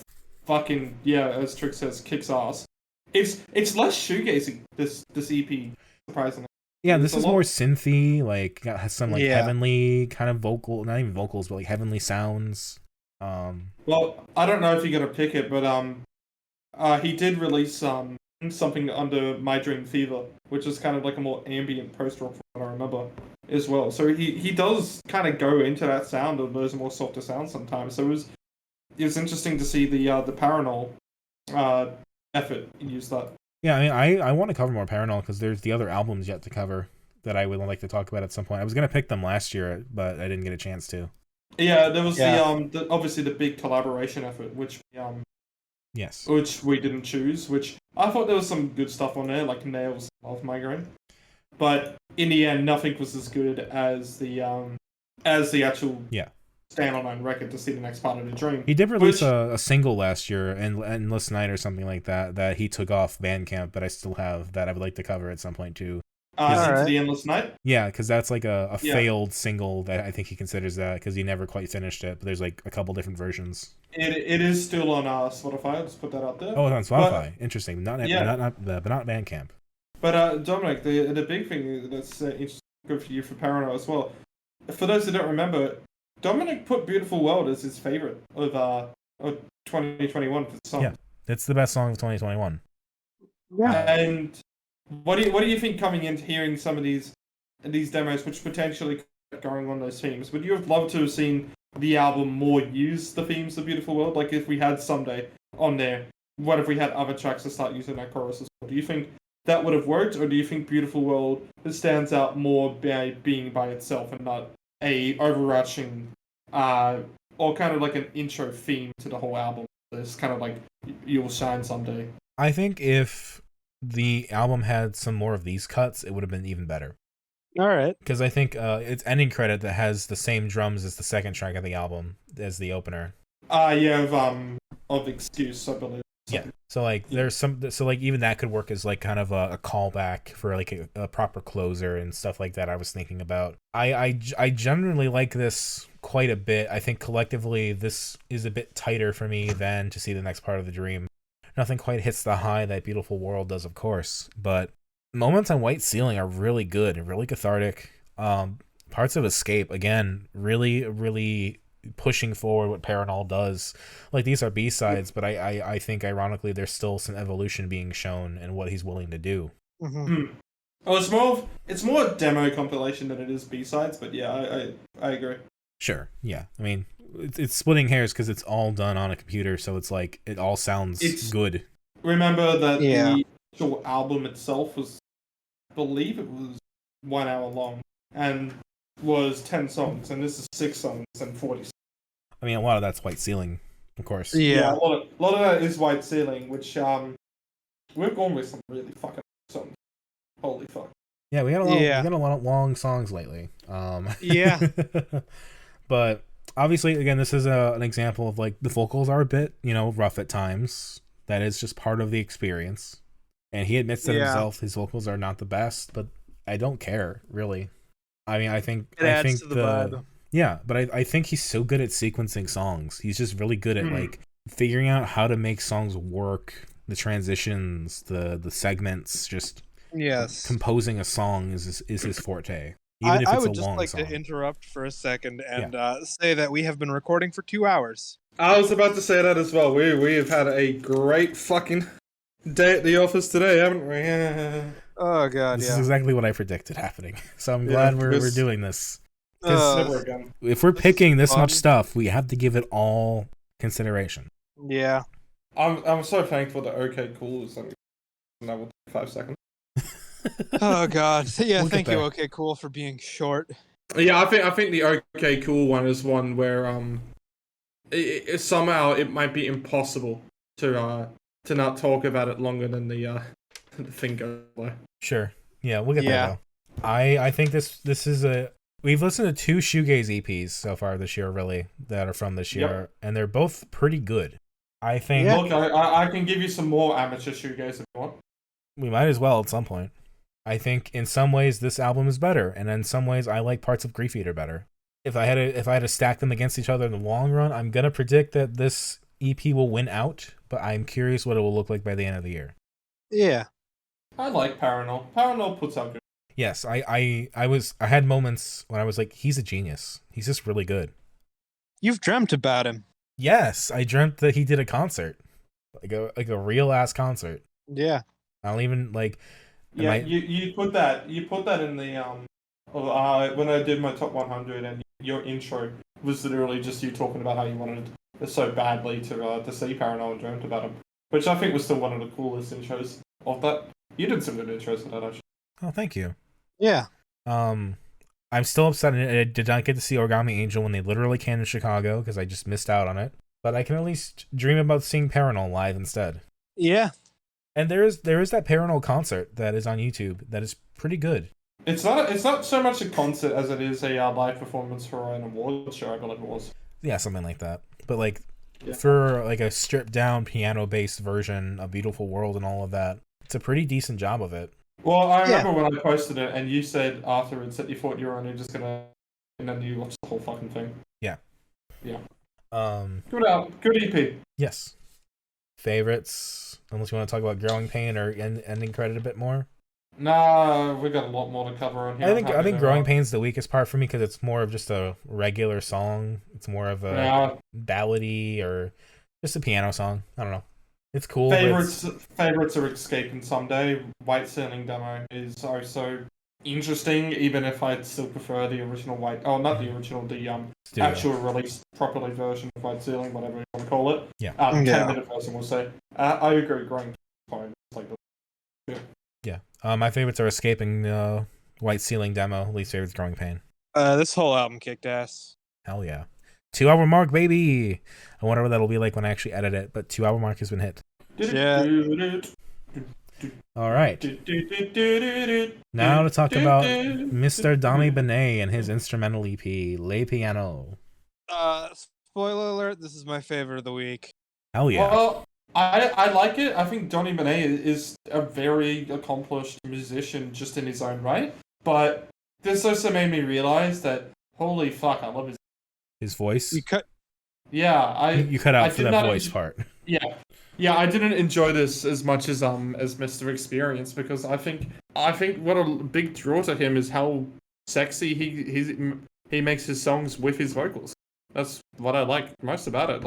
fucking, as Trick says, kicks ass. It's less shoegazy, this EP, surprisingly. Yeah, this is more synthy, like has some like heavenly kind of vocal, not even vocals, but like heavenly sounds. Well, I don't know if you're gonna pick it, but he did release something under My Dream Fever, which is kind of like a more ambient post-rock from what I remember as well. So he does kind of go into that sound of those more softer sounds sometimes. So it was interesting to see the Parannoul effort use that. Yeah, I mean, I want to cover more Parannoul because there's the other albums yet to cover that I would like to talk about at some point. I was gonna pick them last year, but I didn't get a chance to. Yeah, there was the obviously the big collaboration effort, which yes, which we didn't choose. Which I thought there was some good stuff on there, like Nails, Love Migraine, but in the end, nothing was as good as the actual standalone record to see the next part of the dream. He did release a single last year, Endless Night or something like that he took off Bandcamp, but I still have that I would like to cover at some point too. Into the Endless Night? Yeah, because that's like a failed single that I think he considers that, because he never quite finished it, but there's like a couple different versions. It is still on Spotify, I'll just put that out there. Oh, it's on Spotify. Interesting. Not Bandcamp. But Dominic, the big thing that's interesting, good for you for Parannoul as well. For those that don't remember, Dominic put Beautiful World as his favorite of 2021 for the song. Yeah, it's the best song of 2021. Yeah. And what do you think coming into hearing some of these demos, which potentially going on those themes? Would you have loved to have seen the album more use the themes of Beautiful World? Like if we had Someday on there, what if we had other tracks to start using that chorus as well? Do you think that would have worked, or do you think Beautiful World stands out more by being by itself and not a overarching or kind of like an intro theme to the whole album? It's kind of like You'll Shine Someday. I think if the album had some more of these cuts, it would have been even better. All right. Because I think it's ending credit that has the same drums as the second track of the album as the opener. Of Excuse, I believe. Yeah. So like there's some, so like even that could work as like kind of a callback for like a proper closer and stuff like that. I was thinking about. I generally like this quite a bit. I think collectively this is a bit tighter for me than To See the Next Part of the Dream. Nothing quite hits the high that Beautiful World does, of course, but moments on White Ceiling are really good and really cathartic. Parts of Escape, again, really pushing forward what Parannoul does. Like, these are B-sides, but I think ironically there's still some evolution being shown in what he's willing to do. Mm-hmm. Oh, it's more a demo compilation than it is B-sides, but yeah, I agree. Sure, yeah. I mean, it's splitting hairs because it's all done on a computer, so it's like it all sounds good. Remember that the actual album itself was, I believe it was 1 hour long and was 10 songs, and this is 6 songs and 40 songs. I mean, a lot of that's White Ceiling, of course. Yeah, a lot of that is White Ceiling, which we've gone with some really fucking songs. Holy fuck. Yeah, we got a lot of long songs lately. Yeah. But obviously, again, this is an example of like the vocals are a bit, rough at times. That is just part of the experience. And he admits to himself his vocals are not the best, but I don't care, really. I mean, I think it adds to the vibe. Yeah, but I think he's so good at sequencing songs. He's just really good at like figuring out how to make songs work, the transitions, the segments, just composing a song is his forte. Even if it's I would a just long like song. to interrupt for a second and say that we have been recording for 2 hours. I was about to say that as well. We have had a great fucking day at the office today, haven't we? Oh god, This is exactly what I predicted happening. So I'm glad we're doing this. If we're picking this much stuff, we have to give it all consideration. Yeah. I'm so thankful that OK Cool is only another 5 seconds. Oh God. Yeah. We'll get Thank you. there. Okay, cool for being short. Yeah, I think the OK Cool one is one where somehow it might be impossible to not talk about it longer than the thing goes by. Sure. Yeah, we'll get there though. I think this is we've listened to 2 shoegaze EPs so far this year, really, that are from this year, and they're both pretty good. I think Look, I can give you some more amateur shoegaze if you want. we might as well at some point. I think in some ways this album is better, and in some ways I like parts of Griefeater better. If I had to stack them against each other in the long run, I'm gonna predict that this EP will win out, but I'm curious what it will look like by the end of the year. Yeah. I like Parannoul. Parannoul puts out good. Yes, I had moments when I was like, he's a genius. He's just really good. You've dreamt about him. Yes, I dreamt that he did a concert, like a real ass concert. Yeah. I don't even like. Yeah, you put that in the when I did my top 100, and your intro was literally just you talking about how you wanted so badly to see Parannoul and dreamt about him, which I think was still one of the coolest intros of that. You did some good intros of that, actually. Oh, thank you. Yeah. I'm still upset I did not get to see Origami Angel when they literally came to Chicago because I just missed out on it. But I can at least dream about seeing Parannoul live instead. Yeah. And there is that Parannoul concert that is on YouTube that is pretty good. It's not so much a concert as it is a live performance for an award show, I believe it was. Yeah, something like that. But like for like a stripped down piano based version of Beautiful World and all of that, it's a pretty decent job of it. Well, I remember when I posted it, and you said afterwards that you thought you were only just gonna, and then you watched the whole fucking thing. Yeah. Yeah. Good EP. Yes. Favorites, unless you want to talk about Growing Pain or Ending Credit a bit more. Nah, we got a lot more to cover on here. I think Growing Pain's the weakest part for me because it's more of just a regular song. It's more of a ballady or just a piano song. I don't know. It's cool. Favorites are Escape and Someday. White Ceiling demo is so interesting, even if I'd still prefer the original White. Oh, not the original, the actual released properly version of White Ceiling, whatever you want to call it. Yeah. 10-minute version, we'll say. I agree. Growing fine. Yeah. My favorites are Escaping White Ceiling demo. Least favorites Growing Pain. This whole album kicked ass. Hell yeah. 2-hour mark, baby. I wonder what that'll be like when I actually edit it, but 2-hour mark has been hit. Yeah. All right. Now to talk about Mr. Donny Benét and his instrumental EP, Le Piano. Spoiler alert, this is my favorite of the week. Hell yeah. Well, I like it. I think Donny Benét is a very accomplished musician just in his own right, but this also made me realize that, holy fuck, I love his voice. You cut out for that voice part. Yeah, I didn't enjoy this as much as Mr. Experience, because I think what a big draw to him is how sexy he makes his songs with his vocals. That's what I like most about it.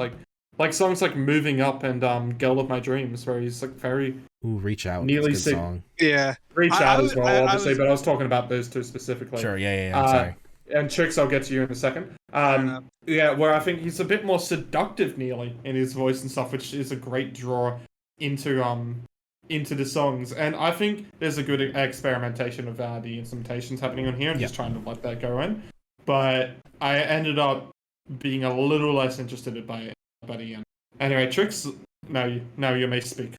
Like songs like Moving Up and Girl of My Dreams, where he's like very Reach Out. Nearly That's a good song. Yeah. Reach Out as well, obviously, but I was talking about those two specifically. Sure, yeah. I'm sorry. And Tricks, I'll get to you in a second. Where I think he's a bit more seductive, nearly, in his voice and stuff, which is a great draw into the songs. And I think there's a good experimentation of the instrumentations happening on here, and just trying to let that go in. But I ended up being a little less interested by the end. Anyway, Tricks, now you may speak.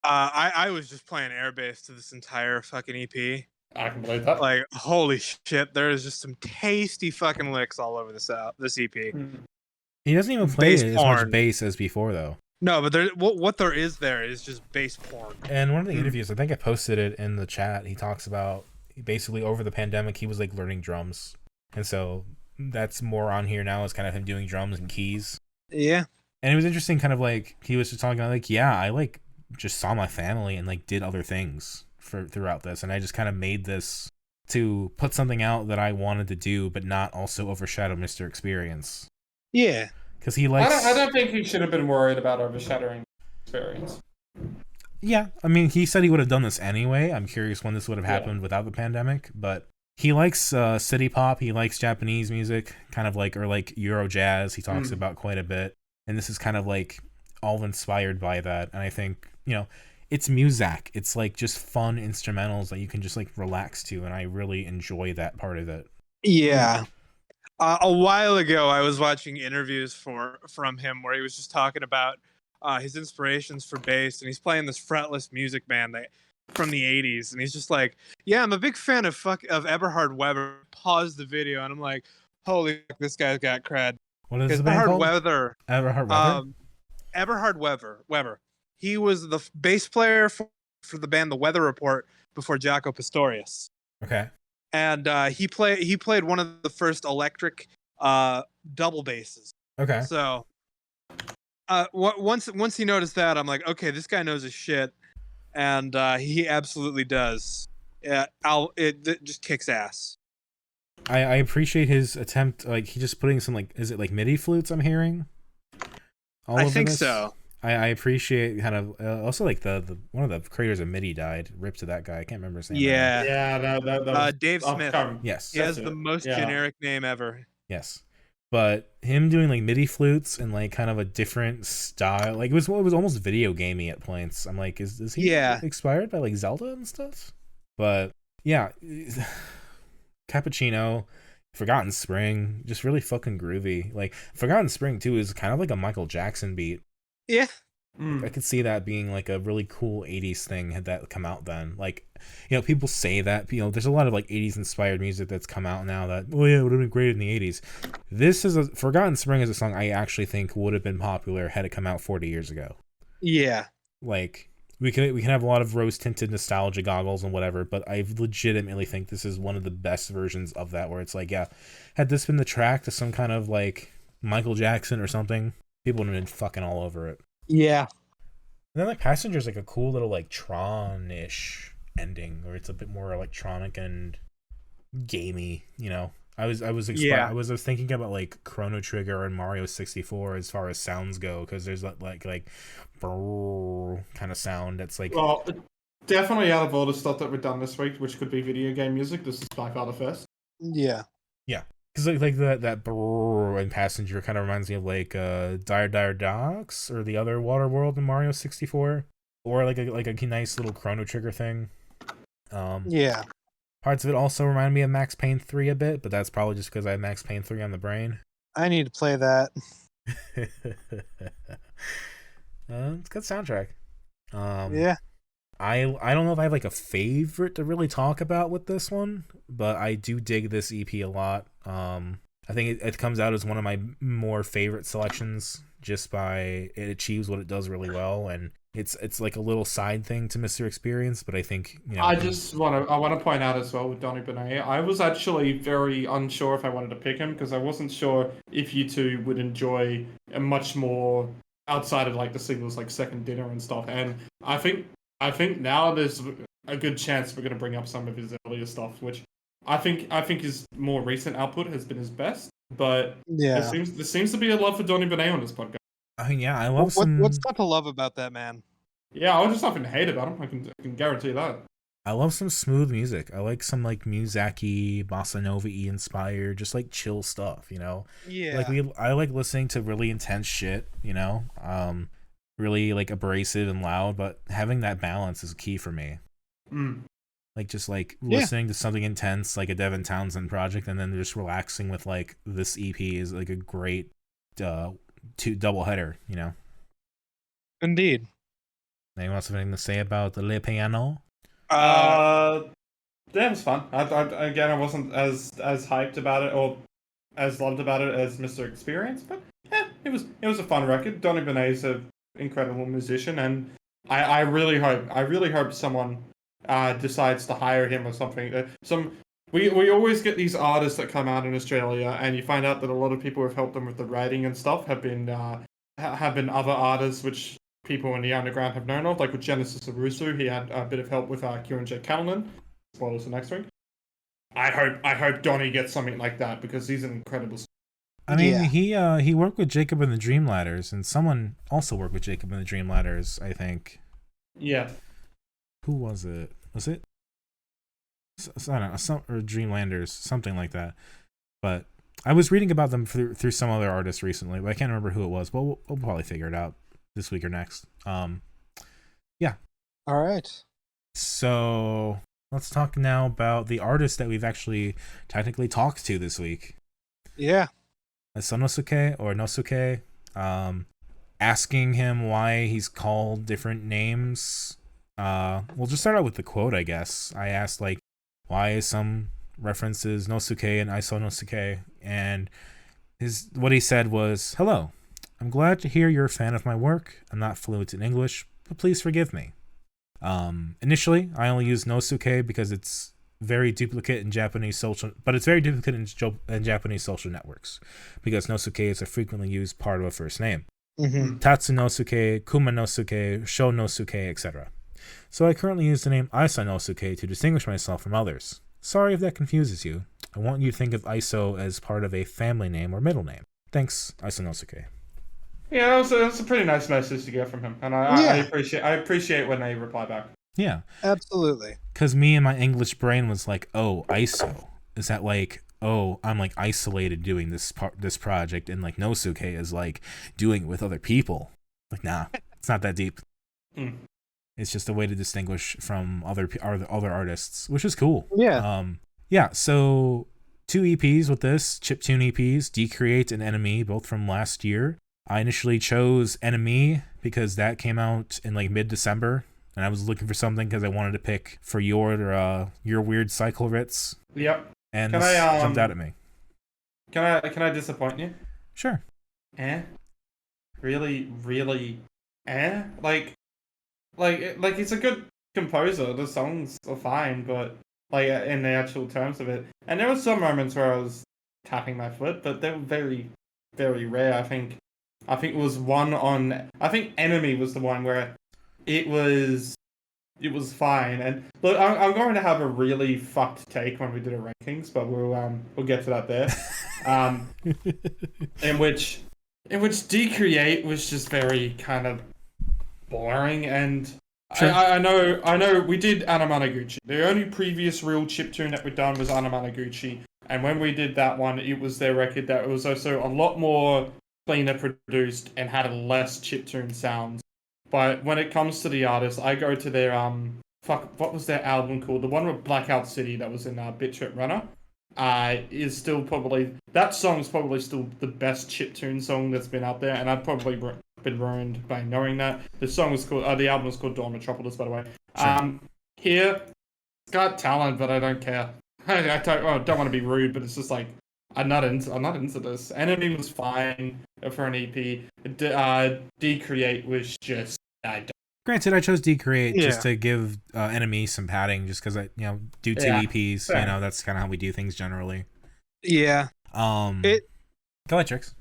I was just playing airbase to this entire fucking EP. I can believe that. Like, holy shit, there is just some tasty fucking licks all over this EP. He doesn't even play as much bass as before, though. No, but what there is just bass porn. And one of the interviews, I think I posted it in the chat, he talks about basically over the pandemic, he was like learning drums. And so that's more on here now, is kind of him doing drums and keys. Yeah. And it was interesting, kind of like, he was just talking about like, I like just saw my family and like did other things throughout this, and I just kind of made this to put something out that I wanted to do, but not also overshadow Mr. Experience. Yeah, because he likes. I don't think he should have been worried about overshadowing Experience. Yeah, I mean, he said he would have done this anyway. I'm curious when this would have happened without the pandemic, but he likes city pop. He likes Japanese music, kind of like, or like Euro jazz. He talks about quite a bit. and this is kind of like all inspired by that. And I think, you know, it's music. It's like just fun instrumentals that you can just like relax to, and I really enjoy that part of it. Yeah. A while ago, I was watching interviews from him where he was just talking about his inspirations for bass, and he's playing this fretless music band from the '80s, and he's just like, "Yeah, I'm a big fan of Eberhard Weber." Pause the video, and I'm like, "Holy fuck, this guy's got cred." What is the band called? Eberhard Weber. Eberhard Weber. He was the bass player for the band The Weather Report before Jaco Pastorius. Okay. And he played one of the first electric double basses. Okay. So once he noticed that, I'm like, okay, this guy knows his shit, and he absolutely does. It just kicks ass. I appreciate his attempt. Like, he just putting some, like, is it like MIDI flutes I'm hearing? I think so. I appreciate kind of also like the one of the creators of MIDI died. Rip to that guy. I can't remember his name. Yeah. That was Dave Smith. Yes. He has the most generic name ever. Yes. But him doing like MIDI flutes and like kind of a different style, like it was almost video gamey at points. I'm like, is he inspired by like Zelda and stuff? But yeah, Cappuccino, Forgotten Spring, just really fucking groovy. Like Forgotten Spring too is kind of like a Michael Jackson beat. Yeah. I could see that being like a really cool 80s thing had that come out then. Like, you know, people say that, you know, there's a lot of like 80s inspired music that's come out now that, oh yeah, it would have been great in the 80s. This is Forgotten Spring is a song I actually think would have been popular had it come out 40 years ago. Yeah. Like, we can have a lot of rose tinted nostalgia goggles and whatever, but I legitimately think this is one of the best versions of that, where it's like, yeah, had this been the track to some kind of like Michael Jackson or something, people would have been fucking all over it. Yeah. And then like Passenger's like a cool little like Tron-ish ending, where it's a bit more electronic and gamey, you know. I was thinking about like Chrono Trigger and Mario 64 as far as sounds go, because there's like kind of sound that's like, well, definitely out of all the stuff that we've done this week, which could be video game music, this is by far the first. Yeah. because like that brrr and Passenger kind of reminds me of like Dire Docks or the other Water World in Mario 64, or like a nice little Chrono Trigger thing. Yeah. Parts of it also remind me of Max Payne 3 a bit, but that's probably just because I have Max Payne 3 on the brain. I need to play that. It's a good soundtrack. Yeah. I don't know if I have like a favorite to really talk about with this one, but I do dig this EP a lot. I think it comes out as one of my more favorite selections, just by it achieves what it does really well, and it's like a little side thing to Mr. Experience, but I think, you know, I want to point out as well with Donny Benét, I was actually very unsure if I wanted to pick him, because I wasn't sure if you two would enjoy a much more outside of like the singles like Second Dinner and stuff, and I think now there's a good chance we're going to bring up some of his earlier stuff, which I think his more recent output has been his best. But yeah, there seems to be a love for Donny Benét on this podcast. I mean, yeah, I love what's not to love about that man? Yeah, I just nothing to hate about him. I can guarantee that. I love some smooth music. I like some like Muzaki, bossa nova-y inspired, just like chill stuff, you know. Yeah. Like I like listening to really intense shit, you know. Really like abrasive and loud, but having that balance is key for me. Like just like listening to something intense like a Devin Townsend project, and then just relaxing with like this EP is like a great double header, you know. Indeed. Anyone else have anything to say about the Le Piano? Yeah, it was fun. I wasn't as hyped about it or as loved about it as Mr. Experience, but yeah, it was a fun record. Donny Benét's an incredible musician, and I really hope someone decides to hire him or something. We always get these artists that come out in Australia, and you find out that a lot of people who have helped them with the writing and stuff have been other artists which people in the underground have known of, like with Genesis Owusu. He had a bit of help with Kieran J. Callanan. Spoilers for next week. I hope Donny gets something like that, because he's an incredible. I mean, he worked with Jacob and the Dreamladders, and someone also worked with Jacob and the Dreamladders, I think. Yeah. Who was it? Was it? I don't know, or Dreamlanders, something like that. But I was reading about them through some other artists recently, but I can't remember who it was. But we'll probably figure it out this week or next. Yeah. All right. So let's talk now about the artist that we've actually technically talked to this week. Yeah. isonosuke or nosuke. Asking him why he's called different names. We'll just start out with the quote, I guess. I asked, like, why some references nosuke and isonosuke, and what he said was, "Hello, I'm glad to hear you're a fan of my work. I'm not fluent in English, but please forgive me. Initially, I only used nosuke because it's very duplicate in Japanese social, but it's very duplicate in Japanese social networks because nosuke is a frequently used part of a first name. Mm-hmm. Tatsunosuke, Kumanosuke, Shonosuke, etc. So I currently use the name isonosuke to distinguish myself from others. Sorry if that confuses you. I want you to think of iso as part of a family name or middle name. Thanks, isonosuke." Yeah, that's a pretty nice message to get from him, and I appreciate when they reply back. Yeah, Absolutely. because me and my English brain was like, oh, ISO. Is that like, oh, I'm like isolated doing this project, and like nosuke is like doing it with other people. Like, nah, it's not that deep. It's just a way to distinguish from other artists, which is cool. Yeah. Yeah. So 2 EPs with this, chiptune EPs, DECREATE and eneME, both from last year. I initially chose eneME because that came out in like mid-December, and I was looking for something because I wanted to pick for your weird cycle Ritz. Yep. And this jumped out at me. Can I disappoint you? Sure. Really, like he's a good composer. The songs are fine, but like in the actual terms of it, and there were some moments where I was tapping my foot, but they were very, very rare. I think it was one on. I think eneME was the one where it was fine. And look, I'm going to have a really fucked take when we do the rankings, but we'll get to that there. In which DECREATE was just very kind of boring, and sure. I know we did Anamanaguchi. The only previous real chiptune that we'd done was Anamanaguchi, and when we did that one, it was their record that was also a lot more cleaner produced and had less chiptune sounds. But when it comes to the artist, I go to their what was their album called? The one with Blackout City that was in Bit Trip Runner. Is still probably, that song's probably still the best chiptune song that's been out there, and I've probably been ruined by knowing that. The song was called, the album was called Dawn Metropolis, by the way. Sure. Here, it's got talent, but I don't care. I don't want to be rude, but it's just like, I'm not into this. eneME was fine for an EP. DECREATE was just, I don't. Granted, I chose DECREATE just to give eneME some padding, just because I do 2 EPs. Fair. That's kind of how we do things generally. Yeah. Go ahead, Trix.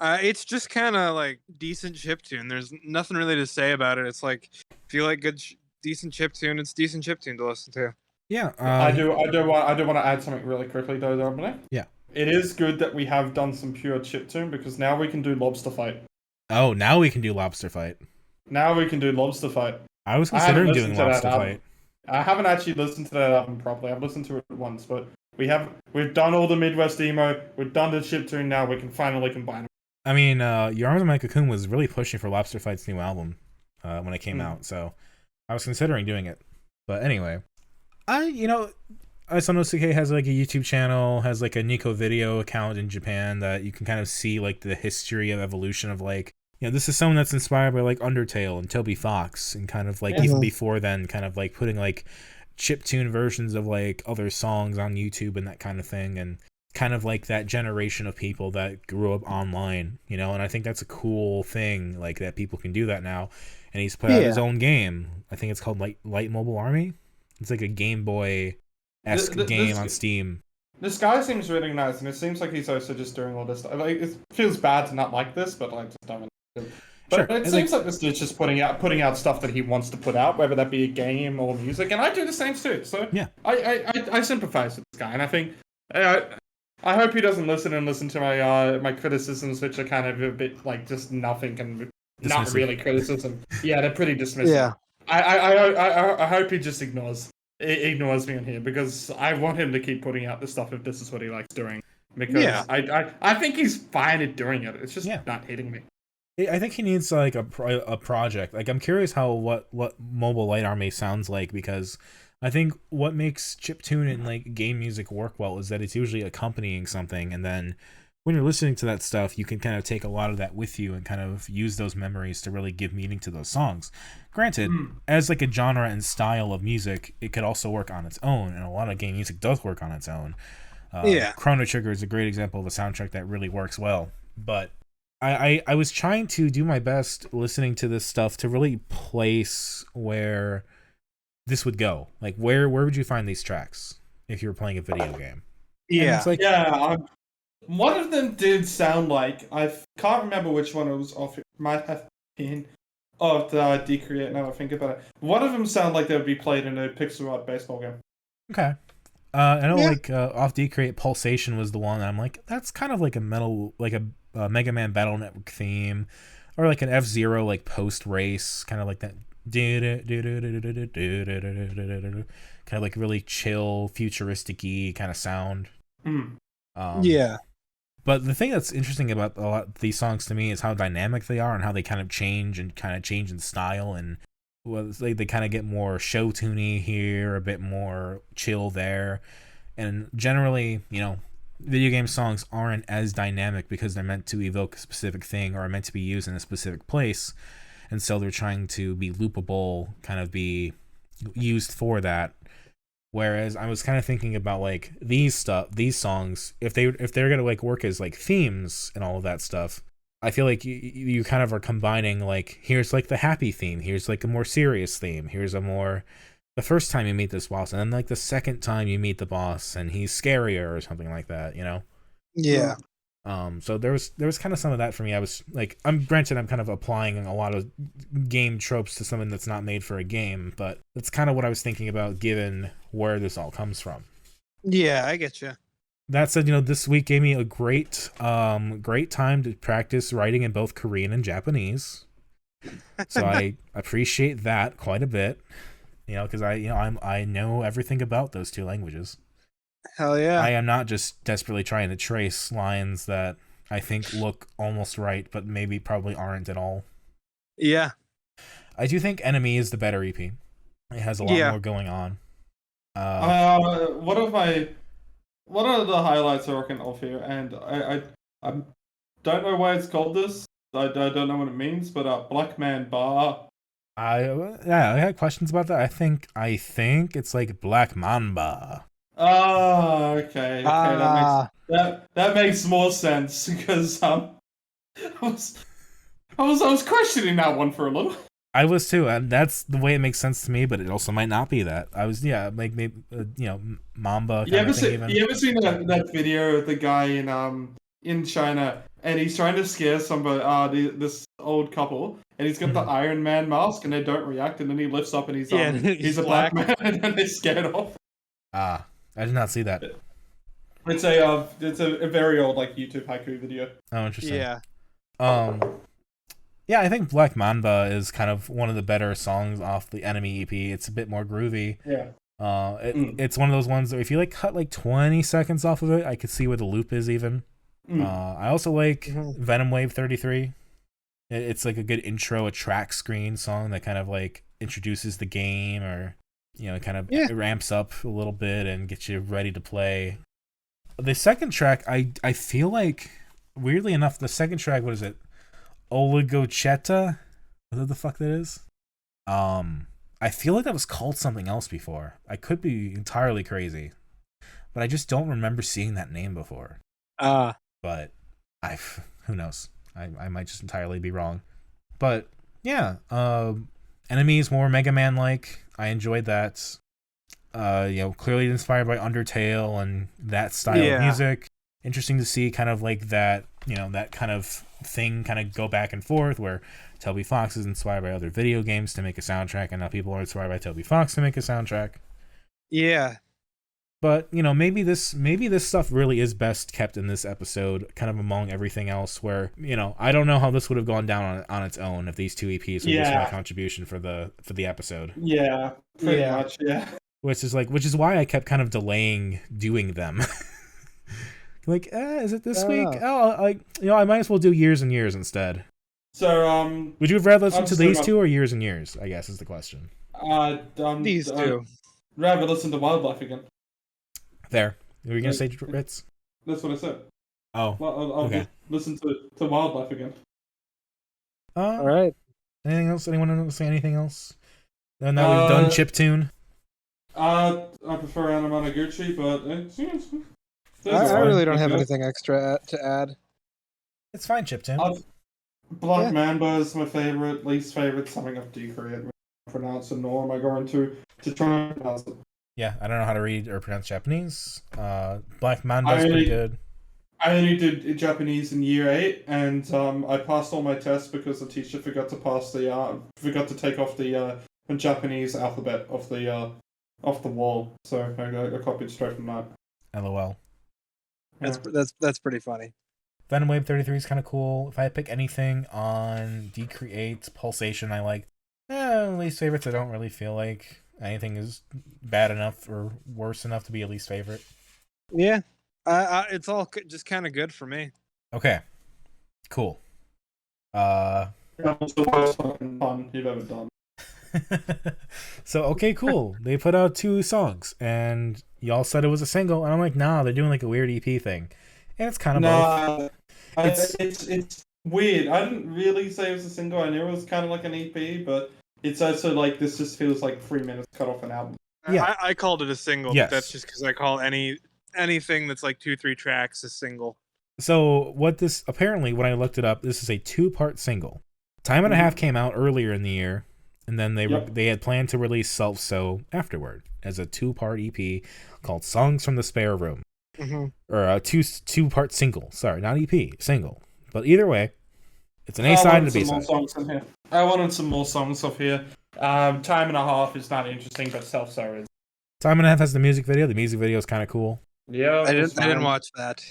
It's just kind of like decent chiptune. There's nothing really to say about it. It's like, if you like good, decent chiptune, it's decent chiptune to listen to. Yeah. I do want to add something really quickly though, Dominic. Yeah. It is good that we have done some pure chiptune, because now we can do Lobster Fight. Oh, now we can do Lobster Fight. Now we can do Lobster Fight. I was considering doing Lobster Fight. I haven't actually listened to that album properly. I've listened to it once, but we've done all the Midwest emo. We've done the chiptune. Now we can finally combine them. I mean, Your Arms My Cocoon was really pushing for Lobster Fight's new album when it came out, so I was considering doing it. But anyway, isonosuke has like a YouTube channel, has like a Nico video account in Japan that you can kind of see like the history of evolution of like, this is someone that's inspired by like Undertale and Toby Fox, and kind of like even before then, kind of like putting like chiptune versions of like other songs on YouTube and that kind of thing, and kind of like that generation of people that grew up online, and I think that's a cool thing, like that people can do that now. And he's put out his own game. I think it's called Light Mobile Army. It's like a Game Boy-esque game on Steam. This guy seems really nice, and it seems like he's also just doing all this stuff. Like, it feels bad to not like this, but I just don't. But it seems like this dude's just putting out stuff that he wants to put out, whether that be a game or music, and I do the same too. So yeah, I sympathize with this guy, and I think I hope he doesn't listen to my criticisms, which are kind of a bit like just nothing and not really criticism. Yeah, they're pretty dismissive. Yeah, I hope he just ignores me in here, because I want him to keep putting out this stuff if this is what he likes doing. because Yeah. I think he's fine at doing it. It's just Yeah. not hitting me. I think he needs like a project. Like I'm curious how what Mobile Light Army sounds like, because I think what makes chiptune and like game music work well is that it's usually accompanying something, and then when you're listening to that stuff, you can kind of take a lot of that with you and kind of use those memories to really give meaning to those songs. Granted, as like a genre and style of music, it could also work on its own, and a lot of game music does work on its own. Chrono Trigger is a great example of a soundtrack that really works well. But I was trying to do my best listening to this stuff to really place where this would go. Like, where would you find these tracks if you were playing a video game? Yeah. It's like, One of them did sound like, I can't remember which one it was off. It might have been of the DECREATE, now I think about it. One of them sounded like they would be played in a pixel art baseball game. okay. I know, like, off DECREATE, Pulsation was the one that I'm like, that's kind of like a metal, like a Mega Man Battle Network theme, or like an F-Zero, like, post-race, kind of like that, kind of like really chill, futuristic-y kind of sound. Yeah. But the thing that's interesting about a lot of these songs to me is how dynamic they are and how they kind of change in style, and they kind of get more show tuney here, a bit more chill there. And generally, video game songs aren't as dynamic because they're meant to evoke a specific thing or are meant to be used in a specific place. And so they're trying to be loopable, kind of be used for that. Whereas I was kind of thinking about like these songs, if they're gonna like work as like themes and all of that stuff, I feel like you kind of are combining, like, here's like the happy theme, here's like a more serious theme, here's the first time you meet this boss, and then like the second time you meet the boss and he's scarier or something like that, Yeah. So there was kind of some of that for me. I was like, I'm kind of applying a lot of game tropes to something that's not made for a game, but that's kind of what I was thinking about given where this all comes from. Yeah, I get you. That said, this week gave me a great time to practice writing in both Korean and Japanese. So I appreciate that quite a bit, because I know everything about those two languages. Hell yeah. I am not just desperately trying to trace lines that I think look almost right, but probably aren't at all. Yeah. I do think eneME is the better EP. It has a lot more going on. One of the highlights I reckon of here, and I don't know why it's called this. I don't know what it means, but Black Man Bar. I had questions about that. I think it's like Black Mamba. Oh, okay. That makes more sense because I was questioning that one for a little. I was too, and that's the way it makes sense to me. But it also might not be that. I was like maybe Mamba. You ever seen that video of the guy in China, and he's trying to scare somebody, this old couple, and he's got the Iron Man mask, and they don't react, and then he lifts up and he's a black man, and then they're scared off. I did not see that. It's a very old like YouTube haiku video. Oh, interesting. Yeah. Yeah, I think Black Mamba is kind of one of the better songs off the eneME EP. It's a bit more groovy. Yeah. It's one of those ones that if you like cut like 20 seconds off of it, I could see where the loop is even. I also like Venom Wave 33. It's like a good intro, a track screen song that kind of like introduces the game, or it ramps up a little bit and gets you ready to play. The second track, I feel like, weirdly enough, the second track, what is it? Oligocheta? What the fuck that is? I feel like that was called something else before. I could be entirely crazy, but I just don't remember seeing that name before. But who knows? I might just entirely be wrong. But yeah, eneME is more Mega Man like. I enjoyed that. Clearly inspired by Undertale and that style of music. Interesting to see kind of like that, that kind of thing kind of go back and forth, where Toby Fox is inspired by other video games to make a soundtrack, and now people are inspired by Toby Fox to make a soundtrack. Yeah. But, maybe this stuff really is best kept in this episode, kind of among everything else, where, I don't know how this would have gone down on its own if these two EPs were just my contribution for the episode. Yeah, pretty much, yeah. Which is why I kept kind of delaying doing them. Like, is it this week? Oh, I might as well do Years and Years instead. So, would you have rather listen I'm to still these not- two or Years and Years? I guess is the question. These two. Rather listen to Wildlife again. There. Were you gonna say Ritz? That's what I said. Oh, Well, I'll okay. listen to Wildlife again. All right. Anything else? Anyone want to say anything else? Now we've done chiptune. I prefer Anamanaguchi, but I really don't have anything extra to add. It's fine, chiptune. Black Mamba is my favorite, least favorite. Something of DECREATE. Pronounce it, nor am I going to try and pronounce it. Yeah, I don't know how to read or pronounce Japanese. Black Manda's pretty good. I only did Japanese in year 8, and I passed all my tests because the teacher forgot to take off the Japanese alphabet off the wall. So I copied straight from that. LOL. That's pretty funny. Venom Wave 33 is kind of cool. If I pick anything on DECREATE, Pulsation, I like. Least favorites, I don't really feel like anything is bad enough or worse enough to be a least favorite. Yeah. It's all just kind of good for me. Okay. Cool. That was the worst fucking fun you've ever done. So, okay, cool. They put out 2 songs, and y'all said it was a single, and I'm like, nah, they're doing like a weird EP thing. And it's kind of both. It's weird. I didn't really say it was a single. I knew it was kind of like an EP, but it's also like this just feels like 3 minutes cut off an album. Yeah. I called it a single, Yes. but that's just because I call anything that's like 2-3 tracks a single. So apparently when I looked it up, this is a 2-part single. Time and a Half came out earlier in the year, and then they had planned to release Self So afterward as a 2-part EP called Songs from the Spare Room. Or a two-part single. Sorry, not EP, single. But either way, it's an A-side and a B-side. I wanted some more songs off here. Time and a Half is not interesting, but Self So is. Time and a Half has the music video. The music video is kind of cool. Yeah, I didn't watch that.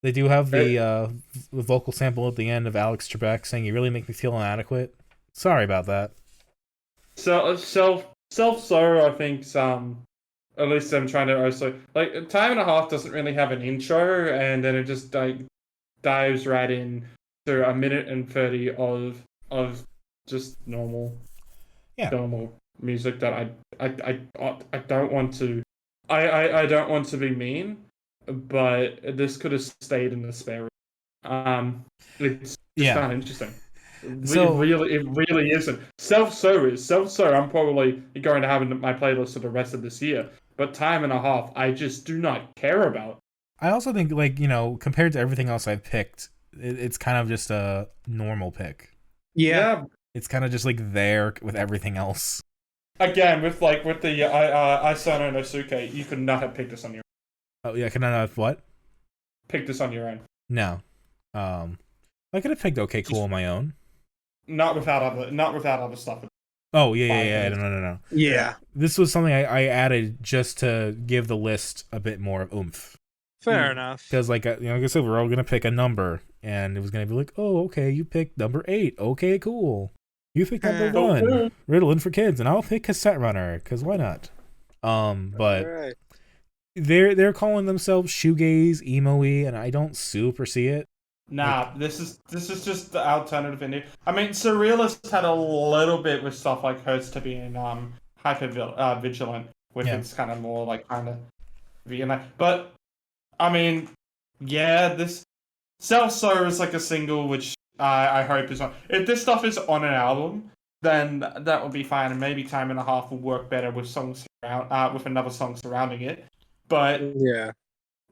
They do have the vocal sample at the end of Alex Trebek saying, "You really make me feel inadequate." Sorry about that. So Self So, I think at least I'm trying to also like Time and a Half doesn't really have an intro, and then it just dives right in to 1:30 minutes of just normal music that I don't want to I don't want to be mean, but this could have stayed in the spare room. It's just not interesting. So, it really isn't. Self So. I'm probably going to have in my playlist for the rest of this year. But Time and a Half, I just do not care about. I also think, like, compared to everything else I've picked, it's kind of just a normal pick. Yeah. It's kind of just like there with everything else. Again, with the isonosuke, you could not have picked this on your own. Oh yeah, could I not have what? Picked this on your own. No. I could have picked Okay Cool on my own. Not without other stuff. Oh yeah. No. Yeah. This was something I added just to give the list a bit more oomph. Fair enough. Because like I said, we're all gonna pick a number, and it was gonna be like, oh okay, you picked number 8. Okay, cool. You picked number 1, Ritalin for Kids, and I'll pick Cassette Runner because why not? But right. they're calling themselves shoegaze, emo-y, and I don't super see it. Nah, this is just the alternative indie. I mean, Surrealist had a little bit with stuff like Hurts to be in hyper vigilant, which it's kind of more like kind of Vietnam. But I mean, yeah, this Self So is like a single, which I hope is on. If this stuff is on an album, then that would be fine, and maybe Time and a Half will work better with songs with another song surrounding it. But yeah.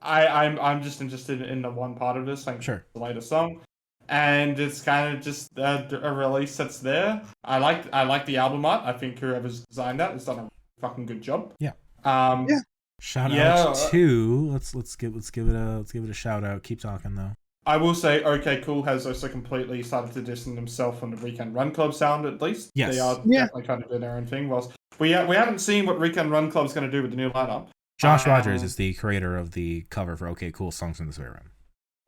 I'm just interested in the one part of this, like Sure. the latest song, and it's kind of just a release that's there. I like the album art. I think whoever's designed that has done a fucking good job. Yeah. Yeah. Shout out to let's give it a shout out. Keep talking though. I will say, OK Cool has also completely started to distance themselves from the Weekend Run Club sound. At least Yes. they are definitely kind of doing their own thing. Whilst we haven't seen what Weekend Run Club's going to do with the new lineup. Josh Rogers is the creator of the cover for OK Cool, Songs in the Spare Room.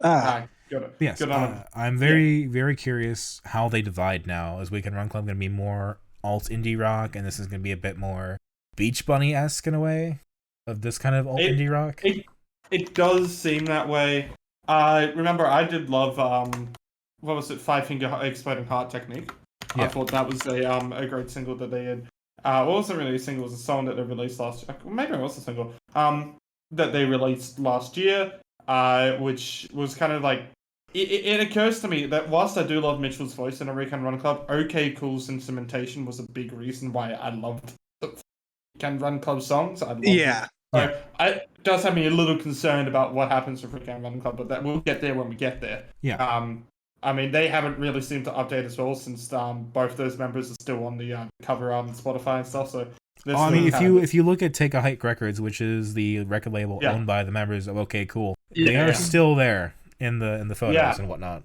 Got it. Yes, Good on him. I'm very curious how they divide now. Is Weekend Run Club going to be more alt indie rock, and this is going to be a bit more Beach Bunny-esque in a way of this kind of alt indie rock? It does seem that way. I remember I did love what was it, Five Finger Exploding Heart Technique. Yeah. I thought that was a great single that they had. Well, it wasn't really a single, it was a song that they released last year. Maybe it was a single. That they released last year, which was kind of like, it occurs to me that whilst I do love Mitchell's voice in a Recon Run Club, OK Cool's instrumentation was a big reason why I loved the Recon Run Club songs. I loved it. So it does have me a little concerned about what happens with Recon Run Club, but that we'll get there when we get there. Yeah. I mean, they haven't really seemed to update as well since both those members are still on the cover art on Spotify and stuff. So, I mean, if you look at Take a Hike Records, which is the record label owned by the members of OK Cool, they are still there in the photos and whatnot.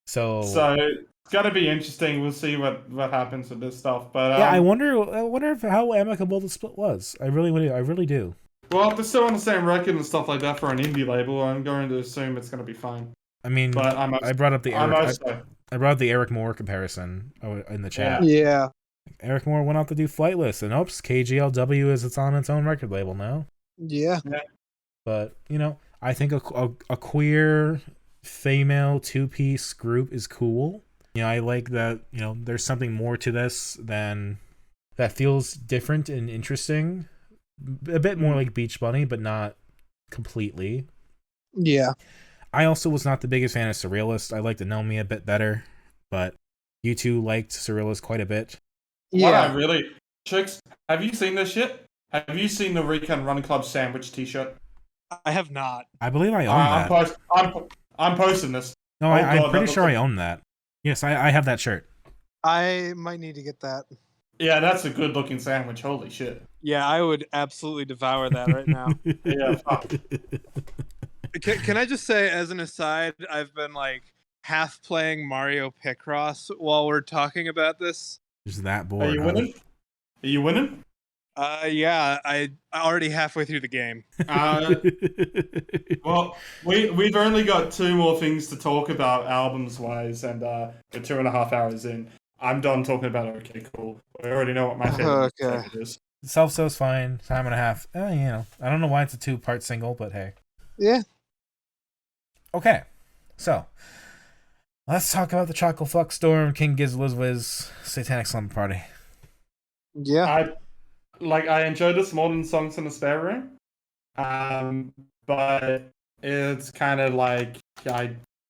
So it's gotta be interesting. We'll see what happens with this stuff. But I wonder if how amicable the split was. I really do. Well, if they're still on the same record and stuff like that for an indie label, I'm going to assume it's going to be fine. I mean, but I brought up the Eric Moore comparison in the chat. Yeah. Eric Moore went out to do Flightless, and oops, KGLW it's on its own record label now. Yeah. But I think a queer female two-piece group is cool. I like that. There's something more to this than that feels different and interesting. A bit more like Beach Bunny, but not completely. Yeah. I also was not the biggest fan of Surrealist. I liked eneME a bit better, but you two liked Surrealist quite a bit. Yeah. Chicks, have you seen this shit? Have you seen the Recon Run Club sandwich t-shirt? I have not. I believe I own that. I'm posting this. No, I'm pretty sure I own that. Yes, I have that shirt. I might need to get that. Yeah, that's a good looking sandwich. Holy shit. Yeah, I would absolutely devour that right now. Yeah, fuck. Can I just say, as an aside, I've been half playing Mario Picross while we're talking about this. Just that bored. Are you winning? Yeah, I already halfway through the game. Well, we've only got 2 more things to talk about albums wise, and we're 2.5 hours in. I'm done talking about OK Cool. We already know what my favorite is. Self-so's fine. Time and a half. I don't know why it's a 2-part single, but hey. Yeah. Okay, so let's talk about the Chocolate Flux Storm, King Gizzler's Wiz, Satanic Slumber Party. Yeah. I enjoyed this more than Songs in the Spare Room, but it's kind of I'm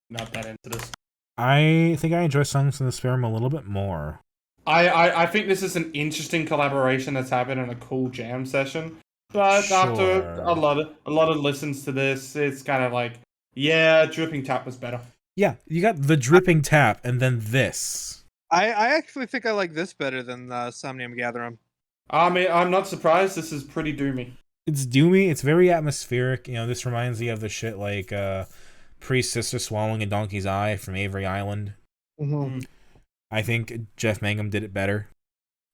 not that into this. I think I enjoy Songs in the Spare Room a little bit more. I think this is an interesting collaboration that's happened in a cool jam session, but after a lot of listens to this, it's kind of Dripping Tap was better. Yeah, you got the Dripping Tap and then this. I actually think I like this better than Somnium Gatherum. I mean, I'm not surprised. This is pretty doomy. It's doomy. It's very atmospheric. This reminds me of the shit like Priest Sister Swallowing a Donkey's Eye from Avery Island. Mm-hmm. I think Jeff Mangum did it better.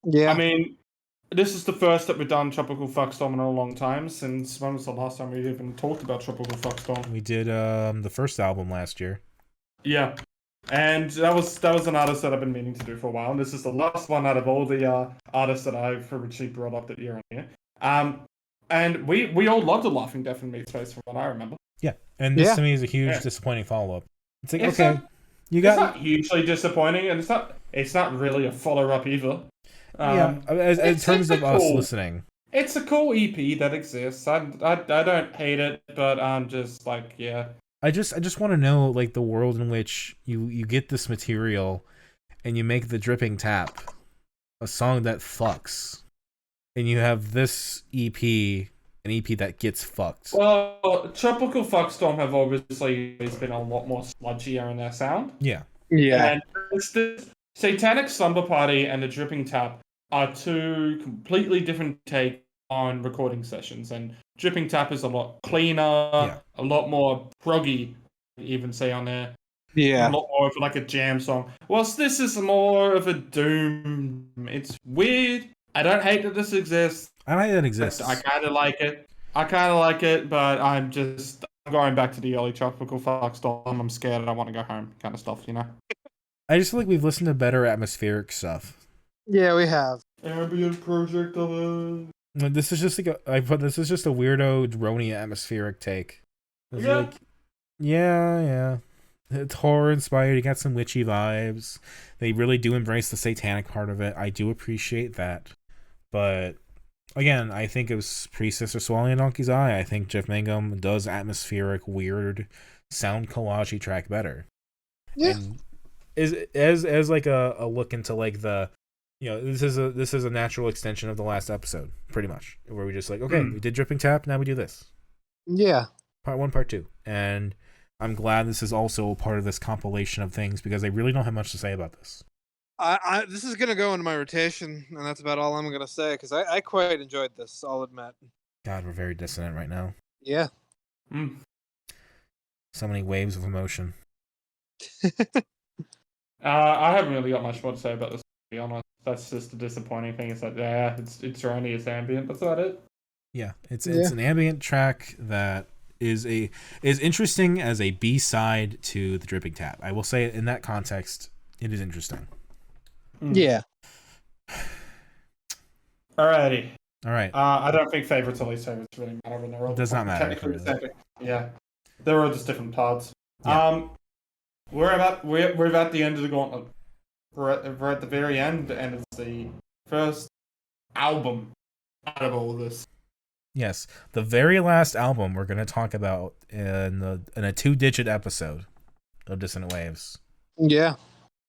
Yeah. I mean, this is the first that we've done Tropical Fuckstorm in a long time. Since when was the last time we even talked about Tropical Fuckstorm? We did the first album last year. Yeah. And that was an artist that I've been meaning to do for a while. And this is the last one out of all the artists that I've originally brought up that year on here. And we all loved the Laughing Death and Meat Space from what I remember. Yeah. And this to me is a huge disappointing follow-up. It's like, it's you got... It's not hugely disappointing, and it's not really a follow-up either. In terms of us listening. It's a cool EP that exists. I don't hate it, but I'm just I just want to know the world in which you get this material and you make the Dripping Tap, a song that fucks, and you have this EP, an EP that gets fucked. Well, Tropical Fuckstorm have obviously always been a lot more sludgier in their sound. Yeah. Yeah. And the Satanic Slumber Party and the Dripping Tap are 2 completely different takes on recording sessions, and Dripping Tap is a lot cleaner, a lot more proggy, even say on there. Yeah. A lot more of a jam song. Whilst this is more of a doom. It's weird. I don't hate that this exists. I don't hate that it exists. I kind of like it. But I'm going back to the early Tropical Fuckstorm. I'm scared. I want to go home, kind of stuff, I just feel like we've listened to better atmospheric stuff. Yeah, we have. Ambient Project of This is just this is just a weirdo drony atmospheric take. It's Yeah. like, yeah. It's horror inspired. You got some witchy vibes. They really do embrace the satanic part of it. I do appreciate that. But again, I think it was Priestess or Swallowing a Donkey's Eye. I think Jeff Mangum does atmospheric, weird sound collage track better. Yeah. And as like a look into like the, this is a natural extension of the last episode, pretty much, where we just like, okay, we did Dripping Tap, now we do this. Yeah. Part 1, Part 2. And I'm glad this is also part of this compilation of things because I really don't have much to say about this. This is gonna go into my rotation, and that's about all I'm gonna say because I quite enjoyed this. I'll admit. God, we're very dissonant right now. Yeah. So many waves of emotion. I haven't really got much more to say about this, to be honest. That's just a disappointing thing. It's like, yeah, it's only it's ambient. That's about it. Yeah, it's an ambient track that is interesting as a B-side to the Dripping Tap. I will say in that context, it is interesting. Yeah. Alrighty. All right. I don't think favorites or least favorites really matter when they're all Does not matter, technically really. the same. Yeah, they're all just different parts. Yeah. We're about the end of the gauntlet. We're at the very end, and it's the first album out of all of this. Yes, the very last album we're going to talk about in a 2-digit episode of Dissonant Waves. Yeah.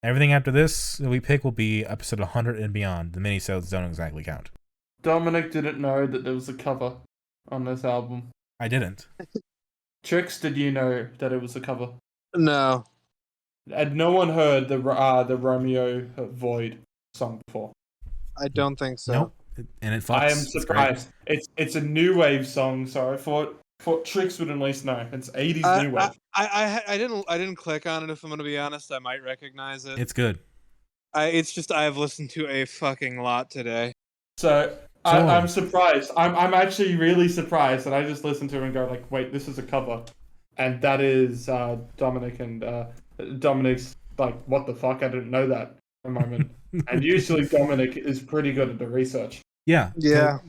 Everything after this that we pick will be episode 100 and beyond. The minisodes don't exactly count. Dominic didn't know that there was a cover on this album. I didn't. Trix, did you know that it was a cover? No. And no one heard the Romeo Void song before. I don't think so. Nope. And it fucks. I am It's great. surprised. It's a new wave song, so I thought Trix would at least know. It's 80s new wave. I didn't click on it. If I'm gonna be honest, I might recognize it. It's good. It's just I've listened to a fucking lot today. So I'm surprised. I'm actually really surprised that I just listened to it and go like, wait, this is a cover, and that is Dominic and Dominic's like, what the fuck? I didn't know that for a moment. And usually Dominic is pretty good at the research. Yeah. Yeah.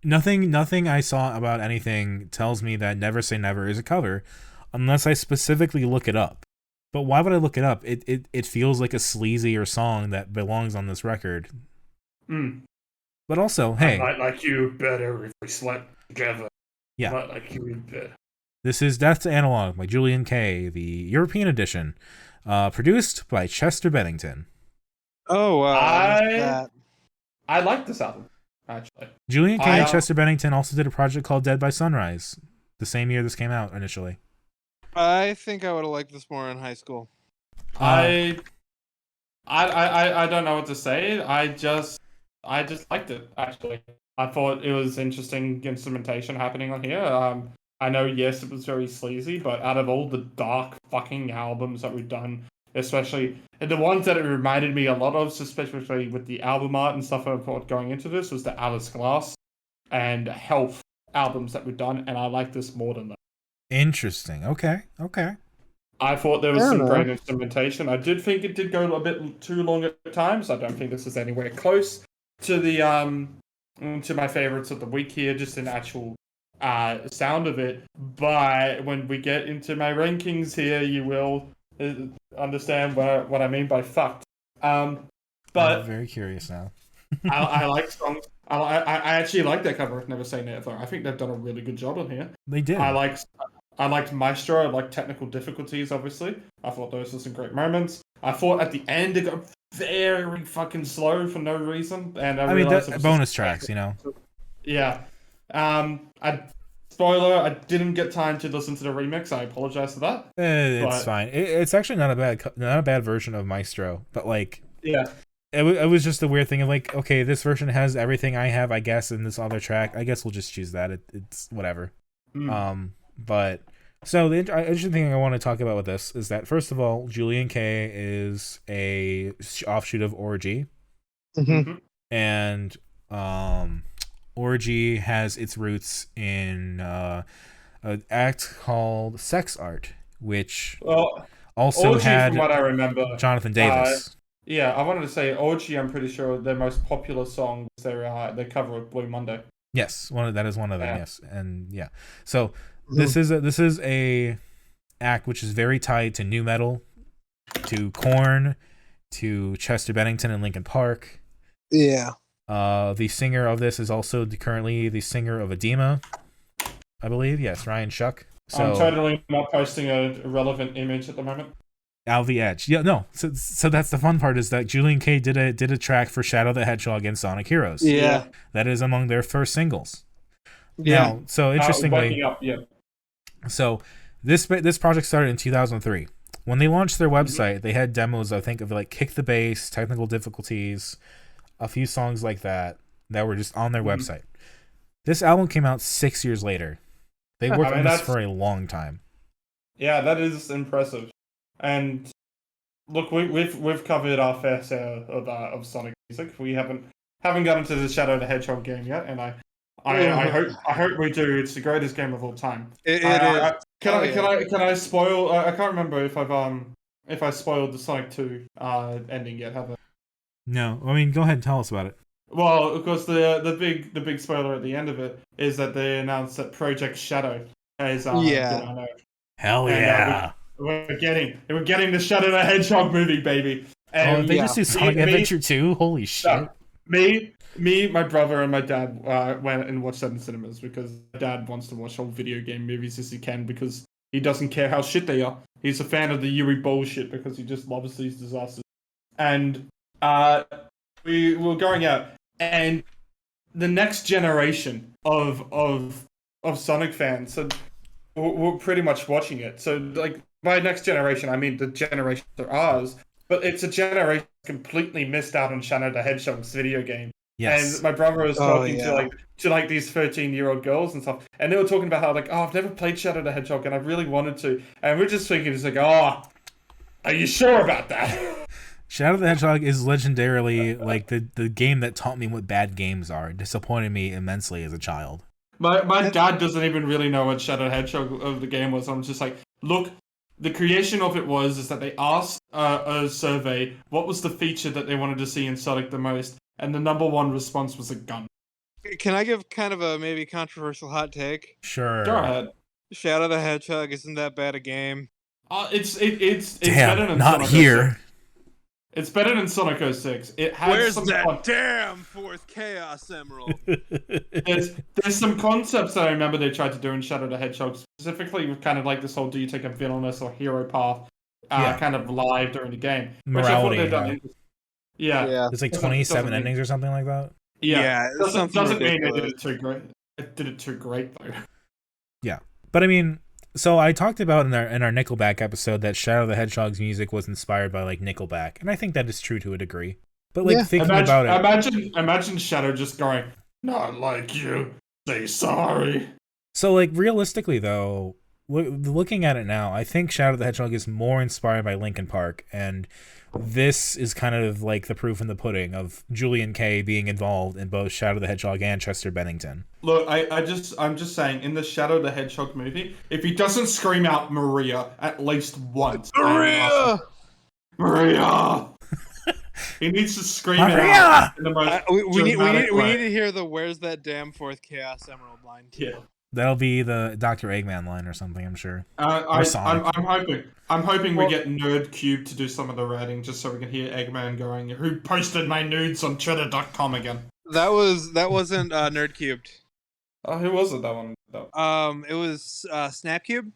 Nothing I saw about anything tells me that Never Say Never is a cover unless I specifically look it up. But why would I look it up? It feels like a sleazier song that belongs on this record. But also, hey, I might like you better if we slept together. Yeah. I might like you better. This is Death to Analog by Julien-K, the European edition, produced by Chester Bennington. Oh, I like this album, actually. Julien-K and Chester Bennington also did a project called Dead by Sunrise, the same year this came out initially. I think I would have liked this more in high school. I don't know what to say. I just liked it, actually. I thought it was interesting instrumentation happening on here. I know, yes, it was very sleazy, but out of all the dark fucking albums that we've done, especially the ones that it reminded me a lot of, especially with the album art and stuff I thought going into this, was the Alice Glass and Health albums that we've done, and I like this more than that. Interesting. Okay. I thought there was some great instrumentation. I did think it did go a bit too long at times. I don't think this is anywhere close to the to my favorites of the week here, just in actual sound of it. But when we get into my rankings here, you will understand what I mean by fucked. But I'm very curious now. I like songs. I actually like that cover of Never Say Never. I think they've done a really good job on here. They did. I liked Maestro. I liked Technical Difficulties, obviously. I thought those were some great moments. I thought at the end it got very fucking slow for no reason. And I mean, that's bonus tracks, you know. Yeah. Spoiler, I didn't get time to listen to the remix. I apologize for that. It's fine. It's actually not a bad version of Maestro, but like, yeah. It was just a weird thing of like, okay, this version has everything I have, I guess, in this other track. I guess we'll just choose that. It's whatever. But so the interesting thing I want to talk about with this is that, first of all, Julien-K is a offshoot of Orgy. And Orgy has its roots in an act called Sex Art, which also Orgy, had, from what I remember, Jonathan Davis. Yeah, I wanted to say Orgy. I'm pretty sure their most popular song was their cover of Blue Monday. Yes, that is one of them. Yeah. Yes, and yeah. So this is a act which is very tied to nu metal, to Korn, to Chester Bennington and Linkin Park. Yeah. The singer of this is also currently the singer of eneME, I believe. Yes, Ryan Shuck. So I'm totally not posting a relevant image at the moment. Out the Edge. Yeah, no. So that's the fun part, is that Julien-K did a track for Shadow the Hedgehog and Sonic Heroes. Yeah. That is among their first singles. Yeah. Now, so interestingly, so this project started in 2003. When they launched their website, they had demos, I think, of like Kick the Bass, Technical Difficulties, a few songs like that were just on their website. This album came out 6 years later. They worked on this for a long time. Yeah, that is impressive. And look, we've covered our fair share of Sonic music. We haven't gotten to the Shadow the Hedgehog game yet, and I hope we do. It's the greatest game of all time. It is. Can I spoil? I can't remember if I spoiled the Sonic 2 ending yet. Have I? No, I mean, go ahead and tell us about it. Well, of course, the big spoiler at the end of it is that they announced that Project Shadow is Yeah. Hell yeah. We're getting the Shadow the Hedgehog movie, baby. And they just do Sonic Adventure 2? Holy shit. Me, my brother, and my dad went and watched that in cinemas because my dad wants to watch all video game movies as he can because he doesn't care how shit they are. He's a fan of the Yuri bullshit because he just loves these disasters. And we were going out, and the next generation of Sonic fans, so we're pretty much watching it. So, like, by next generation, I mean the generation of ours, but it's a generation completely missed out on Shadow the Hedgehog's video game. Yes. And my brother was talking to these 13-year-old girls and stuff, and they were talking about how I've never played Shadow the Hedgehog and I really wanted to, and we're just thinking, it's like, are you sure about that? Shadow the Hedgehog is legendarily like the game that taught me what bad games are. It disappointed me immensely as a child. My dad doesn't even really know what Shadow the Hedgehog of the game was. I'm just like, look, the creation of it is that they asked a survey what was the feature that they wanted to see in Sonic the most, and the number one response was a gun. Can I give kind of a maybe controversial hot take? Sure. Go ahead. Shadow the Hedgehog isn't that bad a game. It's Damn, better than not Sonic here. 06. It's better than Sonic 06. It has Where's some that damn fourth Chaos Emerald? There's some concepts that I remember they tried to do in Shadow the Hedgehog, specifically with kind of like this whole do you take a villainous or hero path kind of live during the game. Morality. Which I thought they've done. Yeah. It's like 27 endings or something like that. Yeah. Doesn't mean they ridiculous. did it too great. It did it too great though. Yeah. But I mean, so I talked about in our Nickelback episode that Shadow the Hedgehog's music was inspired by like Nickelback, and I think that is true to a degree. But like thinking about it, imagine Shadow just going, "Not like you, say sorry." So like realistically though, looking at it now, I think Shadow the Hedgehog is more inspired by Linkin Park, and this is kind of like the proof in the pudding of Julien-K being involved in both Shadow the Hedgehog and Chester Bennington. Look, I'm just saying, in the Shadow the Hedgehog movie, if he doesn't scream out Maria at least once, Maria, he needs to scream it out in the most we need to hear the "Where's that damn fourth Chaos Emerald" line too. Yeah. That'll be the Dr. Eggman line or something, I'm sure. I'm hoping we get Nerd Cube to do some of the writing, just so we can hear Eggman going, "Who posted my nudes on Twitter.com again?" That wasn't Nerd Cubed. Oh, who was it? That one? It was Snapcube.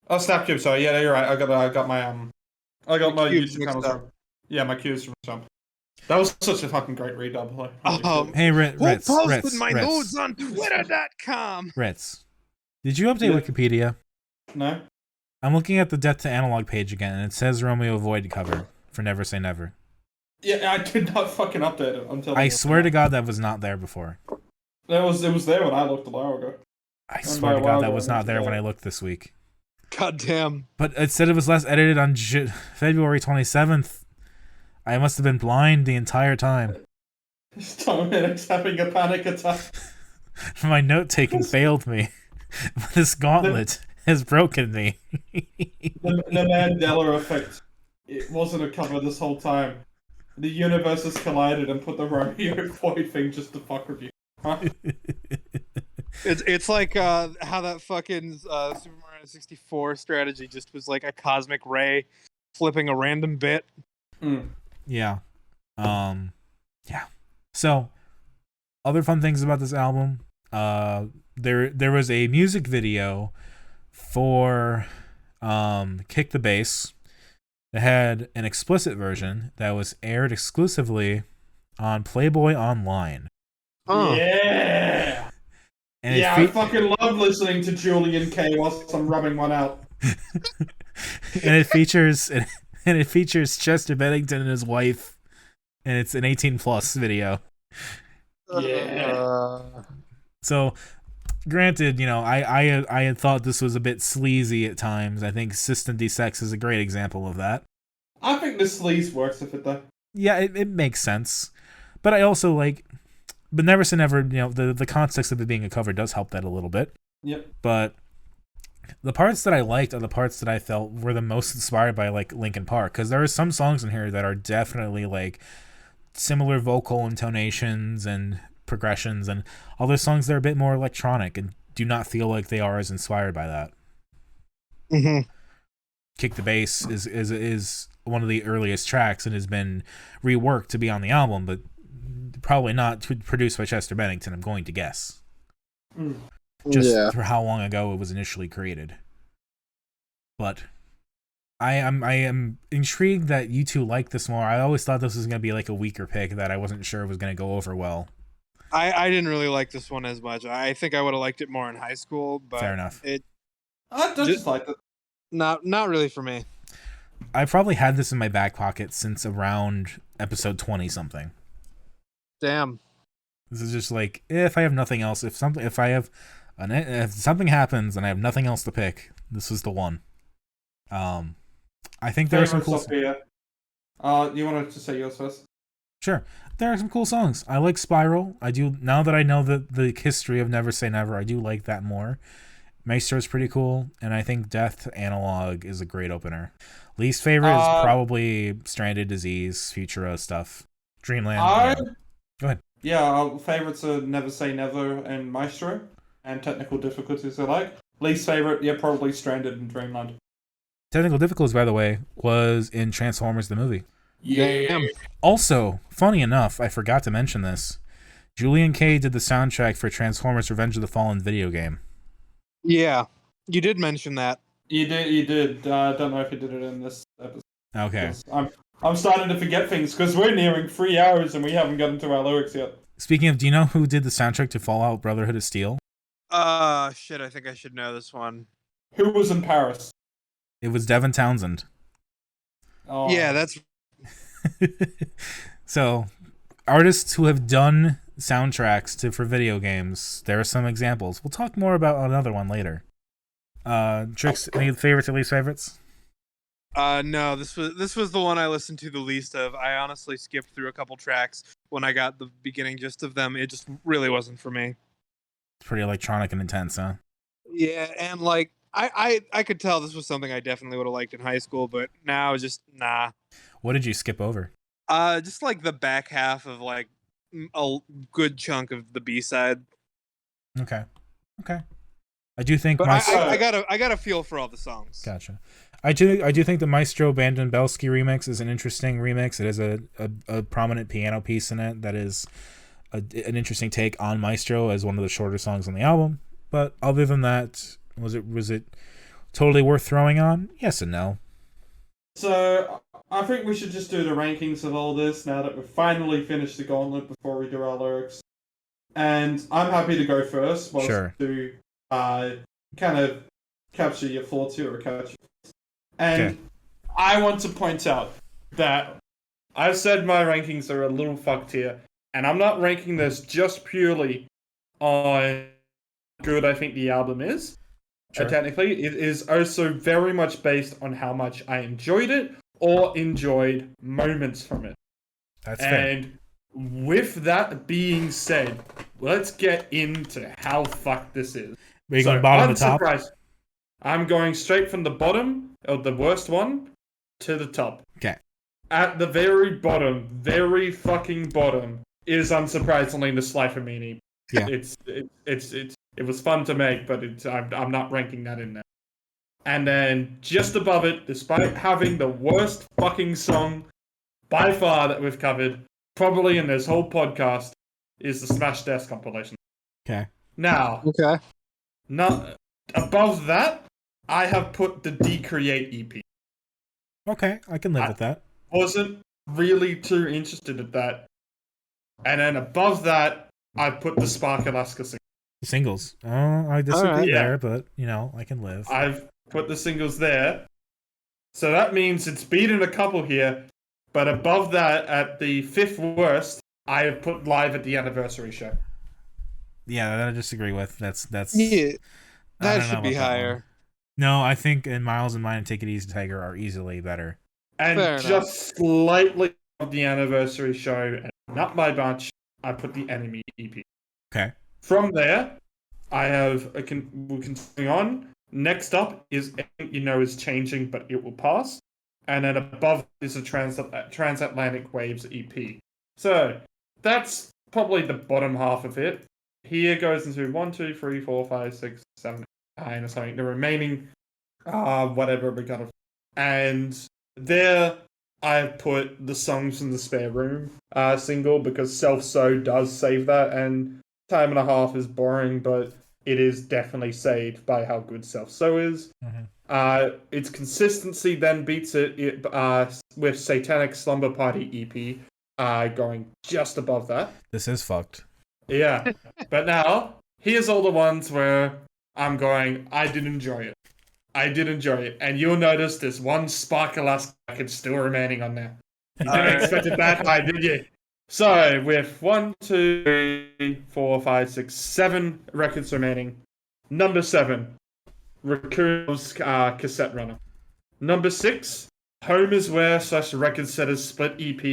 Oh, Snapcube. Sorry, yeah, you're right. I got my cubes YouTube channels. up. Yeah, my cues from Jump. That was such a fucking great redub. Like, hey, Ritz, Who posted Ritz, my Ritz, nudes on Twitter.com? Ritz, did you update Wikipedia? No. I'm looking at the Death to Analog page again, and it says Romeo Void cover for Never Say Never. Yeah, I did not fucking update it until. I swear to God that was not there before. It was there when I looked a while ago. I swear to God that was not there when I looked this week. God damn. But it said it was last edited on February 27th. I must have been blind the entire time. Dominic's having a panic attack. My note taking failed me. This gauntlet has broken me. The Mandela effect. It wasn't a cover this whole time. The universes collided and put the Romeo Void thing just to fuck with you. Huh? It's like how that fucking Super Mario 64 strategy just was like a cosmic ray flipping a random bit. Yeah. Yeah. So, other fun things about this album. There was a music video for Kick the Bass that had an explicit version that was aired exclusively on Playboy Online. Yeah. And I fucking love listening to Julien-K whilst I'm rubbing one out. and it features Chester Bennington and his wife, and it's an 18+ video. Yeah. So, granted, I had thought this was a bit sleazy at times. I think System D-Sex is a great example of that. I think the sleaze works with it though. Yeah, it makes sense. But I also but Never Say Never, the context of it being a cover does help that a little bit. Yep. But the parts that I liked are the parts that I felt were the most inspired by Linkin Park, because there are some songs in here that are definitely similar vocal intonations and progressions, and other songs that are a bit more electronic and do not feel like they are as inspired by that. Mm-hmm. Kick the Bass is one of the earliest tracks and has been reworked to be on the album, but probably not produced by Chester Bennington, I'm going to guess. Just for how long ago it was initially created. But I am intrigued that you two like this more. I always thought this was going to be a weaker pick that I wasn't sure was going to go over well. I didn't really like this one as much. I think I would have liked it more in high school, but Fair enough. I just like it. Not really for me. I probably had this in my back pocket since around episode 20 something. Damn. This is just if I have nothing else, if something happens and I have nothing else to pick, this is the one. I think there are some cool. You wanted to say yours first? Sure, there are some cool songs. I like Spiral. I do, now that I know the history of Never Say Never. I do like that more. Maestro is pretty cool, and I think Death Analog is a great opener. Least favorite is probably Stranded Disease, Futura stuff, Dreamland. Go ahead. Yeah, favorites are Never Say Never and Maestro, and Technical Difficulties I like. Least favorite, probably Stranded and Dreamland. Technical Difficulties, by the way, was in Transformers the movie. Yeah. Also, funny enough, I forgot to mention this. Julien-K did the soundtrack for Transformers Revenge of the Fallen video game. Yeah, you did mention that. You did. I don't know if you did it in this episode. Okay. I'm starting to forget things because we're nearing 3 hours and we haven't gotten to our lyrics yet. Speaking of, do you know who did the soundtrack to Fallout Brotherhood of Steel? Shit, I think I should know this one. Who was in Paris? It was Devin Townsend. Oh. Yeah, that's... So, artists who have done soundtracks for video games, there are some examples. We'll talk more about another one later. Trix, any favorites or least favorites? No, this was the one I listened to the least of. I honestly skipped through a couple tracks when I got the beginning gist of them. It just really wasn't for me. It's pretty electronic and intense, huh? Yeah, and I could tell this was something I definitely would have liked in high school, but now just nah. What did you skip over? Just the back half of a good chunk of the B-side. Okay. I do think but I got a feel for all the songs. Gotcha. I do think the Maestro Banden-Belsky remix is an interesting remix. It has a prominent piano piece in it that is an interesting take on Maestro as one of the shorter songs on the album. But other than that, was it totally worth throwing on? Yes and no. So I think we should just do the rankings of all this now that we've finally finished the gauntlet before we do our lyrics. And I'm happy to go first. Sure. To kind of capture your thoughts here or catch your thoughts. And okay. I want to point out that I've said my rankings are a little fucked here, and I'm not ranking this just purely on how good I think the album is. Sure. Technically, it is also very much based on how much I enjoyed it or enjoyed moments from it. That's fair. And with that being said, let's get into how fucked this is. Are you going bottom to top? I'm going straight from the bottom, or the worst one, to the top. Okay. At the very bottom, very fucking bottom, is unsurprisingly the Slythamine. Yeah. It's It was fun to make, but I'm not ranking that in there. And then just above it, despite having the worst fucking song by far that we've covered, probably in this whole podcast, is the Smash Death compilation. Okay. Now, Okay. not above that, I have put the DECREATE EP. Okay, I can live with that. Wasn't really too interested in that. And then above that, I put the Spark Alaska Singles. I disagree Alright. there, but I can live. I've put the singles there. So that means it's beaten a couple here. But above that, at the 5th worst, I have put Live at the Anniversary Show. Yeah, that I disagree with. That's Yeah, I that don't know should be about that higher. one. No, I think Miles and Mine and Take It Easy Tiger are easily better. And Fair just slightly of the Anniversary Show, and not by much, I put the eneME EP. Okay. From there, I have we're continuing on. Next up is is changing, but it will pass. And then above is a Transatlantic Waves EP. So that's probably the bottom half of it. Here goes into 1, 2, 3, 4, 5, 6, 7, 9 or something. The remaining, whatever we got. And there I've put the Songs in the Spare Room single because Self-So does save that. And Time and a Half is boring, but it is definitely saved by how good Self-So is. Mm-hmm. Its consistency then beats it with Satanic Slumber Party EP going just above that. This is fucked. Yeah. But now, here's all the ones where I'm going, I did enjoy it. And you'll notice there's one Spark Alaska record still remaining on there. You didn't expect that high, did you? So, with 1, 2, 3, 4, 5, 6, 7 records remaining. Number 7, Raccoon's Cassette Runner. Number 6, Home is Where / Record Setters Split EP,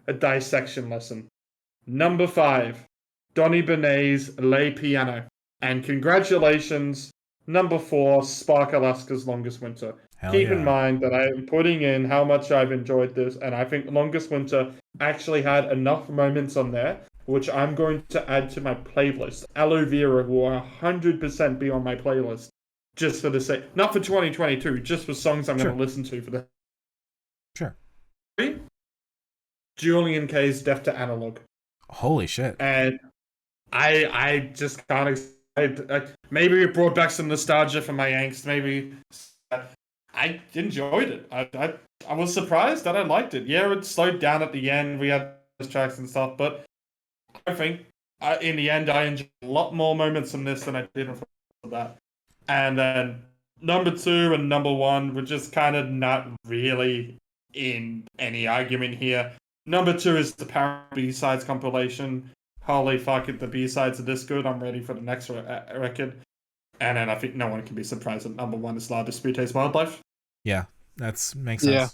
A Dissection Lesson. Number 5, Donny Benét's Lay Piano. And congratulations, number 4, Spark Alaska's Longest Winter. Hell Keep yeah. in mind that I am putting in how much I've enjoyed this, and I think Longest Winter actually had enough moments on there, which I'm going to add to my playlist. Aloe Vera will 100% be on my playlist, just for the sake, not for 2022, just for songs I'm going to listen to for the. Sure. Julien-K's Death to Analog. Holy shit. And I just can't. Maybe it brought back some nostalgia from my angst. Maybe I enjoyed it. I was surprised that I liked it. Yeah, it slowed down at the end. We had those tracks and stuff, but I think in the end I enjoyed a lot more moments from this than I did from that. And then number 2 and number 1 were just kind of not really in any argument here. Number 2 is the Parannoul B-Sides compilation. Holy fuck it, the B-Sides are this good. I'm ready for the next record. And then I think no one can be surprised that number 1 is La Dispute's Wildlife. Yeah, that makes sense. Yeah.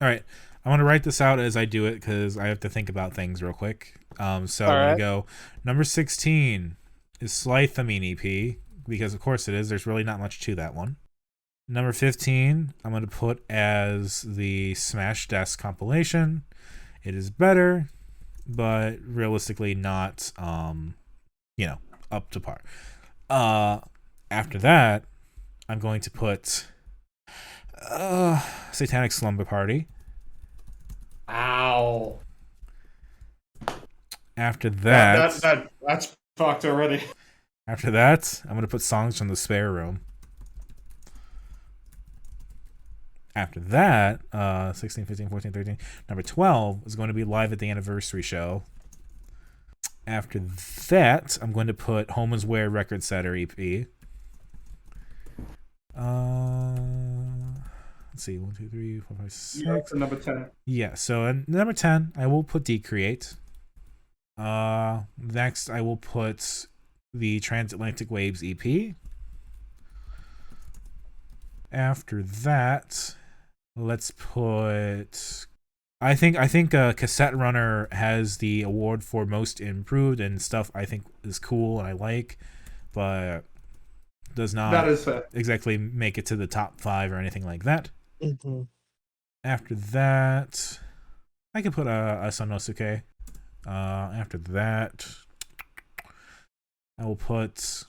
All right, I want to write this out as I do it because I have to think about things real quick. So I'm going to go number 16 is Slythamine EP because of course it is. There's really not much to that one. Number 15 I'm going to put as the Smash Death compilation. It is better, but realistically not, up to par. After that, I'm going to put Satanic Slumber Party. Ow. After that, that's fucked already. After that, I'm going to put Songs from the Spare Room. After that, 16, 15, 14, 13, number 12 is going to be Live at the Anniversary Show. After that, I'm going to put Home is Where Record Setter EP. Let's see, 1, 2, 3, 4, 5, 6. You're up for number 10. Yeah, so at number 10, I will put DECREATE. Next, I will put the Transatlantic Waves EP. After that, let's put. I think Cassette Runner has the award for most improved and stuff. I think is cool and I like, but does not that is fair. Exactly make it to the top 5 or anything like that. Mm-hmm. After that, I could put a isonosuke. After that, I will put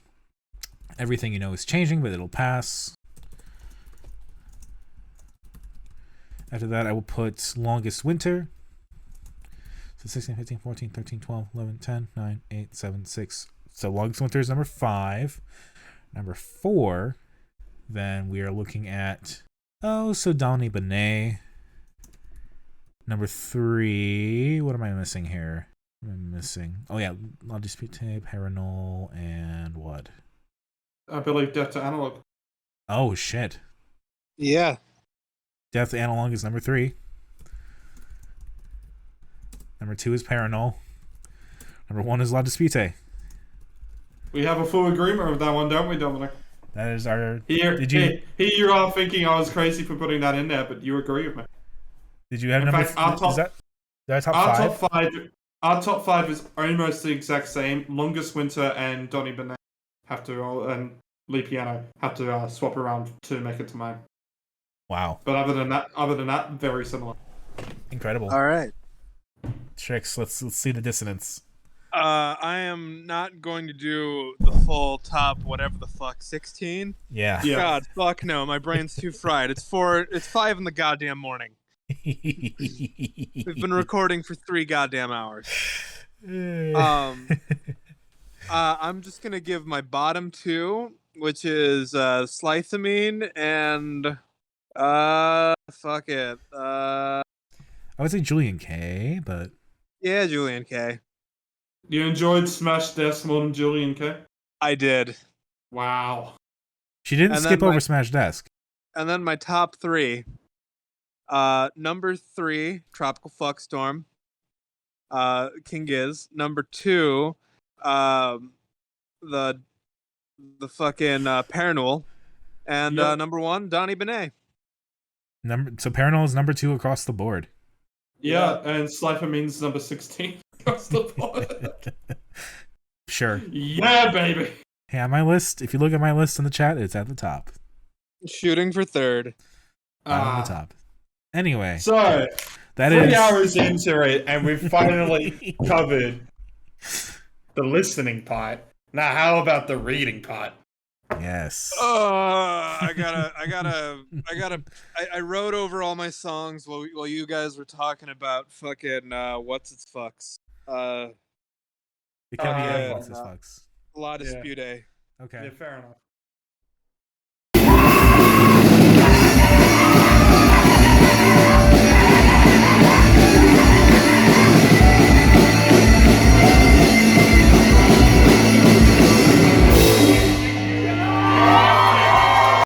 Everything you know is changing, but it'll pass. After that, I will put Longest Winter. So 16, 15, 14, 13, 12, 11, 10, 9, 8, 7, 6. So Longest Winter is number 5. Number 4, then we are looking at, so Donny, Benét. Number 3, what am I missing here? What am I missing? Oh yeah, La Dispute, Parannoul, and what? I believe Death to Analog. Oh shit. Yeah. Death to Analog is number 3. Number 2 is Parannoul. Number 1 is La Dispute. We have a full agreement with that one, don't we, Dominic? That is our. Here you are thinking I was crazy for putting that in there, but you agree with me. Did you have in number? Fact, our top, is that our top 5? Our top 5 is almost the exact same. Longest Winter and Donny Benét have to, and Lee Piano have to swap around to make it to mine. Wow. But other than that, very similar. Incredible. All right. Tricks. Let's see the dissonance. I am not going to do the full top whatever the fuck 16. Yeah. God, fuck no, my brain's too fried. It's 5 in the goddamn morning. We've been recording for 3 goddamn hours. I'm just gonna give my bottom 2, which is Slythamine and fuck it. I would say Julien-K, but yeah, Julien-K. You enjoyed Smash Death more than Julien-K? I did. Wow. She didn't And skip then over Smash Desk. And then my top 3. Number 3, Tropical Fuckstorm. King Giz. Number 2, the fucking Parannoul. And number 1, Donny Benét. So Parannoul is number 2 across the board. Yeah, and Slythamine's number 16 across the board. Sure. Yeah, baby. Hey, on my list, if you look at my list in the chat, it's at the top. Shooting for 3rd. On the top. Anyway. So, that 3 is hours into it, and we've finally covered the listening part. Now, how about the reading part? Yes. I wrote over all my songs while you guys were talking about fucking what's its fucks. It can be what's his fucks. La Dispute. Okay. Yeah, fair enough.